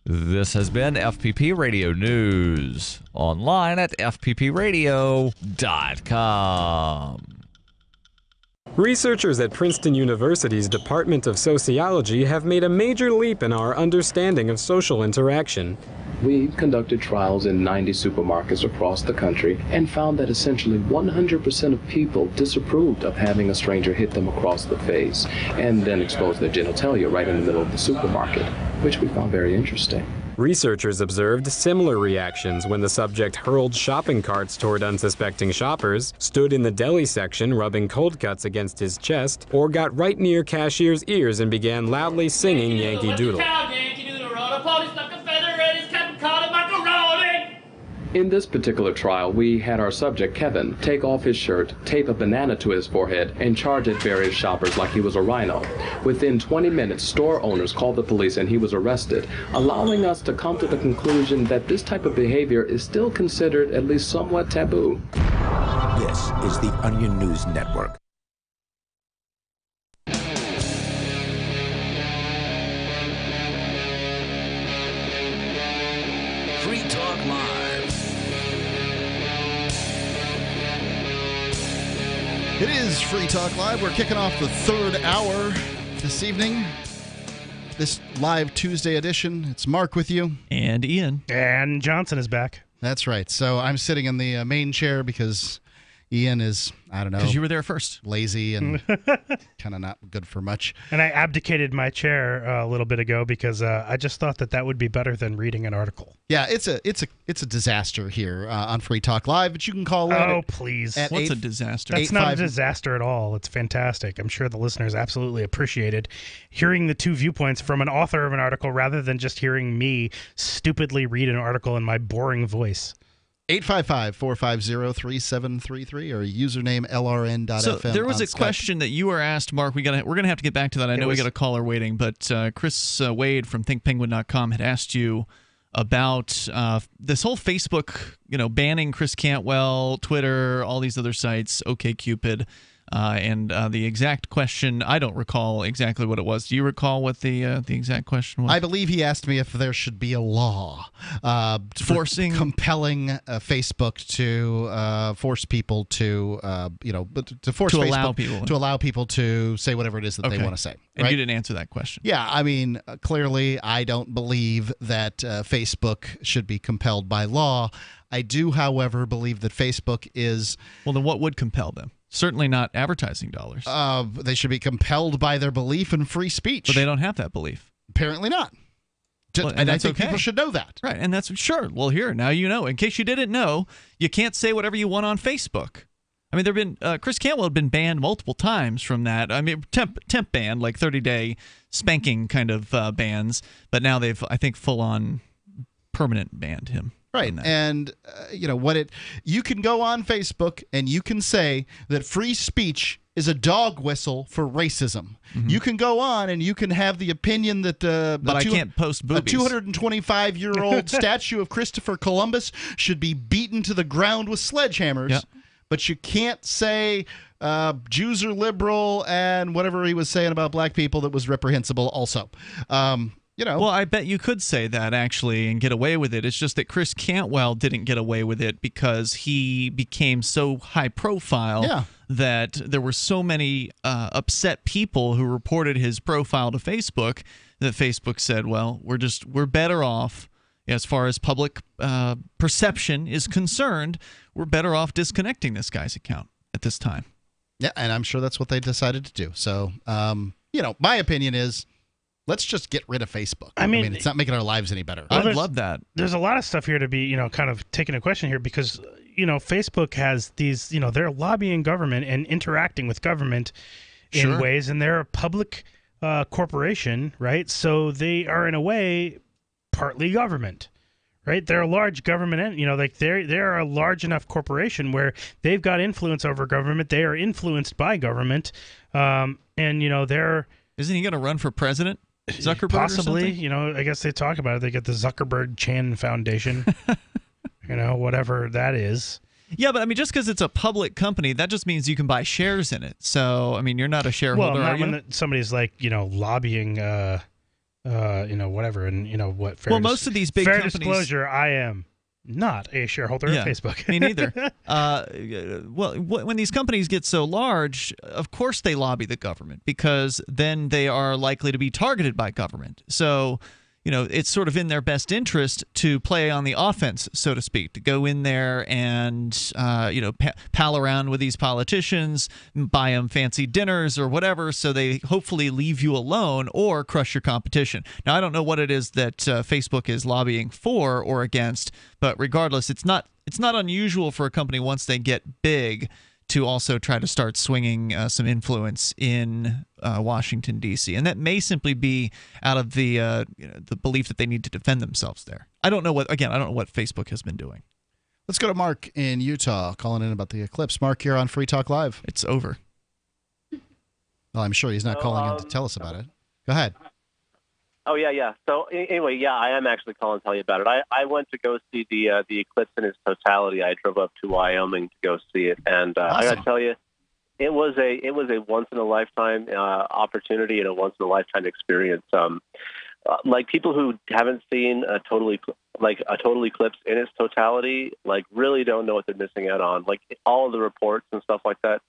This has been FPP Radio News, online at fppradio.com. Researchers at Princeton University's Department of Sociology have made a major leap in our understanding of social interaction. We conducted trials in 90 supermarkets across the country and found that essentially 100% of people disapproved of having a stranger hit them across the face and then expose their genitalia right in the middle of the supermarket, which we found very interesting. Researchers observed similar reactions when the subject hurled shopping carts toward unsuspecting shoppers, stood in the deli section rubbing cold cuts against his chest, or got right near cashier's ears and began loudly singing Yankee Doodle. In this particular trial, we had our subject, Kevin, take off his shirt, tape a banana to his forehead, and charge at various shoppers like he was a rhino. Within 20 minutes, store owners called the police and he was arrested, allowing us to come to the conclusion that this type of behavior is still considered at least somewhat taboo. This is the Onion News Network. Free Talk Live. It is Free Talk Live. We're kicking off the 3rd hour this evening. This live Tuesday edition. It's Mark with you. And Ian. And Johnson is back. That's right. So I'm sitting in the main chair because Ian is, I don't know. Because you were there first. Lazy and kind of not good for much. And I abdicated my chair a little bit ago because I just thought that would be better than reading an article. Yeah, it's a disaster here on Free Talk Live, but you can call in. Oh, please. What's a disaster? That's not a disaster at all. It's fantastic. I'm sure the listeners absolutely appreciated hearing the two viewpoints from an author of an article rather than just hearing me stupidly read an article in my boring voice. 855-450-3733 or username LRN.FM. So there was on a Skype. question that you were asked, Mark. We're gonna have to get back to that. I know we got a caller waiting, but Chris Wade from ThinkPenguin.com had asked you about this whole Facebook, banning Chris Cantwell, Twitter, all these other sites, OkCupid. And the exact question, I don't recall exactly what it was. Do you recall what the exact question was? I believe he asked me if there should be a law compelling Facebook to force people to, allow people to say whatever it is that they want to say. And right? you didn't answer that question. Yeah, I mean, clearly, I don't believe that Facebook should be compelled by law. I do, however, believe that Facebook is. Well, then what would compel them? Certainly not advertising dollars. They should be compelled by their belief in free speech. But they don't have that belief. Apparently not. And I think people should know that. Right, and that's sure. Well, here, now you know. In case you didn't know, you can't say whatever you want on Facebook. I mean, Chris Cantwell had been banned multiple times from that. I mean, temp ban, like 30-day spanking kind of bans. But now they've, I think, full-on permanent banned him. Right, and you can go on Facebook and you can say that free speech is a dog whistle for racism. Mm-hmm. You can go on and you can have the opinion that but I can't post boobies. A 225-year-old statue of Christopher Columbus should be beaten to the ground with sledgehammers. Yep. But you can't say Jews are liberal and whatever he was saying about black people that was reprehensible also. Well, I bet you could say that, actually, and get away with it. It's just that Chris Cantwell didn't get away with it because he became so high profile that there were so many upset people who reported his profile to Facebook that Facebook said, well, we're better off, as far as public perception is concerned, we're better off disconnecting this guy's account at this time. Yeah, and I'm sure that's what they decided to do. So, my opinion is, let's just get rid of Facebook. I mean, it's not making our lives any better. I'd love that. There's a lot of stuff here to be, kind of taking a question here because, Facebook has these, they're lobbying government and interacting with government in ways, and they're a public corporation, right? So they are, in a way, partly government, right? They're a large government, they're a large enough corporation where they've got influence over government. They are influenced by government, and they're. Isn't he going to run for president? Zuckerberg possibly, I guess they talk about it. They get the Zuckerberg Chan Foundation, whatever that is. Yeah, but I mean, just because it's a public company, that just means you can buy shares in it. So, I mean, you're not a shareholder. Well, not when somebody's like, lobbying, whatever, and what. Well, most of these big fair companies. Disclosure, I am not a shareholder of Facebook. Me neither. When these companies get so large, of course they lobby the government because then they are likely to be targeted by government. So, it's sort of in their best interest to play on the offense, so to speak, to go in there and, pal around with these politicians, buy them fancy dinners or whatever, so they hopefully leave you alone or crush your competition. Now, I don't know what it is that Facebook is lobbying for or against, but regardless, it's not unusual for a company once they get big to also try to start swinging some influence in Washington, D.C. And that may simply be out of the belief that they need to defend themselves there. I don't know what Facebook has been doing. Let's go to Mark in Utah calling in about the eclipse. Mark, you're on Free Talk Live. It's over. Well, I'm sure he's not calling in to tell us about it. Go ahead. Oh, yeah. So anyway, I am actually calling to tell you about it. I went to go see the eclipse in its totality. I drove up to Wyoming to go see it, and awesome. I got to tell you, it was a once in a lifetime opportunity and a once in a lifetime experience. Like people who haven't seen a total eclipse in its totality, like really don't know what they're missing out on. Like all of the reports and stuff like that,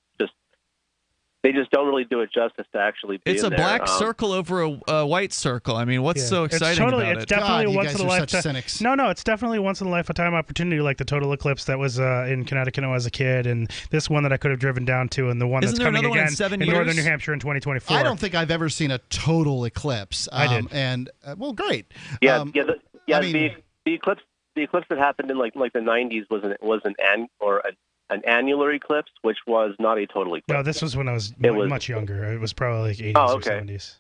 they just don't really do it justice to actually be It's in a there. black circle over a white circle. I mean, what's so exciting about it? It's definitely God, once in a lifetime. No, it's definitely once in a lifetime opportunity, like the total eclipse that was in Connecticut when I was a kid, and this one that I could have driven down to, and the one that's coming again in northern New Hampshire in 2024. I don't think I've ever seen a total eclipse. I did, and great. The eclipse that happened in like the 90s was an annular eclipse, which was not a total eclipse. No, this was when I was much younger. It was probably like 80s or 70s.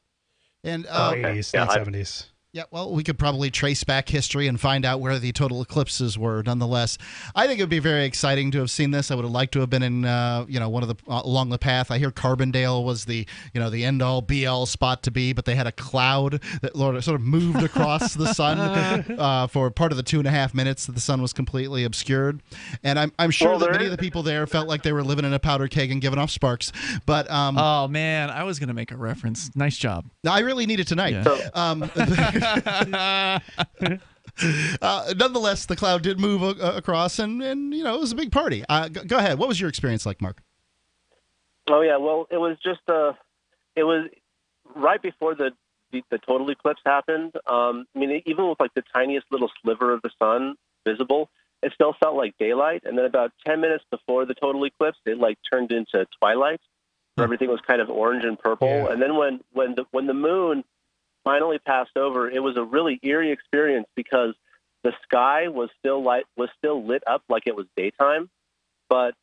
And 80s, late 70s. Yeah, well, we could probably trace back history and find out where the total eclipses were. Nonetheless, I think it would be very exciting to have seen this. I would have liked to have been in, one of the along the path. I hear Carbondale was the end-all, be-all spot to be, but they had a cloud that sort of moved across the sun for part of the 2.5 minutes that the sun was completely obscured. And I'm sure that many of the people there felt like they were living in a powder keg and giving off sparks. But oh man, I was going to make a reference. Nice job. I really need it tonight. Yeah. Nonetheless, the cloud did move across, and it was a big party. Go ahead. What was your experience like, Mark? Oh yeah, well, it was just it was right before the total eclipse happened. I mean, even with like the tiniest little sliver of the sun visible, it still felt like daylight. And then about 10 minutes before the total eclipse, it like turned into twilight, where everything was kind of orange and purple. Yeah. And then when the moon finally passed over, it was a really eerie experience because the sky was still lit up like it was daytime, but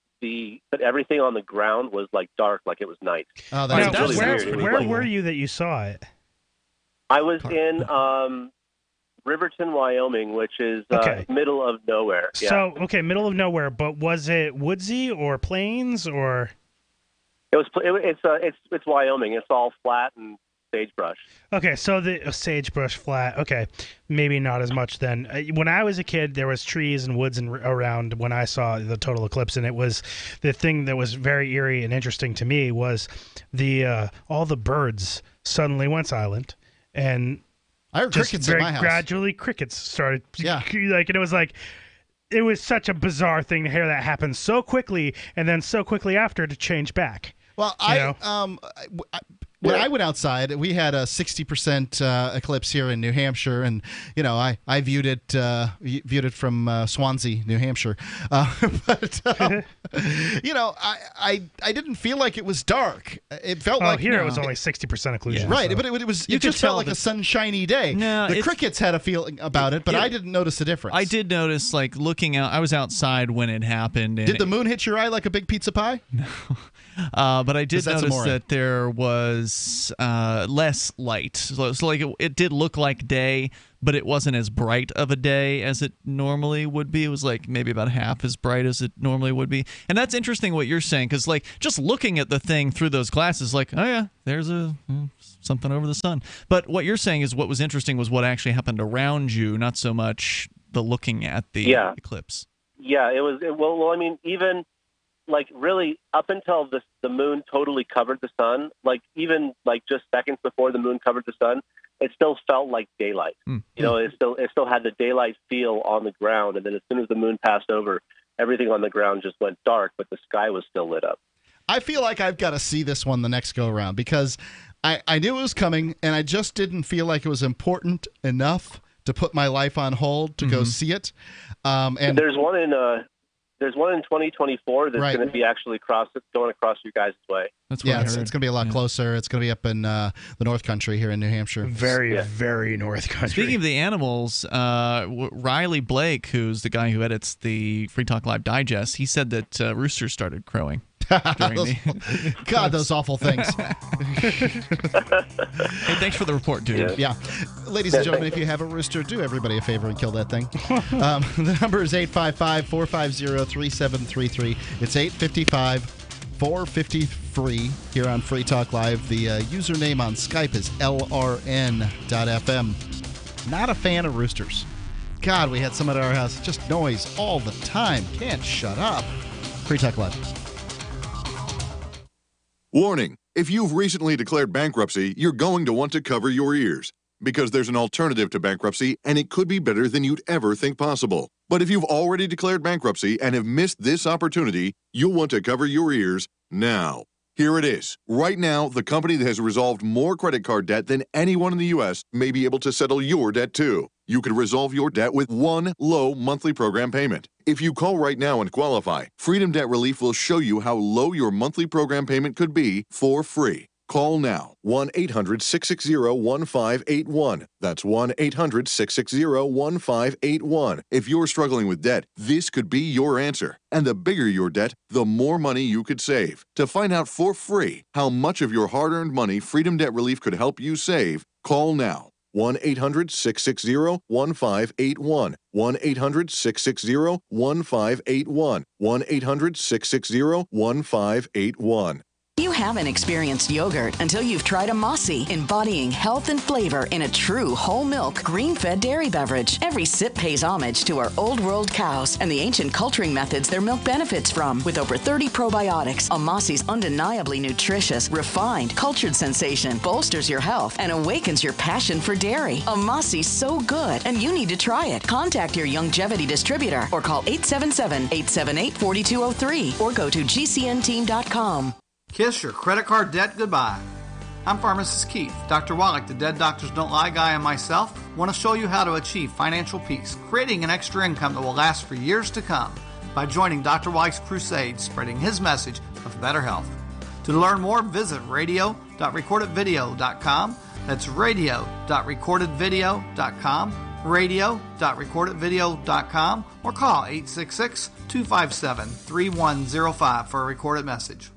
everything on the ground was like dark, like it was night. Oh, that's really weird. Where were you that you saw it? I was in Riverton, Wyoming, which is middle of nowhere. Yeah. So middle of nowhere, but was it woodsy or plains or? It's Wyoming. It's all flat and sagebrush. Okay, so the sagebrush flat. Okay, maybe not as much then. When I was a kid, there was trees and woods around when I saw the total eclipse, and it was the thing that was very eerie and interesting to me was the all the birds suddenly went silent, and I heard crickets in my house. Gradually, crickets started. Yeah, and it was such a bizarre thing to hear that happen so quickly, and then so quickly after to change back. Well, when I went outside, we had a 60% eclipse here in New Hampshire, and I viewed it from Swansea, New Hampshire. But I didn't feel like it was dark. It felt like here it was only 60% occlusion. Yeah. Right, so. But it just felt like a sunshiny day. No, the crickets had a feeling about it, but I didn't notice a difference. I did notice, like looking out. I was outside when it happened. And did the moon hit your eye like a big pizza pie? No. But I did notice that there was less light. So like it did look like day, but it wasn't as bright of a day as it normally would be. It was like maybe about half as bright as it normally would be. And that's interesting what you're saying, because like just looking at the thing through those glasses, like, oh yeah, there's something over the sun. But what you're saying is what was interesting was what actually happened around you, not so much the looking at the eclipse. Yeah, it was. Well, I mean, even like really up until the moon totally covered the sun, like even like just seconds before the moon covered the sun, it still felt like daylight. It still had the daylight feel on the ground. And then as soon as the moon passed over, everything on the ground just went dark, but the sky was still lit up. I feel like I've got to see this one the next go around because I knew it was coming and I just didn't feel like it was important enough to put my life on hold to go see it. And there's one in 2024 that's going to be actually going across you guys' way. That's what it's going to be a lot closer. It's going to be up in the North Country here in New Hampshire. Very North Country. Speaking of the animals, Riley Blake, who's the guy who edits the Free Talk Live Digest, he said that roosters started crowing. Those awful things. Hey, thanks for the report, dude. Yeah. Ladies and gentlemen, if you have a rooster, do everybody a favor and kill that thing. The number is 855-450-3733. It's 855-450-FREE here on Free Talk Live. The username on Skype is LRN.FM. Not a fan of roosters. God, we had some at our house. Just noise all the time. Can't shut up. Free Talk Live. Warning, if you've recently declared bankruptcy, you're going to want to cover your ears. Because there's an alternative to bankruptcy, and it could be better than you'd ever think possible. But if you've already declared bankruptcy and have missed this opportunity, you'll want to cover your ears now. Here it is. Right now, the company that has resolved more credit card debt than anyone in the U.S. may be able to settle your debt too. You could resolve your debt with one low monthly program payment. If you call right now and qualify, Freedom Debt Relief will show you how low your monthly program payment could be for free. Call now, 1-800-660-1581. That's 1-800-660-1581. If you're struggling with debt, this could be your answer. And the bigger your debt, the more money you could save. To find out for free how much of your hard-earned money Freedom Debt Relief could help you save, call now. 1-800-660-1581. 1-800-660-1581. 1-800-660-1581. You haven't experienced yogurt until you've tried a Mossy, embodying health and flavor in a true whole milk, green-fed dairy beverage. Every sip pays homage to our old world cows and the ancient culturing methods their milk benefits from. With over 30 probiotics, a Mossy's undeniably nutritious, refined, cultured sensation bolsters your health and awakens your passion for dairy. A Mossy's so good, and you need to try it. Contact your Youngevity distributor or call 877-878-4203 or go to gcnteam.com. Kiss your credit card debt goodbye. I'm Pharmacist Keith. Dr. Wallach, the Dead Doctors Don't Lie guy, and myself want to show you how to achieve financial peace, creating an extra income that will last for years to come by joining Dr. Wallach's crusade, spreading his message of better health. To learn more, visit radio.recordedvideo.com. That's radio.recordedvideo.com, radio.recordedvideo.com, or call 866-257-3105 for a recorded message.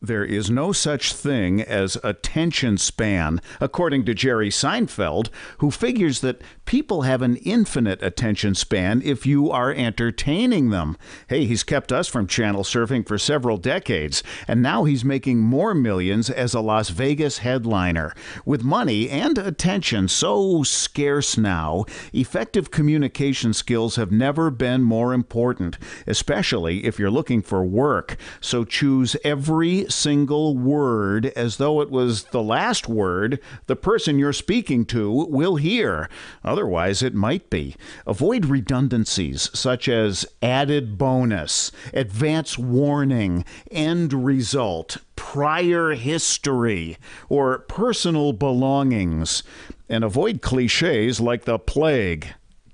There is no such thing as attention span, according to Jerry Seinfeld, who figures that people have an infinite attention span if you are entertaining them. Hey, he's kept us from channel surfing for several decades, and now he's making more millions as a Las Vegas headliner. With money and attention so scarce now, effective communication skills have never been more important, especially if you're looking for work. So choose every single word as though it was the last word the person you're speaking to will hear. Otherwise, it might be. Avoid redundancies such as added bonus, advance warning, end result, prior history, or personal belongings. And avoid cliches like the plague.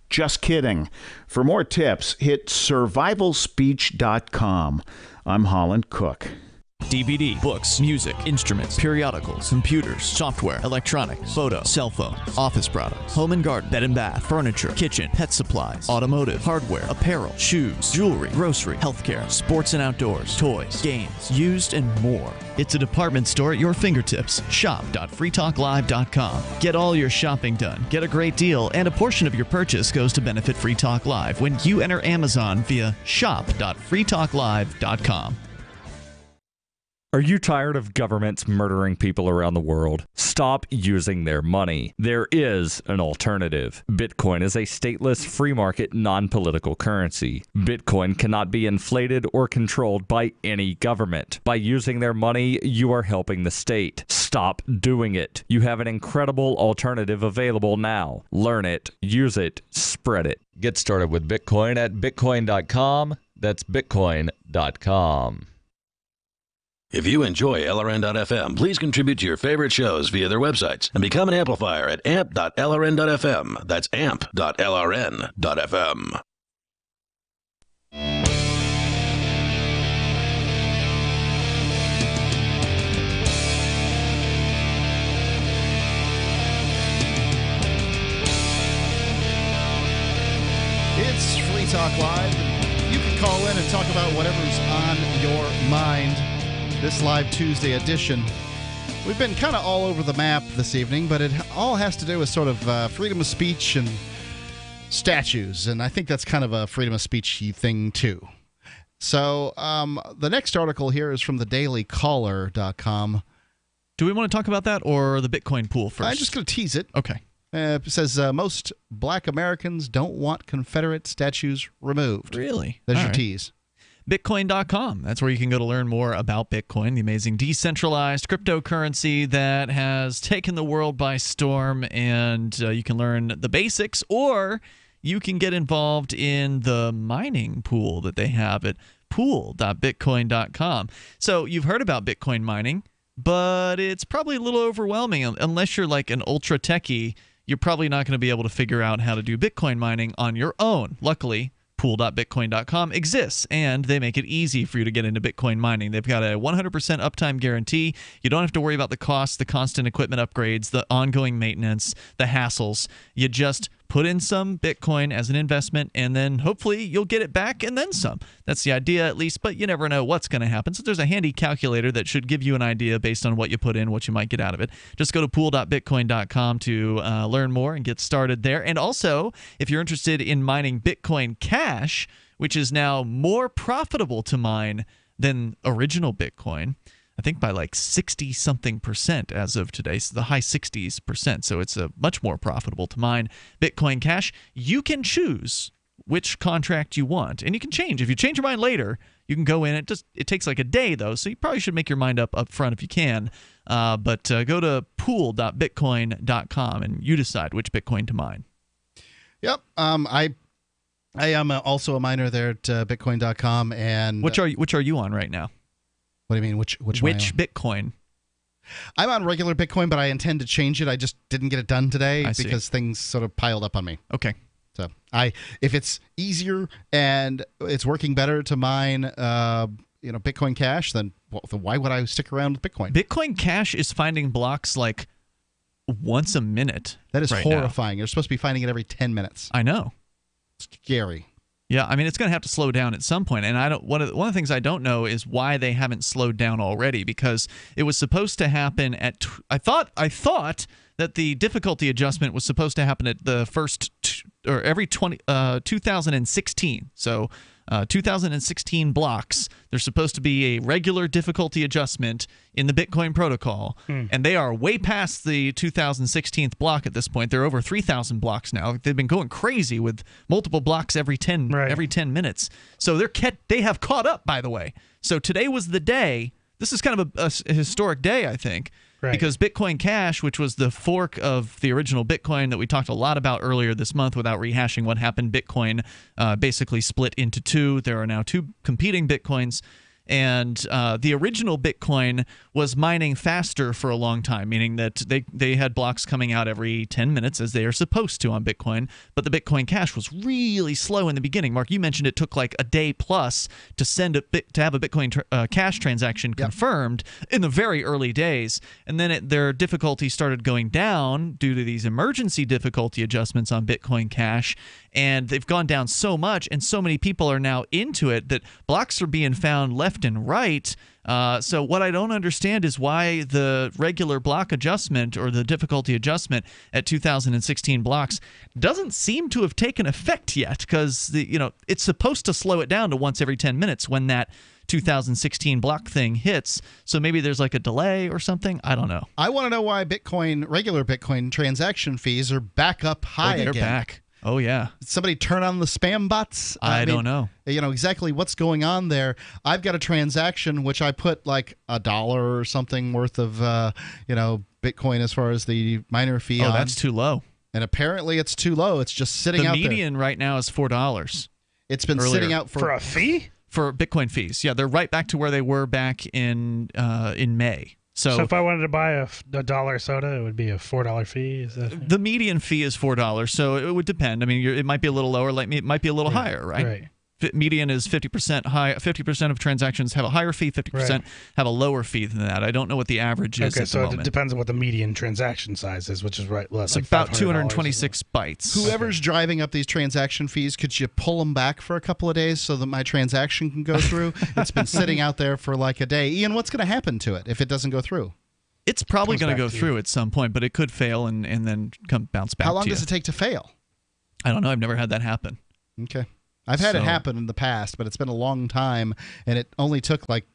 Just kidding. For more tips, hit survivalspeech.com. I'm Holland Cook. DVD, books, music, instruments, periodicals, computers, software, electronics, photo, cell phones, office products, home and garden, bed and bath, furniture, kitchen, pet supplies, automotive, hardware, apparel, shoes, jewelry, grocery, healthcare, sports and outdoors, toys, games, used, and more. It's a department store at your fingertips. Shop.freetalklive.com. Get all your shopping done, get a great deal, and a portion of your purchase goes to benefit Free Talk Live when you enter Amazon via shop.freetalklive.com. Are you tired of governments murdering people around the world? Stop using their money. There is an alternative. Bitcoin is a stateless, free market, non-political currency. Bitcoin cannot be inflated or controlled by any government. By using their money, you are helping the state. Stop doing it. You have an incredible alternative available now. Learn it, use it, spread it. Get started with Bitcoin at bitcoin.com. That's bitcoin.com. If you enjoy LRN.FM, please contribute to your favorite shows via their websites and become an amplifier at amp.lrn.fm. That's amp.lrn.fm. It's Free Talk Live. You can call in and talk about whatever's on your mind. This live Tuesday edition. We've been kind of all over the map this evening, but it all has to do with sort of freedom of speech and statues, and I think that's kind of a freedom of speech thing too. So the next article here is from thedailycaller.com. Do we want to talk about that or the Bitcoin pool first? I'm just going to tease it. Okay. It says most black Americans don't want Confederate statues removed. Really? There's all your right. tease. Bitcoin.com. That's where you can go to learn more about Bitcoin, the amazing decentralized cryptocurrency that has taken the world by storm. And you can learn the basics, or you can get involved in the mining pool that they have at pool.bitcoin.com. So you've heard about Bitcoin mining, but it's probably a little overwhelming. Unless you're like an ultra techie, you're probably not going to be able to figure out how to do Bitcoin mining on your own. Luckily, pool.bitcoin.com exists, and they make it easy for you to get into Bitcoin mining. They've got a 100% uptime guarantee. You don't have to worry about the costs, the constant equipment upgrades, the ongoing maintenance, the hassles. You just put in some Bitcoin as an investment, and then hopefully you'll get it back and then some. That's the idea, at least, but you never know what's going to happen. So there's a handy calculator that should give you an idea based on what you put in, what you might get out of it. Just go to pool.bitcoin.com to learn more and get started there. And also, if you're interested in mining Bitcoin Cash, which is now more profitable to mine than original Bitcoin, I think by like 60-something% as of today, so the high 60s%. So it's a much more profitable to mine Bitcoin Cash. You can choose which contract you want, and you can change. If you change your mind later, you can go in. It takes like a day though, so you probably should make your mind up front if you can. But go to pool.bitcoin.com and you decide which Bitcoin to mine. Yep. I am also a miner there at bitcoin.com. And which are you on right now? What do you mean? Which Bitcoin? I'm on regular Bitcoin, but I intend to change it. I just didn't get it done today because things sort of piled up on me. Okay. So if it's easier and it's working better to mine, Bitcoin Cash, then why would I stick around with Bitcoin? Bitcoin Cash is finding blocks like once a minute. That is horrifying. You're supposed to be finding it every 10 minutes. I know. Scary. Yeah, I mean, it's going to have to slow down at some point. And one of the things I don't know is why they haven't slowed down already, because it was supposed to happen at I thought that the difficulty adjustment was supposed to happen at the first or every 2016. So 2016 blocks, there's supposed to be a regular difficulty adjustment in the Bitcoin protocol, and they are way past the 2016th block at this point. They're over 3,000 blocks now. They've been going crazy with multiple blocks every 10 minutes. So they have caught up, by the way. So today was the day. This is kind of a historic day, I think. Right. Because Bitcoin Cash, which was the fork of the original Bitcoin that we talked a lot about earlier this month without rehashing what happened, Bitcoin basically split into two. There are now two competing Bitcoins. And the original Bitcoin was mining faster for a long time, meaning that they had blocks coming out every 10 minutes as they are supposed to on Bitcoin. But the Bitcoin Cash was really slow in the beginning. Mark, you mentioned it took like a day plus to have a Bitcoin Cash transaction confirmed in the very early days. And then their difficulty started going down due to these emergency difficulty adjustments on Bitcoin Cash. And they've gone down so much, and so many people are now into it that blocks are being found left and right. So what I don't understand is why the regular block adjustment or the difficulty adjustment at 2016 blocks doesn't seem to have taken effect yet, because it's supposed to slow it down to once every 10 minutes when that 2016 block thing hits. So maybe there's like a delay or something. I don't know. I want to know why regular Bitcoin transaction fees are back up high again. They're back. Oh, yeah. Did somebody turn on the spam bots? I don't know. Exactly what's going on there. I've got a transaction which I put like $1 or something worth of, Bitcoin as far as the miner fee on. Oh, that's too low. And apparently it's too low. It's just sitting out there. The median right now is $4. It's been sitting out for a fee? For Bitcoin fees. Yeah, they're right back to where they were back in May. So if I wanted to buy a $1 soda, it would be a $4 fee? Is that the median fee is $4, so it would depend. I mean, it might be a little lower, like it might be a little higher, right? Right. Median is 50% high. 50% of transactions have a higher fee. 50% have a lower fee than that. I don't know what the average is. Okay, at so the moment. it depends on what the median transaction size is, which is It's like about 226 bytes. Whoever's driving up these transaction fees, could you pull them back for a couple of days so that my transaction can go through? It's been sitting out there for like a day. Ian, what's going to happen to it if it doesn't go through? It's probably going to go through at some point, but it could fail and then bounce back. How long to does it take to fail? I don't know. I've never had that happen. Okay. I've had it happen in the past, but it's been a long time, and it only took like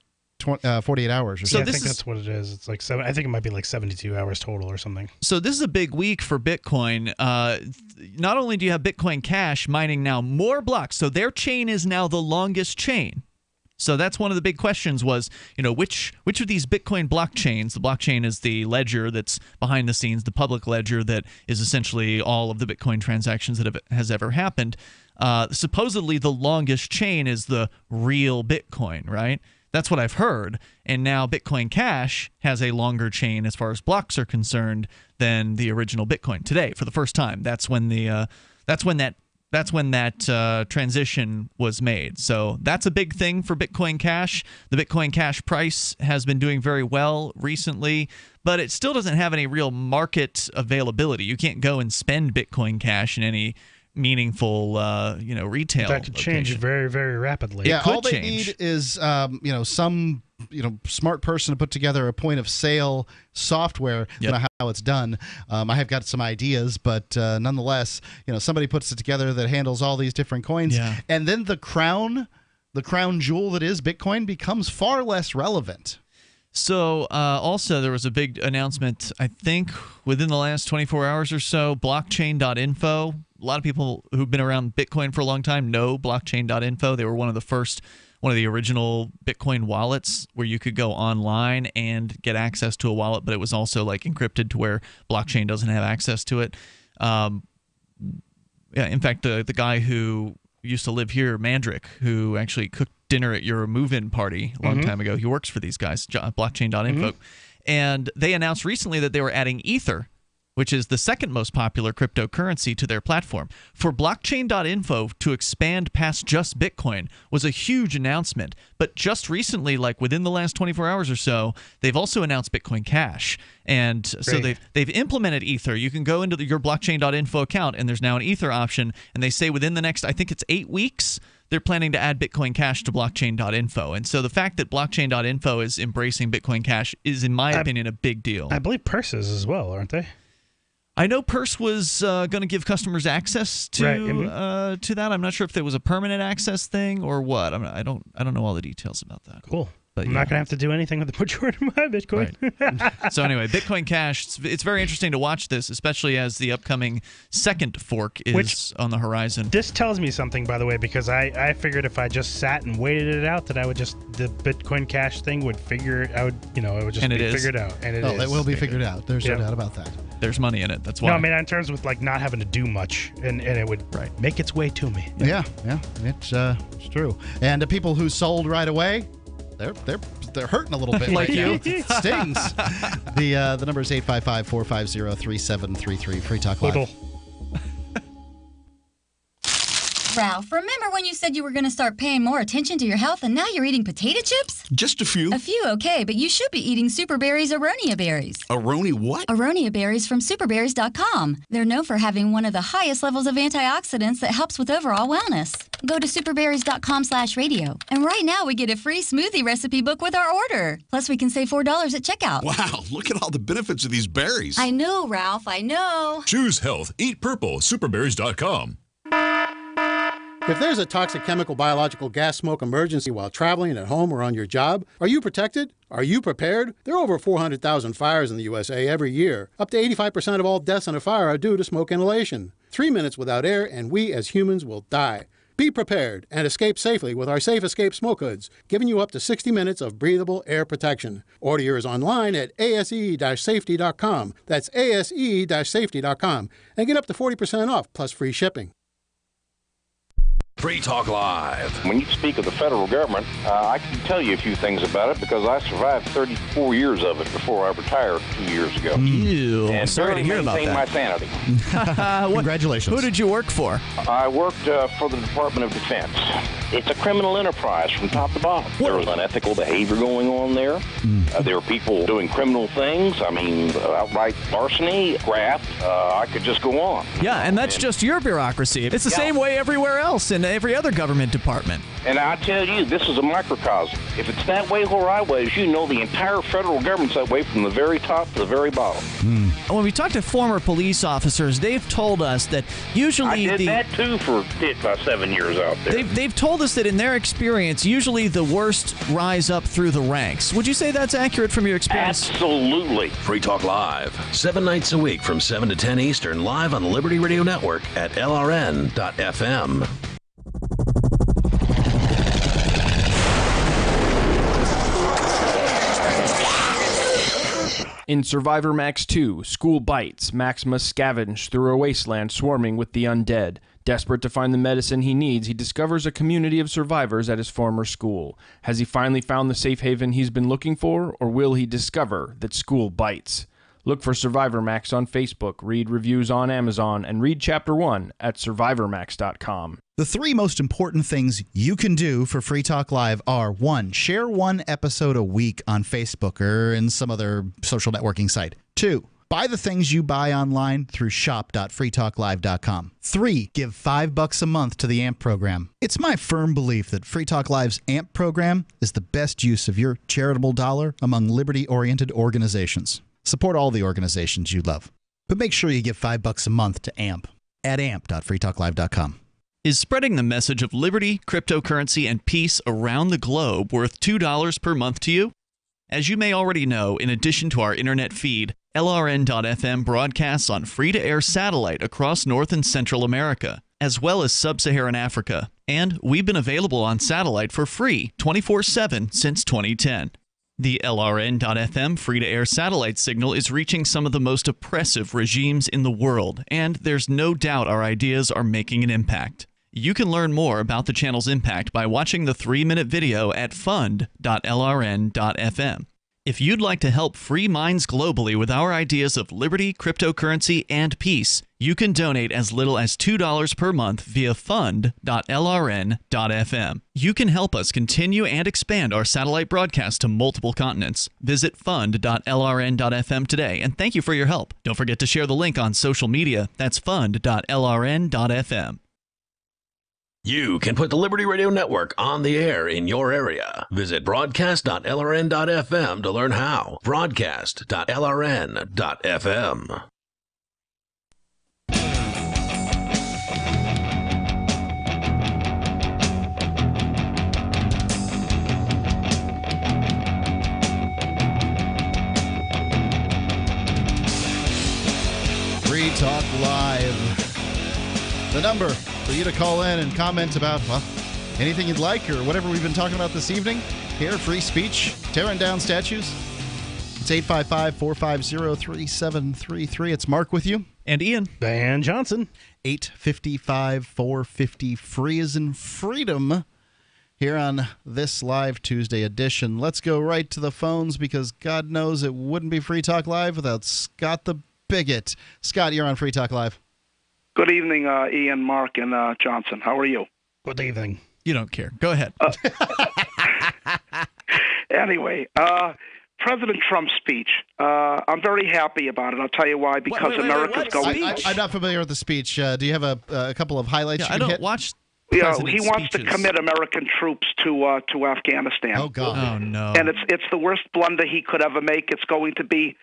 48 hours or so. I think that's what it is. It's like I think it might be like 72 hours total or something. So this is a big week for Bitcoin. Not only do you have Bitcoin Cash mining now more blocks, so their chain is now the longest chain. So that's one of the big questions was, which of these Bitcoin blockchains, the blockchain is the ledger that's behind the scenes, the public ledger that is essentially all of the Bitcoin transactions that has ever happened. Supposedly the longest chain is the real Bitcoin, right? That's what I've heard. And now Bitcoin Cash has a longer chain as far as blocks are concerned than the original Bitcoin. Today, for the first time, that's when that That's when that transition was made. So that's a big thing for Bitcoin Cash. The Bitcoin Cash price has been doing very well recently, but it still doesn't have any real market availability. You can't go and spend Bitcoin Cash in any meaningful, retail. That could change location. very, very rapidly. Yeah, It could all they change. need is some smart person to put together a point of sale software. I don't know how it's done. I have got some ideas, but nonetheless, somebody puts it together that handles all these different coins, and then the crown jewel that is Bitcoin becomes far less relevant. So also there was a big announcement, I think, within the last 24 hours or so, blockchain.info. A lot of people who've been around Bitcoin for a long time know blockchain.info. They were one of the original Bitcoin wallets where you could go online and get access to a wallet, but it was also like encrypted to where blockchain doesn't have access to it. In fact, the guy who used to live here, Mandrick, who actually cooked dinner at your move-in party a long time ago, he works for these guys, blockchain.info. And they announced recently that they were adding Ether, which is the second most popular cryptocurrency, to their platform. For blockchain.info to expand past just Bitcoin was a huge announcement. But just recently, like within the last 24 hours or so, they've also announced Bitcoin Cash. And so they've implemented Ether. You can go into your blockchain.info account, and there's now an Ether option. And they say within the next, I think it's 8 weeks, they're planning to add Bitcoin Cash to blockchain.info. And so the fact that blockchain.info is embracing Bitcoin Cash is, in my opinion, a big deal. I believe Purse is as well, aren't they? I know Purse was going to give customers access to that. I'm not sure if there was a permanent access thing or what. I don't know all the details about that. Cool. But I'm not going to have to do anything with the majority of my Bitcoin. Right. So anyway, Bitcoin Cash, it's very interesting to watch this, especially as the upcoming second fork is on the horizon. This tells me something, by the way, because I figured if I just sat and waited it out, that I would the Bitcoin Cash thing would figure it out. It would just be figured out. And it will be figured out. There's no doubt about that. There's money in it. That's why. No, I mean, in terms with like not having to do much, and it would make its way to me. Yeah, it's true. And the people who sold right away, they're hurting a little bit. Like you. It stings. The number is 855-450-3733. Free Talk Live. Ralph, remember when you said you were going to start paying more attention to your health and now you're eating potato chips? Just a few. A few, okay, but you should be eating Super Berry's Aronia berries. Aronia what? Aronia berries from superberries.com. They're known for having one of the highest levels of antioxidants that helps with overall wellness. Go to superberries.com/radio. And right now we get a free smoothie recipe book with our order. Plus we can save $4 at checkout. Wow, look at all the benefits of these berries. I know, Ralph, I know. Choose health. Eat purple. Superberries.com. If there's a toxic chemical, biological, gas, smoke emergency while traveling at home or on your job, are you protected? Are you prepared? There are over 400,000 fires in the USA every year. Up to 85% of all deaths in a fire are due to smoke inhalation. 3 minutes without air, and we as humans will die. Be prepared and escape safely with our Safe Escape Smoke Hoods, giving you up to 60 minutes of breathable air protection. Order yours online at ase-safety.com. That's ase-safety.com. And get up to 40% off plus free shipping. Free Talk Live. When you speak of the federal government, I can tell you a few things about it because I survived 34 years of it before I retired 2 years ago. Ew, and sorry to hear about that. my sanity. Congratulations. Who did you work for? I worked for the Department of Defense. It's a criminal enterprise from top to bottom. There was unethical behavior going on there. There were people doing criminal things. I mean, outright larceny, graft. I could just go on. Yeah, and that's just your bureaucracy. It's the same way everywhere else in every other government department. And I tell you, this is a microcosm. If it's that way where I was, you know the entire federal government's that way from the very top to the very bottom. When we talk to former police officers, they've told us that usually I did that too for 7 years out there. They've told us that in their experience, usually the worst rise up through the ranks. Would you say that's accurate from your experience? Absolutely. Free Talk Live, 7 nights a week from 7 to 10 Eastern, live on the Liberty Radio Network at LRN.FM. In Survivor Max 2, School Bites, Max must scavenge through a wasteland swarming with the undead. Desperate to find the medicine he needs, he discovers a community of survivors at his former school. Has he finally found the safe haven he's been looking for, or will he discover that school bites? Look for Survivor Max on Facebook, read reviews on Amazon, and read Chapter 1 at survivormax.com. The 3 most important things you can do for Free Talk Live are: 1, share 1 episode a week on Facebook or in some other social networking site. 2, buy the things you buy online through shop.freetalklive.com. 3, give $5 a month to the AMP program. It's my firm belief that Free Talk Live's AMP program is the best use of your charitable dollar among liberty-oriented organizations. Support all the organizations you love, but make sure you give $5 a month to AMP at amp.freetalklive.com. Is spreading the message of liberty, cryptocurrency, and peace around the globe worth $2 per month to you? As you may already know, in addition to our internet feed, LRN.FM broadcasts on free-to-air satellite across North and Central America, as well as Sub-Saharan Africa. And we've been available on satellite for free 24/7 since 2010. The LRN.FM free-to-air satellite signal is reaching some of the most oppressive regimes in the world, and there's no doubt our ideas are making an impact. You can learn more about the channel's impact by watching the 3-minute video at fund.lrn.fm. If you'd like to help free minds globally with our ideas of liberty, cryptocurrency, and peace, you can donate as little as $2 per month via fund.lrn.fm. You can help us continue and expand our satellite broadcast to multiple continents. Visit fund.lrn.fm today, and thank you for your help. Don't forget to share the link on social media. That's fund.lrn.fm. You can put the Liberty Radio Network on the air in your area. Visit broadcast.lrn.fm to learn how. Broadcast.lrn.fm. Free Talk Live. The number for you to call in and comment about, well, anything you'd like or whatever we've been talking about this evening. Here, free speech, tearing down statues. It's 855-450-3733. It's Mark with you. And Ian. Van Johnson. 855-450 free as in freedom here on this live Tuesday edition. Let's go right to the phones because God knows it wouldn't be Free Talk Live without Scott the Bigot. Scott, you're on Free Talk Live. Good evening, Ian, Mark, and Johnson. How are you? Good evening. You don't care. Go ahead. Anyway, President Trump's speech. I'm very happy about it. I'll tell you why. Because America's going. I'm not familiar with the speech. Do you have a couple of highlights? Yeah, I don't watch. Yeah, he wants to commit American troops to Afghanistan. Oh God! Oh no! And it's the worst blunder he could ever make. It's going to be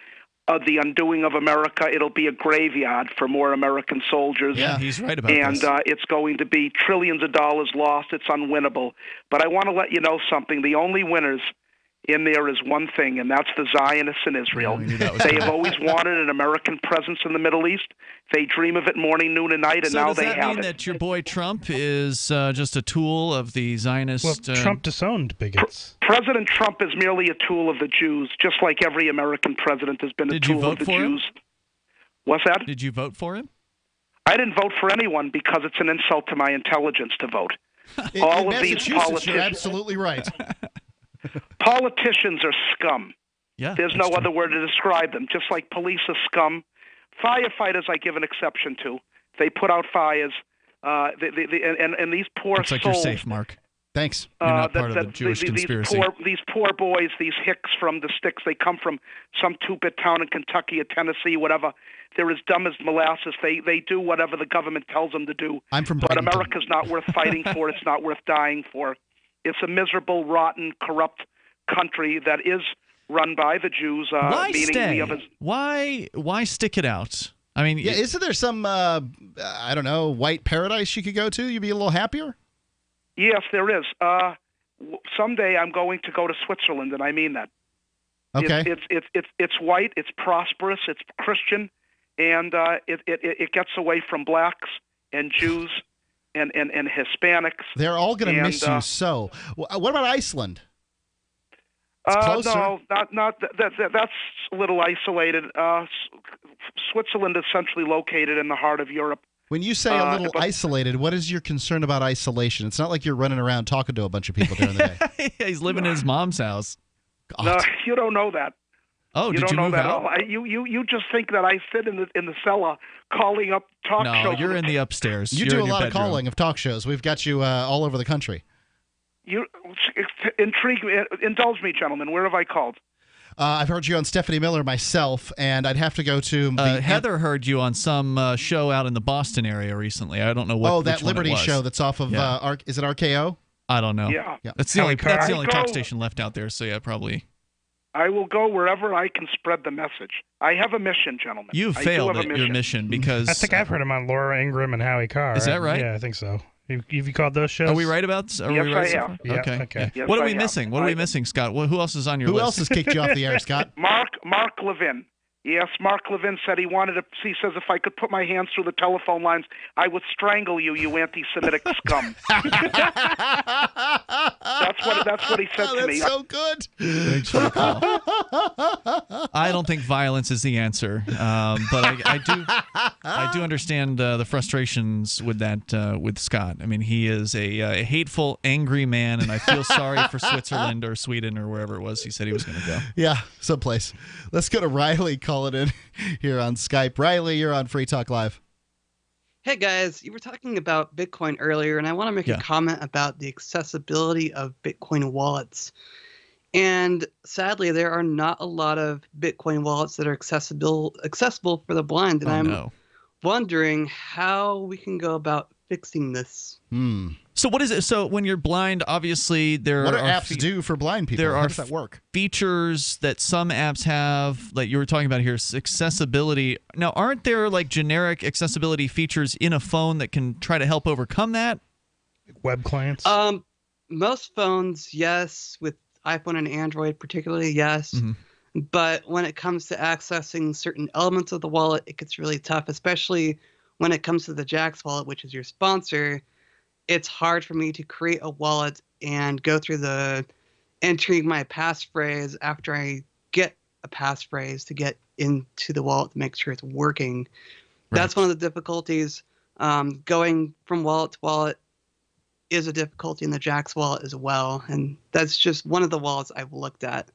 the undoing of America. It'll be a graveyard for more American soldiers. Yeah, he's right about this. And it's going to be trillions of dollars lost. It's unwinnable. But I want to let you know something. The only winners in there is one thing, and that's the Zionists in Israel. They have always wanted an American presence in the Middle East. They dream of it morning, noon, and night, and now they have it. So does that mean that your boy Trump is just a tool of the Zionist... Well, Trump disowned bigots. President Trump is merely a tool of the Jews, just like every American president has been a tool of the Jews. What's that? Did you vote for him? I didn't vote for anyone because it's an insult to my intelligence to vote. All of these politicians... You're absolutely right. Politicians are scum. Yeah, there's no other word to describe them. Just like police are scum. Firefighters, I give an exception to. They put out fires. And these poor Looks like souls. You're safe, Mark. Thanks. You're not part of the Jewish conspiracy. These poor boys, these hicks from the sticks, they come from some two-bit town in Kentucky or Tennessee, whatever. They're as dumb as molasses. They do whatever the government tells them to do. I'm from But Bradenton. America's not worth fighting for. It's not worth dying for. It's a miserable, rotten, corrupt country that is run by the Jews. Why meaning stay? we have Why stick it out? I mean, yeah, isn't there some I don't know, white paradise you could go to? You'd be a little happier. Yes, there is. Someday I'm going to go to Switzerland, and I mean that. Okay. It's white, it's prosperous, it's Christian, and it gets away from blacks and Jews and Hispanics. They're all going to miss you. So, what about Iceland? No, not that's a little isolated. Switzerland is centrally located in the heart of Europe. When you say a little isolated, what is your concern about isolation? It's not like you're running around talking to a bunch of people during the day. He's living in his mom's house. No, you don't know that. Oh, you did don't you know move that out? All. You just think that I sit in the cellar calling up talk shows. No, you're in the upstairs. You You're do in a your lot of bedroom. calling of talk shows. We've got you all over the country. You intrigue me. Indulge me, gentlemen. Where have I called? I've heard you on Stephanie Miller myself, and I'd have to go to Heather heard you on some show out in the Boston area recently. I don't know what. that Liberty show that's off of is it RKO? I don't know. Yeah. That's the only talk station left out there. So yeah, probably. I will go wherever I can spread the message. I have a mission, gentlemen. You failed at your mission because I think I've heard him on Laura Ingraham and Howie Carr. Is that right? Yeah, I think so. Have you called those shows? Are we right about? Are yes, we right I so have. far? Yeah, okay. Yes, What are I we have. missing? What are we missing, Scott? Who else is on your list? Who else has kicked you off the air, Scott? Mark Levin. Yes, Mark Levin said he wanted to. He says if I could put my hands through the telephone lines, I would strangle you, you anti-Semitic scum. That's what he said to me. That's so good. Thanks for the call. I don't think violence is the answer, but I do understand the frustrations with that with Scott. I mean, he is a hateful, angry man, and I feel sorry for Switzerland or Sweden or wherever it was he said he was going to go. Yeah, someplace. Let's go to Riley calling in here on Skype. Riley, you're on Free Talk Live. Hey guys, you were talking about Bitcoin earlier, and I want to make a comment about the accessibility of Bitcoin wallets. And sadly, there are not a lot of Bitcoin wallets that are accessible for the blind. And I'm wondering how we can go about fixing this. So what is it? So when you're blind, obviously there What are do apps do for blind people? There How are does that work? features that some apps have, like you were talking about here, accessibility. Now, aren't there like generic accessibility features in a phone that can try to help overcome that? Web clients? Most phones, yes. With iPhone and Android particularly, yes. But when it comes to accessing certain elements of the wallet, it gets really tough, especially when it comes to the Jax wallet, which is your sponsor. It's hard for me to create a wallet and go through the entering my passphrase after I get a passphrase to get into the wallet to make sure it's working. That's one of the difficulties. Going from wallet to wallet is a difficulty in the Jax wallet as well. And that's just one of the wallets I've looked at.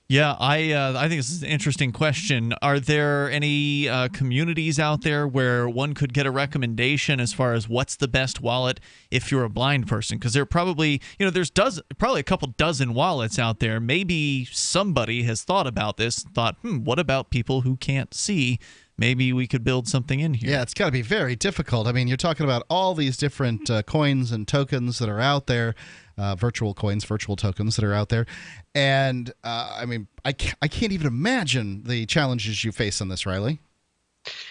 Yeah, I think this is an interesting question. Are there any communities out there where one could get a recommendation as far as what's the best wallet if you're a blind person? Because there are probably, there's probably a couple dozen wallets out there. Maybe somebody has thought about this, thought, what about people who can't see? Maybe we could build something in here. Yeah, it's got to be very difficult. I mean, you're talking about all these different coins and tokens that are out there, virtual coins, virtual tokens that are out there. And, I mean, I can't even imagine the challenges you face on this, Riley.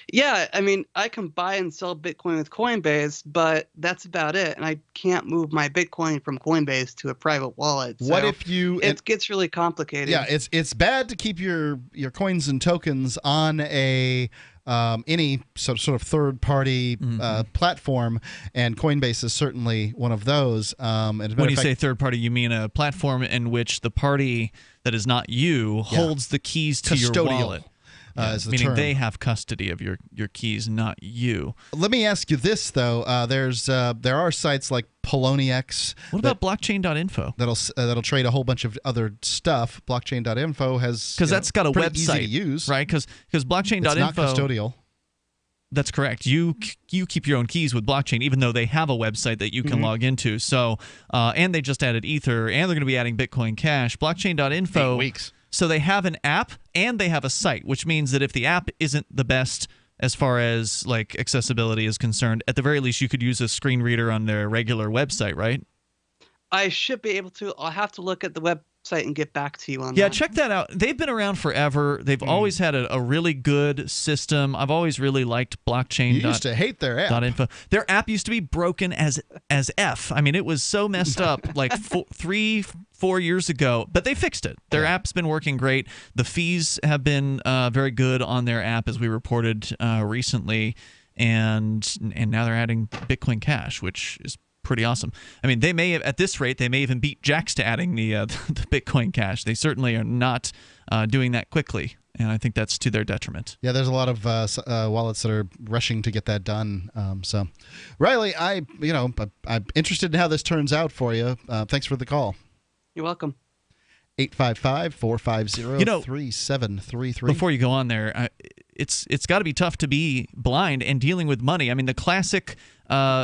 Yeah, I mean, I can buy and sell Bitcoin with Coinbase, but that's about it. And I can't move my Bitcoin from Coinbase to a private wallet. What So if you... It gets really complicated. Yeah, it's bad to keep your coins and tokens on a any sort of third-party platform, and Coinbase is certainly one of those. When you say third-party, you mean a platform in which the party that is not you holds the keys to your wallet. Meaning they have custody of your keys, not you. Let me ask you this though: there are sites like Poloniex. What about blockchain.info? That'll trade a whole bunch of other stuff. Blockchain.info has that's got a pretty website, easy to use, right? Because blockchain.info it's not custodial. That's correct. You keep your own keys with blockchain, even though they have a website that you can log into. So and they just added Ether, and they're going to be adding Bitcoin Cash. Blockchain.info. 8 weeks. So they have an app and they have a site, which means that if the app isn't the best as far as like accessibility is concerned, at the very least you could use a screen reader on their regular website, right? I should be able to. I'll have to look at the website and get back to you on that. Yeah, check that out. They've been around forever. They've always had a really good system. I've always really liked blockchain. You used to hate their app. .info. Their app used to be broken as F. I mean, it was so messed up like 3-4 years ago, but they fixed it. Their app's been working great. The fees have been very good on their app, as we reported recently, and now they're adding Bitcoin Cash, which is pretty awesome. I mean, they may have, at this rate, they may even beat Jax to adding the Bitcoin Cash. They certainly are not doing that quickly, and I think that's to their detriment. Yeah, there's a lot of wallets that are rushing to get that done. So, Riley, I'm interested in how this turns out for you. Thanks for the call. You're welcome. 855-450-3733. Before you go on there, it's got to be tough to be blind and dealing with money. I mean, the classic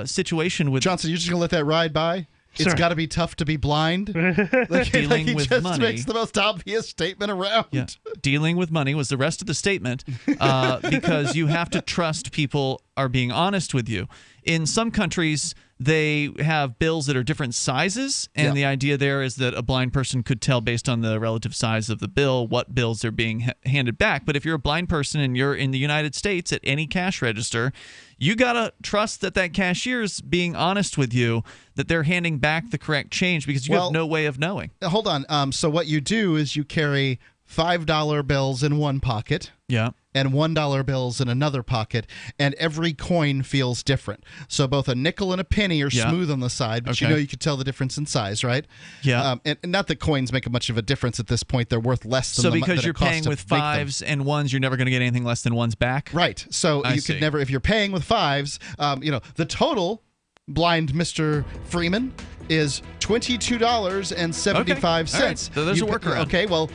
situation with Johnson, you're just going to let that ride by? It's got to be tough to be blind. Dealing he with just money makes the most obvious statement around. Yeah. Dealing with money was the rest of the statement because you have to trust people are being honest with you. In some countries, they have bills that are different sizes, and the idea there is that a blind person could tell based on the relative size of the bill what bills are being handed back. But if you're a blind person and you're in the United States at any cash register, you got to trust that cashier's being honest with you, that they're handing back the correct change because you have no way of knowing. Hold on. So what you do is you carry $5 bills in one pocket. Yeah. And $1 bills in another pocket, and every coin feels different. So both a nickel and a penny are smooth on the side, but you could tell the difference in size, right? Yeah. And not that coins make much of a difference at this point. They're worth less than so because you're paying with fives and ones, you're never going to get anything less than ones back? Right. So you could never, if you're paying with fives, the total, blind Mr. Freeman, is $22.75. All right. So there's a workaround. Okay, well,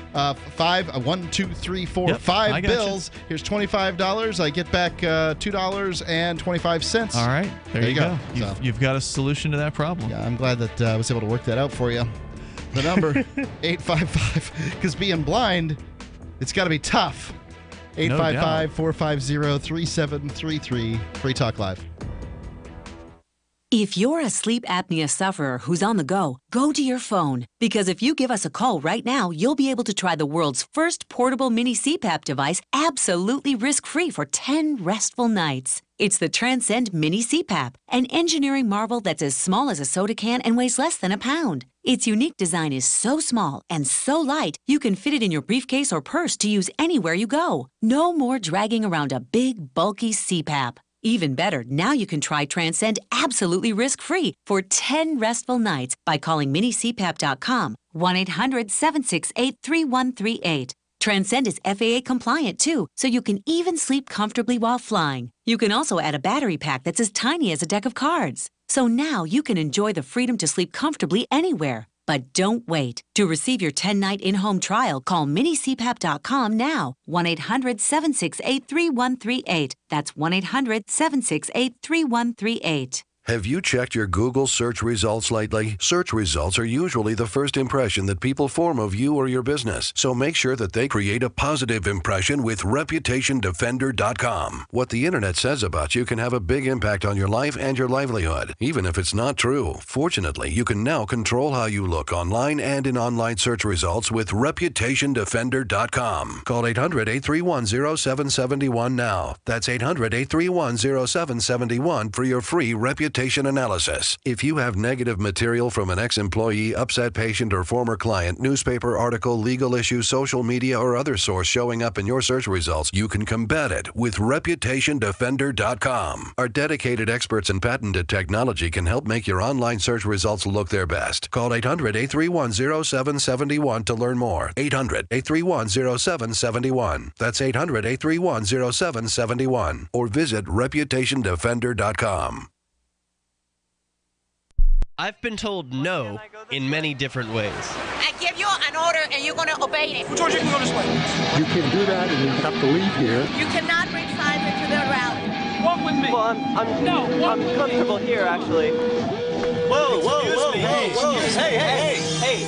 five bills. Here's $25. I get back $2.25. All right, there you go. You've got a solution to that problem. Yeah, I'm glad that I was able to work that out for you. The number 855, because being blind, it's got to be tough. 855-450-3733. Free Talk Live. If you're a sleep apnea sufferer who's on the go, go to your phone. Because if you give us a call right now, you'll be able to try the world's first portable mini CPAP device absolutely risk-free for 10 restful nights. It's the Transcend Mini CPAP, an engineering marvel that's as small as a soda can and weighs less than a pound. Its unique design is so small and so light, you can fit it in your briefcase or purse to use anywhere you go. No more dragging around a big, bulky CPAP. Even better, now you can try Transcend absolutely risk-free for 10 restful nights by calling minicpap.com, 1-800-768-3138. Transcend is FAA compliant too, so you can even sleep comfortably while flying. You can also add a battery pack that's as tiny as a deck of cards. So now you can enjoy the freedom to sleep comfortably anywhere. But don't wait. To receive your 10-night in-home trial, call minicpap.com now, 1-800-768-3138. That's 1-800-768-3138. Have you checked your Google search results lately? Search results are usually the first impression that people form of you or your business. So make sure that they create a positive impression with ReputationDefender.com. What the internet says about you can have a big impact on your life and your livelihood, even if it's not true. Fortunately, you can now control how you look online and in online search results with ReputationDefender.com. Call 800-831-0771 now. That's 800-831-0771 for your free reputation analysis. If you have negative material from an ex-employee, upset patient, or former client, newspaper article, legal issue, social media, or other source showing up in your search results, you can combat it with ReputationDefender.com. Our dedicated experts in patented technology can help make your online search results look their best. Call 800-831-0771 to learn more. 800-831-0771. That's 800-831-0771. Or visit ReputationDefender.com. I've been told no in many different ways. I give you an order and you're going to obey it. George, you can go this way. You can't do that and you have to leave here. You cannot bring signs into the rally. Walk with me. Well, I'm comfortable here, actually. Whoa, hey.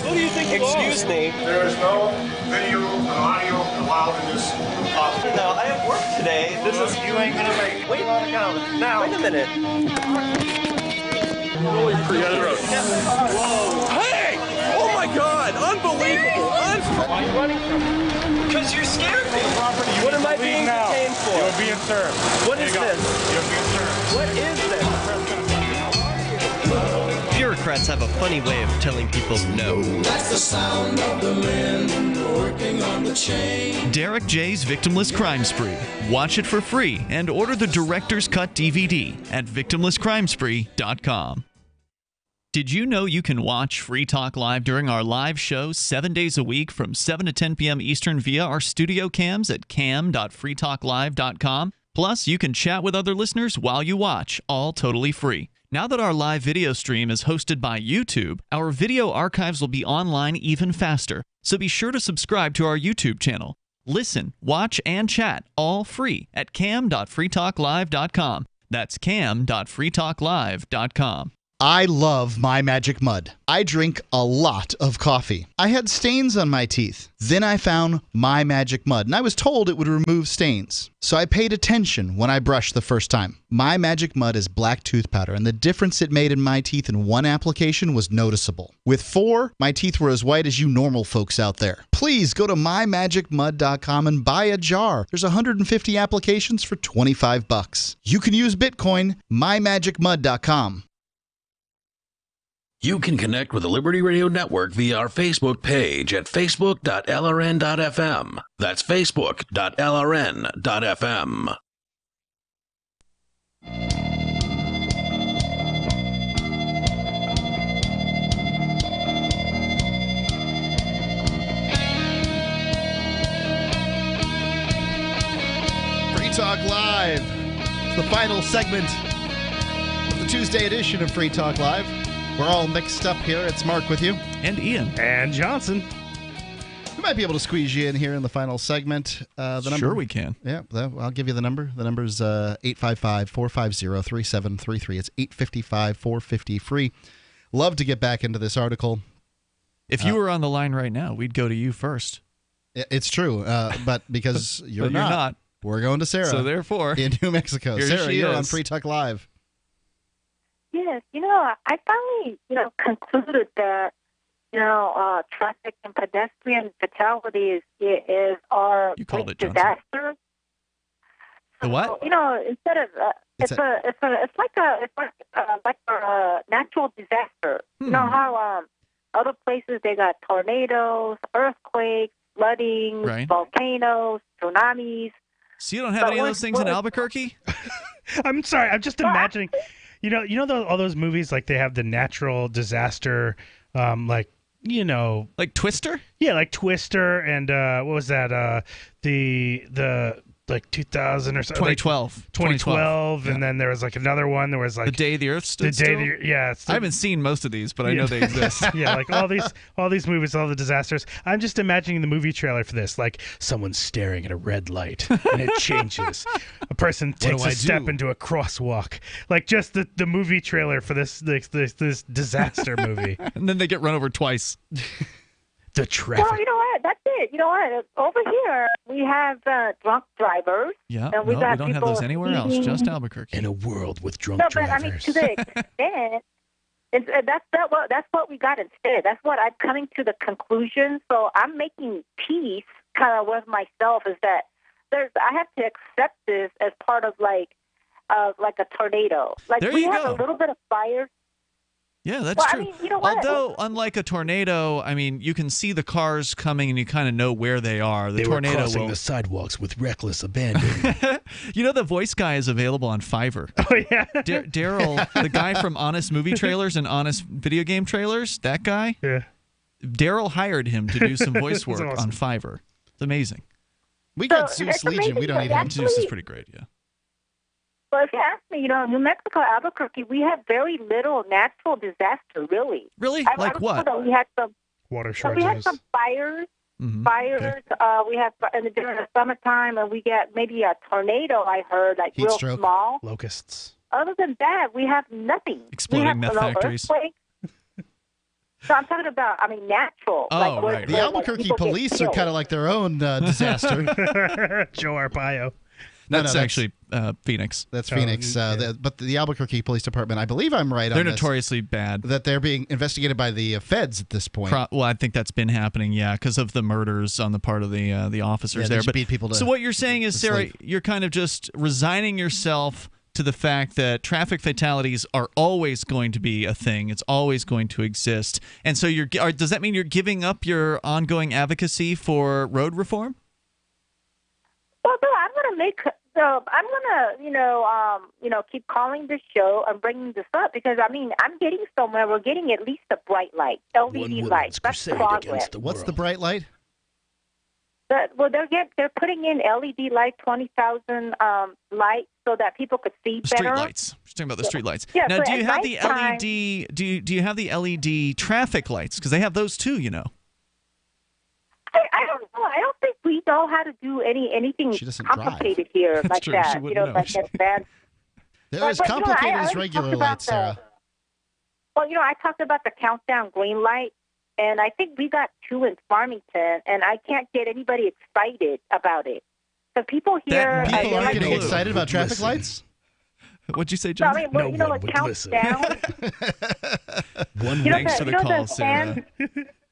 Who do you think you are? Excuse me. There is no video and audio allowed in this office. No, I have work today. You ain't gonna make it. Wait a minute. Hey! Oh my God! Unbelievable! Why are you running from me? Because you're scared me. What am I being detained for? You're being served. What is this? You're being served. What is this? Bureaucrats have a funny way of telling people no. That's the sound of the men working on the chain. Derek J's Victimless Crime Spree. Watch it for free and order the Director's Cut DVD at victimlesscrimespree.com. Did you know you can watch Free Talk Live during our live shows 7 days a week from 7 to 10 p.m. Eastern via our studio cams at cam.freetalklive.com? Plus, you can chat with other listeners while you watch, all totally free. Now that our live video stream is hosted by YouTube, our video archives will be online even faster. So be sure to subscribe to our YouTube channel. Listen, watch, and chat all free at cam.freetalklive.com. That's cam.freetalklive.com. I love My Magic Mud. I drink a lot of coffee. I had stains on my teeth. Then I found My Magic Mud, and I was told it would remove stains. So I paid attention when I brushed the first time. My Magic Mud is black tooth powder, and the difference it made in my teeth in one application was noticeable. With 4, my teeth were as white as you normal folks out there. Please go to mymagicmud.com and buy a jar. There's 150 applications for $25. You can use Bitcoin, mymagicmud.com. You can connect with the Liberty Radio Network via our Facebook page at facebook.lrn.fm. That's facebook.lrn.fm. Free Talk Live. It's the final segment of the Tuesday edition of Free Talk Live. We're all mixed up here. It's Mark with you. And Ian. And Johnson. We might be able to squeeze you in here in the final segment. The number, sure we can. Yeah, I'll give you the number. The number is 855-450-3733. It's 855-450-FREE. Love to get back into this article. If you were on the line right now, we'd go to you first. It's true, but because you're not, we're going to Sarah. So therefore, in New Mexico. Here Sarah, you're is. on Free Talk Live. Yes, I finally, concluded that, traffic and pedestrian fatalities are great disaster. The what? Instead of it's like a natural disaster. You know how other places they got tornadoes, earthquakes, flooding, volcanoes, tsunamis. So you don't have any of those things in Albuquerque? I'm sorry. I'm just imagining. All those movies, like they have the natural disaster, like Twister? Yeah, like Twister, and what was that? The 2000 or something. 2012, and then there was like another one. There was like The Day the Earth Stood Still? Yeah. I haven't seen most of these, but I know they exist. Yeah, like all these movies, all the disasters. I'm just imagining the movie trailer for this, like someone's staring at a red light and it changes. A person takes a step into a crosswalk. Like just the movie trailer for this disaster movie. And then they get run over twice. The traffic. Well, you know what? That's it. You know what? Over here, we have drunk drivers. Yeah, and we don't have those anywhere else, just Albuquerque. In a world with drunk drivers. No, but I mean, to the extent, that's what we got instead. That's what I'm coming to the conclusion. So I'm making peace kind of with myself is that I have to accept this as part of like a tornado. Like there we you have go. a little bit of fire. Yeah, that's true. I mean, you know what? Although, unlike a tornado, I mean, you can see the cars coming and you kind of know where they are. The tornado were crossing the sidewalks with reckless abandon. The voice guy is available on Fiverr. Oh, yeah. Daryl, the guy from Honest Movie Trailers and Honest Video Game Trailers, that guy? Yeah. Daryl hired him to do some voice work awesome. on Fiverr. It's amazing. We got Zeus Legion. We don't even have Zeus is pretty great, yeah. Well, if you ask me, New Mexico, Albuquerque, we have very little natural disaster, really. Really? Like what? We had some water So shortages. we had some fires. Fires. Okay. We have during the summertime, and we get maybe a tornado. I heard like Heat real stroke. small. Locusts. Other than that, we have nothing. Exploding meth factories. So I'm talking about, natural. Oh, right. The Albuquerque police are kind of like their own disaster. Joe Arpaio. That's actually Phoenix. That's Phoenix. But the Albuquerque Police Department, I believe I'm right on They're this, notoriously bad. that they're being investigated by the feds at this point. Well, I think that's been happening, yeah, because of the murders on the part of the officers Yeah, they there. just beat people to- so what you're saying is, to Sarah, sleep. you're kind of just resigning yourself to the fact that traffic fatalities are always going to be a thing. It's always going to exist. And so does that mean you're giving up your ongoing advocacy for road reform? Well, no, I'm going to make. So I'm gonna, keep calling this show and bringing this up because I'm getting somewhere. We're getting at least a bright light, LED light. That's progress. What's the bright light? They're putting in LED light, 20,000 lights, so that people could see Street better. lights. talking about the street lights. Yeah, now, so do you at have the nighttime- LED? Do you have the LED traffic lights? Because they have those too, you know. I don't know. I don't think we know how to do anything complicated here like true. that. She wouldn't know. Like that bad. They're as complicated as regular lights, Sarah. Well, I talked about the countdown green light, and I think we got 2 in Farmington, and I can't get anybody excited about it. So people here... People are getting excited about traffic lights? What'd you say, No, John? I mean, it counts down. Thanks for the call, Sarah.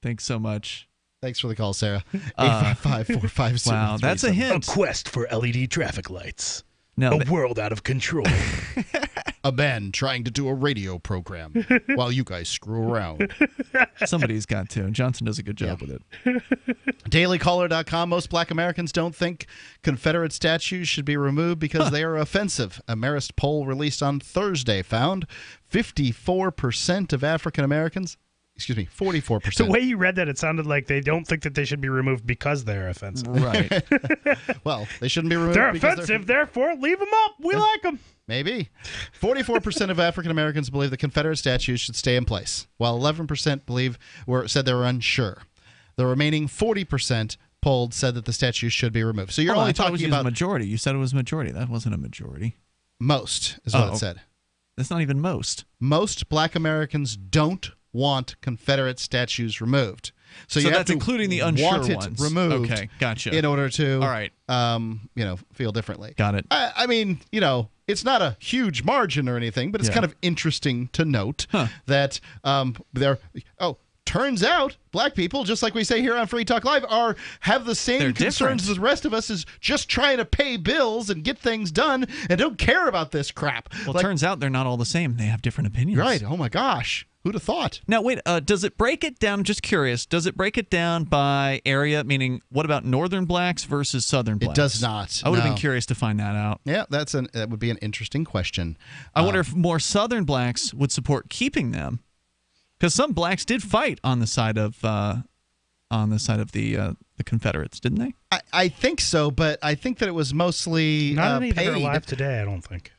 Thanks so much. Thanks for the call, Sarah. 855-457-3333. Wow, that's a hint. A quest for LED traffic lights. No, a world out of control. A man trying to do a radio program while you guys screw around. Somebody's got to. Johnson does a good job with it. DailyCaller.com. Most black Americans don't think Confederate statues should be removed because they are offensive. A Marist poll released on Thursday found 54% of African Americans, 44%. The way you read that, it sounded like they don't think that they should be removed because they're offensive. Right. Well, they shouldn't be removed They're because offensive, therefore leave them up. We like them. Maybe. 44% of African Americans believe the Confederate statues should stay in place, while 11% said they were unsure. The remaining 40% polled said that the statues should be removed. So you're only talking about majority. You said it was majority. That wasn't a majority. Most is what it said. That's not even most. Most black Americans don't want Confederate statues removed. So you have that's to including the unsure want it ones. removed. Okay, gotcha. In order to, all right, feel differently. Got it. I mean, it's not a huge margin or anything, but it's kind of interesting to note that turns out black people, just like we say here on Free Talk Live, have the same concerns as the rest of us, is just trying to pay bills and get things done and don't care about this crap. Well, it turns out they're not all the same. They have different opinions. Right. Oh, my gosh. Who'd have thought? Now, wait, does it break it down? I'm just curious. Does it break it down by area? Meaning, what about northern blacks versus southern blacks? It does not. I would have been curious to find that out. Yeah, that would be an interesting question. I wonder if more southern blacks would support keeping them, because some blacks did fight on the side of the Confederates, didn't they? I think so, but I think that it was mostly not any that are paid. alive today. I don't think.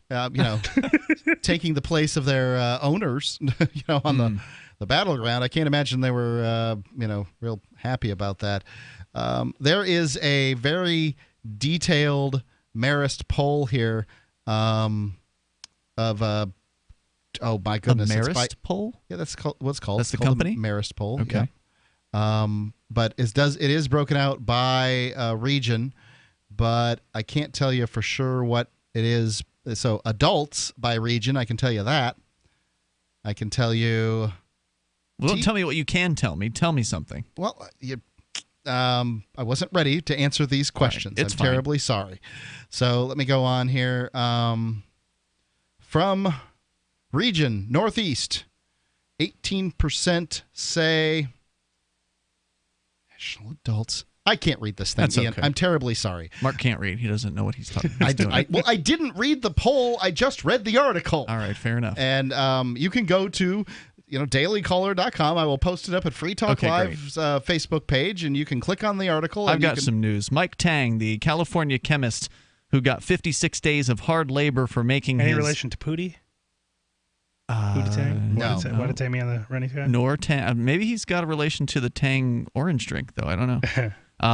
Taking the place of their owners, on the battleground. I can't imagine they were, real happy about that. There is a very detailed Marist poll here oh my goodness, a Marist poll? Yeah, that's what's called. That's it's the called company. Marist poll. Okay. Yeah. But it is broken out by region, but I can't tell you for sure what it is. So adults by region, I can tell you that. I can tell you. Well, don't tell me what you can tell me. Tell me something. Well, I wasn't ready to answer these questions. Right. It's I'm fine. terribly sorry. So let me go on here. From region Northeast, 18% say national adults. I can't read this thing, That's Ian. okay. I'm terribly sorry. Mark can't read. He doesn't know what he's talking about. I didn't read the poll. I just read the article. All right, fair enough. And you can go to dailycaller.com. I will post it up at Free Talk Live's Facebook page, and you can click on the article. I've got some news. Mike Tang, the California chemist who got 56 days of hard labor for making Any relation to Pootie? Pootie Tang? No. What did Tammy on the running guy? Nor Tang. Maybe he's got a relation to the Tang orange drink, though. I don't know.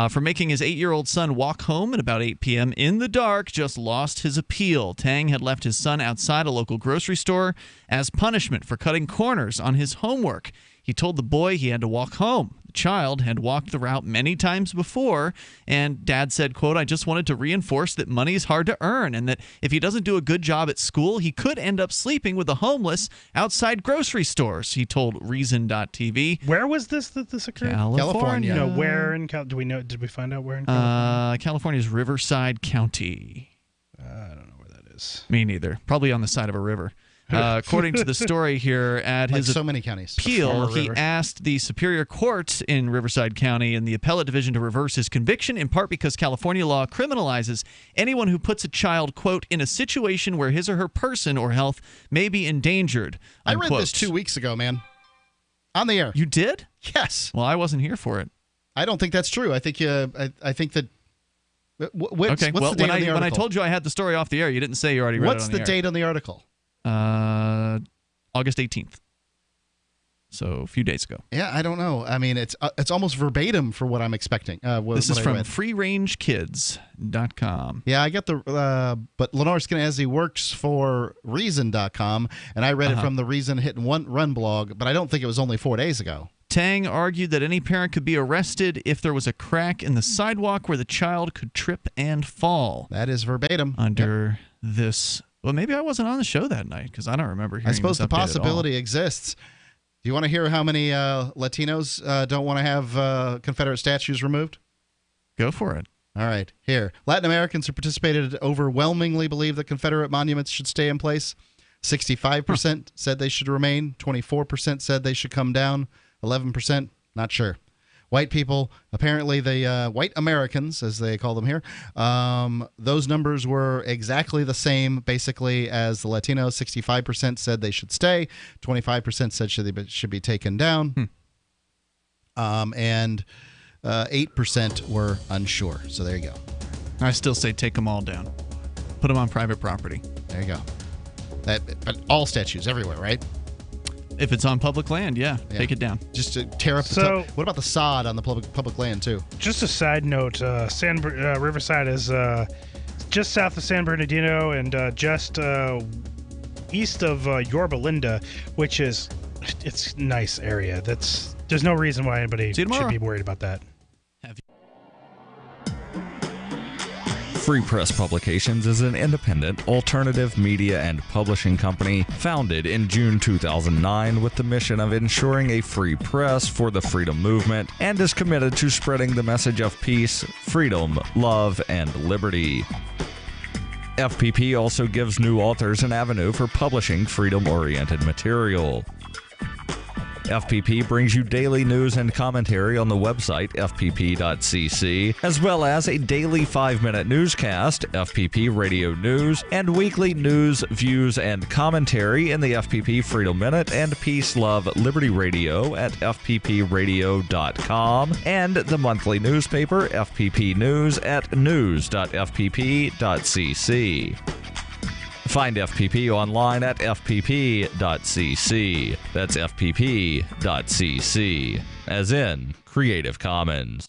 For making his 8-year-old son walk home at about 8 p.m. in the dark, just lost his appeal. Tang had left his son outside a local grocery store as punishment for cutting corners on his homework. He told the boy he had to walk home. The child had walked the route many times before, and Dad said, quote, "I just wanted to reinforce that money is hard to earn, and that if he doesn't do a good job at school, he could end up sleeping with the homeless outside grocery stores," he told Reason.tv. Where was this that this occurred? California. Where in do we know? Did we find out where in California? California's Riverside County. I don't know where that is. Me neither. Probably on the side of a river. According to the story here, at like his so many counties. appeal, he asked the Superior Court in Riverside County and the Appellate Division to reverse his conviction, in part because California law criminalizes anyone who puts a child, quote, in a situation where his or her person or health may be endangered, unquote. I read this 2 weeks ago, man. On the air. You did? Yes. Well, I wasn't here for it. I don't think that's true. I think I think that. What's okay. the date Well, on the article? when I told you I had the story off the air, you didn't say you already read it on the air. What's the date on the article? August 18th. So a few days ago. Yeah, I don't know. I mean, it's almost verbatim for what I'm expecting. This is from freerangekids.com. Yeah, I get but Lenore Skenazy works for Reason.com, and I read it from the Reason Hit and Run blog, but I don't think it was only 4 days ago. Tang argued that any parent could be arrested if there was a crack in the sidewalk where the child could trip and fall. That is verbatim. Under this. Well, maybe I wasn't on the show that night because I don't remember hearing I suppose this the possibility exists. Do you want to hear how many Latinos don't want to have Confederate statues removed? Go for it. All right. Here. Latin Americans who participated overwhelmingly believe that Confederate monuments should stay in place. 65% said they should remain. 24% said they should come down. 11%, not sure. White people, apparently the white Americans, as they call them here, those numbers were exactly the same, basically, as the Latinos. 65% said they should stay. 25% said they should be taken down. And 8% were unsure. So there you go. I still say take them all down. Put them on private property. There you go. But all statues everywhere, right? If it's on public land, take it down. Just to tear up the top. What about the sod on the public land, too? Just a side note, Riverside is just south of San Bernardino and just east of Yorba Linda, which is it's a nice area. There's no reason why anybody should be worried about that. Free Press Publications is an independent, alternative media and publishing company founded in June 2009 with the mission of ensuring a free press for the freedom movement and is committed to spreading the message of peace, freedom, love, and liberty. FPP also gives new authors an avenue for publishing freedom-oriented material. FPP brings you daily news and commentary on the website fpp.cc, as well as a daily 5-minute newscast, FPP Radio News, and weekly news, views, and commentary in the FPP Freedom Minute and Peace, Love, Liberty Radio at fppradio.com, and the monthly newspaper FPP News at news.fpp.cc. Find FPP online at fpp.cc. That's fpp.cc, as in Creative Commons.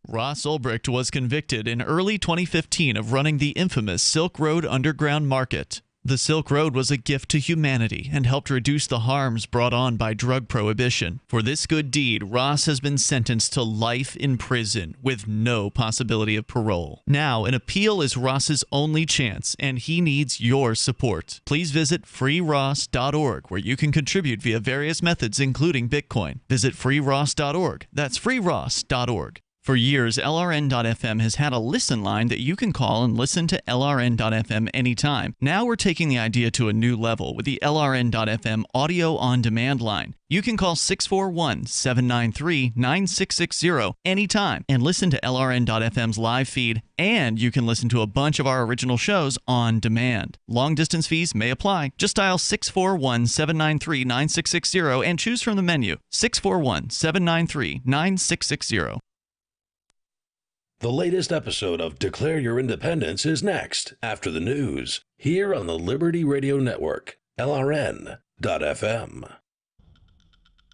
Ross Ulbricht was convicted in early 2015 of running the infamous Silk Road Underground Market. The Silk Road was a gift to humanity and helped reduce the harms brought on by drug prohibition. For this good deed, Ross has been sentenced to life in prison with no possibility of parole. Now, an appeal is Ross's only chance, and he needs your support. Please visit freeross.org, where you can contribute via various methods, including Bitcoin. Visit freeross.org. That's freeross.org. For years, LRN.FM has had a listen line that you can call and listen to LRN.FM anytime. Now we're taking the idea to a new level with the LRN.FM audio on-demand line. You can call 641-793-9660 anytime and listen to LRN.FM's live feed, and you can listen to a bunch of our original shows on demand. Long-distance fees may apply. Just dial 641-793-9660 and choose from the menu. 641-793-9660. The latest episode of Declare Your Independence is next, after the news, here on the Liberty Radio Network, LRN.FM.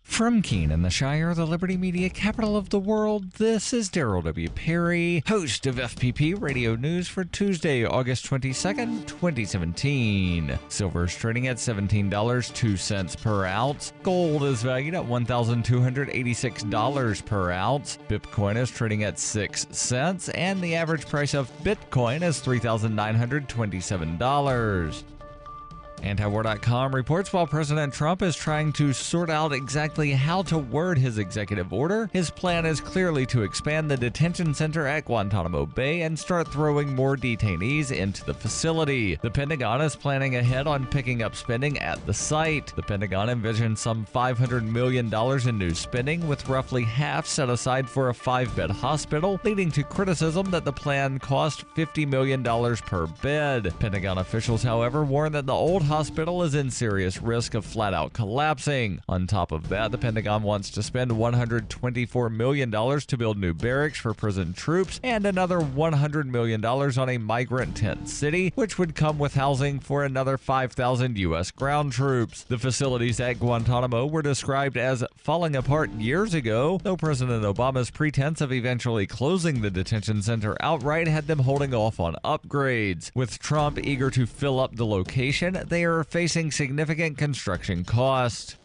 From Keene in the Shire, the Liberty Media capital of the world, this is Darrell W. Perry, host of FPP Radio News for Tuesday, August 22nd, 2017. Silver is trading at $17.02 per ounce. Gold is valued at $1,286 per ounce. Bitcoin is trading at 6 cents, and the average price of Bitcoin is $3,927. Antiwar.com reports while President Trump is trying to sort out exactly how to word his executive order, his plan is clearly to expand the detention center at Guantanamo Bay and start throwing more detainees into the facility. The Pentagon is planning ahead on picking up spending at the site. The Pentagon envisions some $500 million in new spending, with roughly half set aside for a 5-bed hospital, leading to criticism that the plan cost $50 million per bed. Pentagon officials, however, warn that the old hospital is in serious risk of flat-out collapsing. On top of that, the Pentagon wants to spend $124 million to build new barracks for prison troops and another $100 million on a migrant tent city, which would come with housing for another 5,000 U.S. ground troops. The facilities at Guantanamo were described as falling apart years ago, though President Obama's pretense of eventually closing the detention center outright had them holding off on upgrades. With Trump eager to fill up the location, they are facing significant construction costs.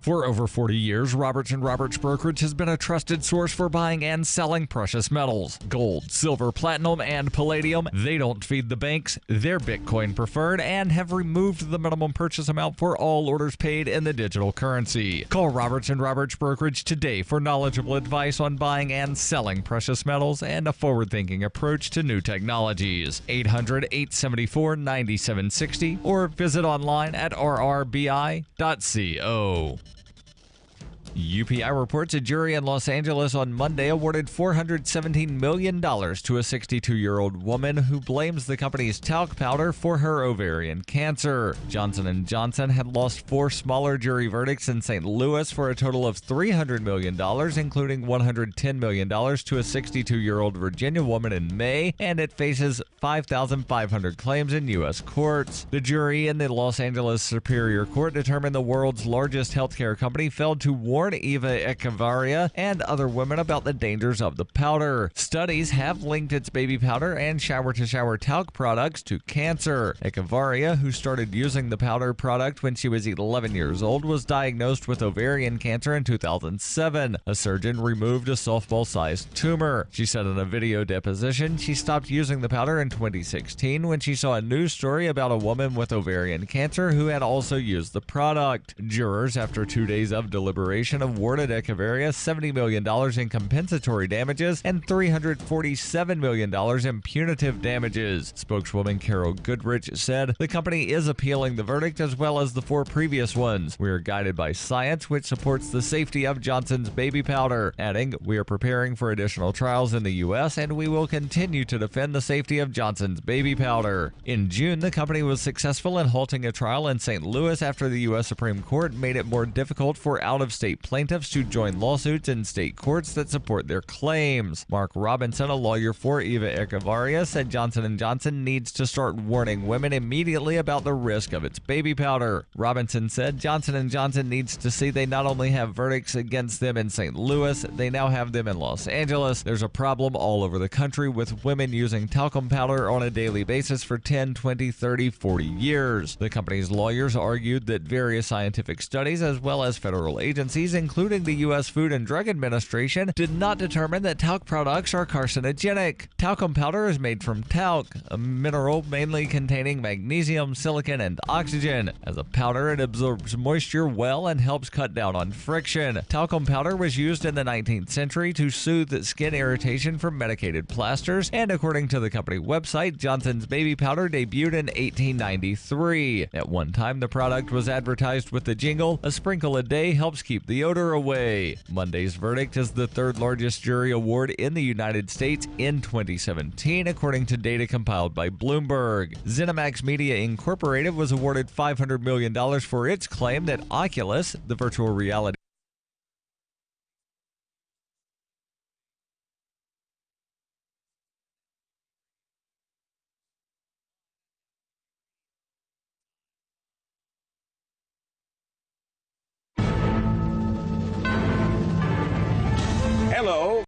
For over 40 years, Roberts & Roberts Brokerage has been a trusted source for buying and selling precious metals. Gold, silver, platinum, and palladium. They don't feed the banks. They're Bitcoin preferred and have removed the minimum purchase amount for all orders paid in the digital currency. Call Roberts & Roberts Brokerage today for knowledgeable advice on buying and selling precious metals and a forward-thinking approach to new technologies. 800-874-9760 or visit online at rrbi.co. UPI reports a jury in Los Angeles on Monday awarded $417 million to a 62-year-old woman who blames the company's talc powder for her ovarian cancer. Johnson & Johnson had lost 4 smaller jury verdicts in St. Louis for a total of $300 million, including $110 million to a 62-year-old Virginia woman in May, and it faces 5,500 claims in U.S. courts. The jury in the Los Angeles Superior Court determined the world's largest healthcare company failed to warn Eva Echevarria and other women about the dangers of the powder. Studies have linked its baby powder and shower-to-shower talc products to cancer. Echevarria, who started using the powder product when she was 11 years old, was diagnosed with ovarian cancer in 2007. A surgeon removed a softball-sized tumor. She said in a video deposition she stopped using the powder in 2016 when she saw a news story about a woman with ovarian cancer who had also used the product. Jurors, after 2 days of deliberation, awarded Echevarria $70 million in compensatory damages and $347 million in punitive damages. Spokeswoman Carol Goodrich said, "The company is appealing the verdict as well as the 4 previous ones. We are guided by science, which supports the safety of Johnson's baby powder," adding, "We are preparing for additional trials in the U.S. and we will continue to defend the safety of Johnson's baby powder." In June, the company was successful in halting a trial in St. Louis after the U.S. Supreme Court made it more difficult for out-of-state plaintiffs to join lawsuits in state courts that support their claims. Mark Robinson, a lawyer for Eva Echevarria, said Johnson & Johnson needs to start warning women immediately about the risk of its baby powder. Robinson said Johnson & Johnson needs to see they not only have verdicts against them in St. Louis, they now have them in Los Angeles. There's a problem all over the country with women using talcum powder on a daily basis for 10, 20, 30, 40 years. The company's lawyers argued that various scientific studies as well as federal agencies, including the U.S. Food and Drug Administration, did not determine that talc products are carcinogenic. Talcum powder is made from talc, a mineral mainly containing magnesium, silicon, and oxygen. As a powder, it absorbs moisture well and helps cut down on friction. Talcum powder was used in the 19th century to soothe skin irritation from medicated plasters, and according to the company website, Johnson's baby powder debuted in 1893. At one time, the product was advertised with the jingle, "A sprinkle a day helps keep the odor away." Monday's verdict is the 3rd largest jury award in the United States in 2017, according to data compiled by Bloomberg. ZeniMax Media Incorporated was awarded $500 million for its claim that Oculus, the virtual reality Hello.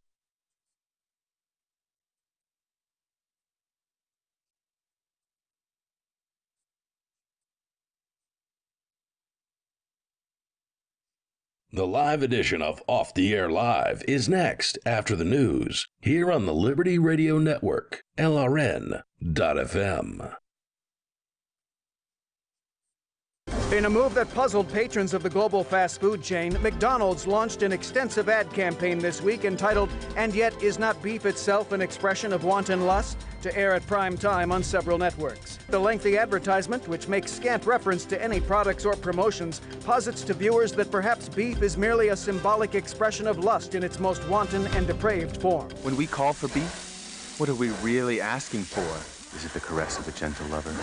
The live edition of Off the Air Live is next after the news here on the Liberty Radio Network, LRN.FM. In a move that puzzled patrons of the global fast food chain, McDonald's launched an extensive ad campaign this week entitled, "And Yet Is Not Beef Itself an Expression of Wanton Lust?" to air at prime time on several networks. The lengthy advertisement, which makes scant reference to any products or promotions, posits to viewers that perhaps beef is merely a symbolic expression of lust in its most wanton and depraved form. When we call for beef, what are we really asking for? Is it the caress of a gentle lover?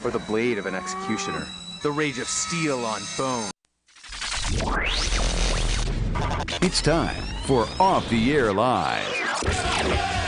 or the blade of an executioner. The rage of steel on bone. It's time for Off the Air Live.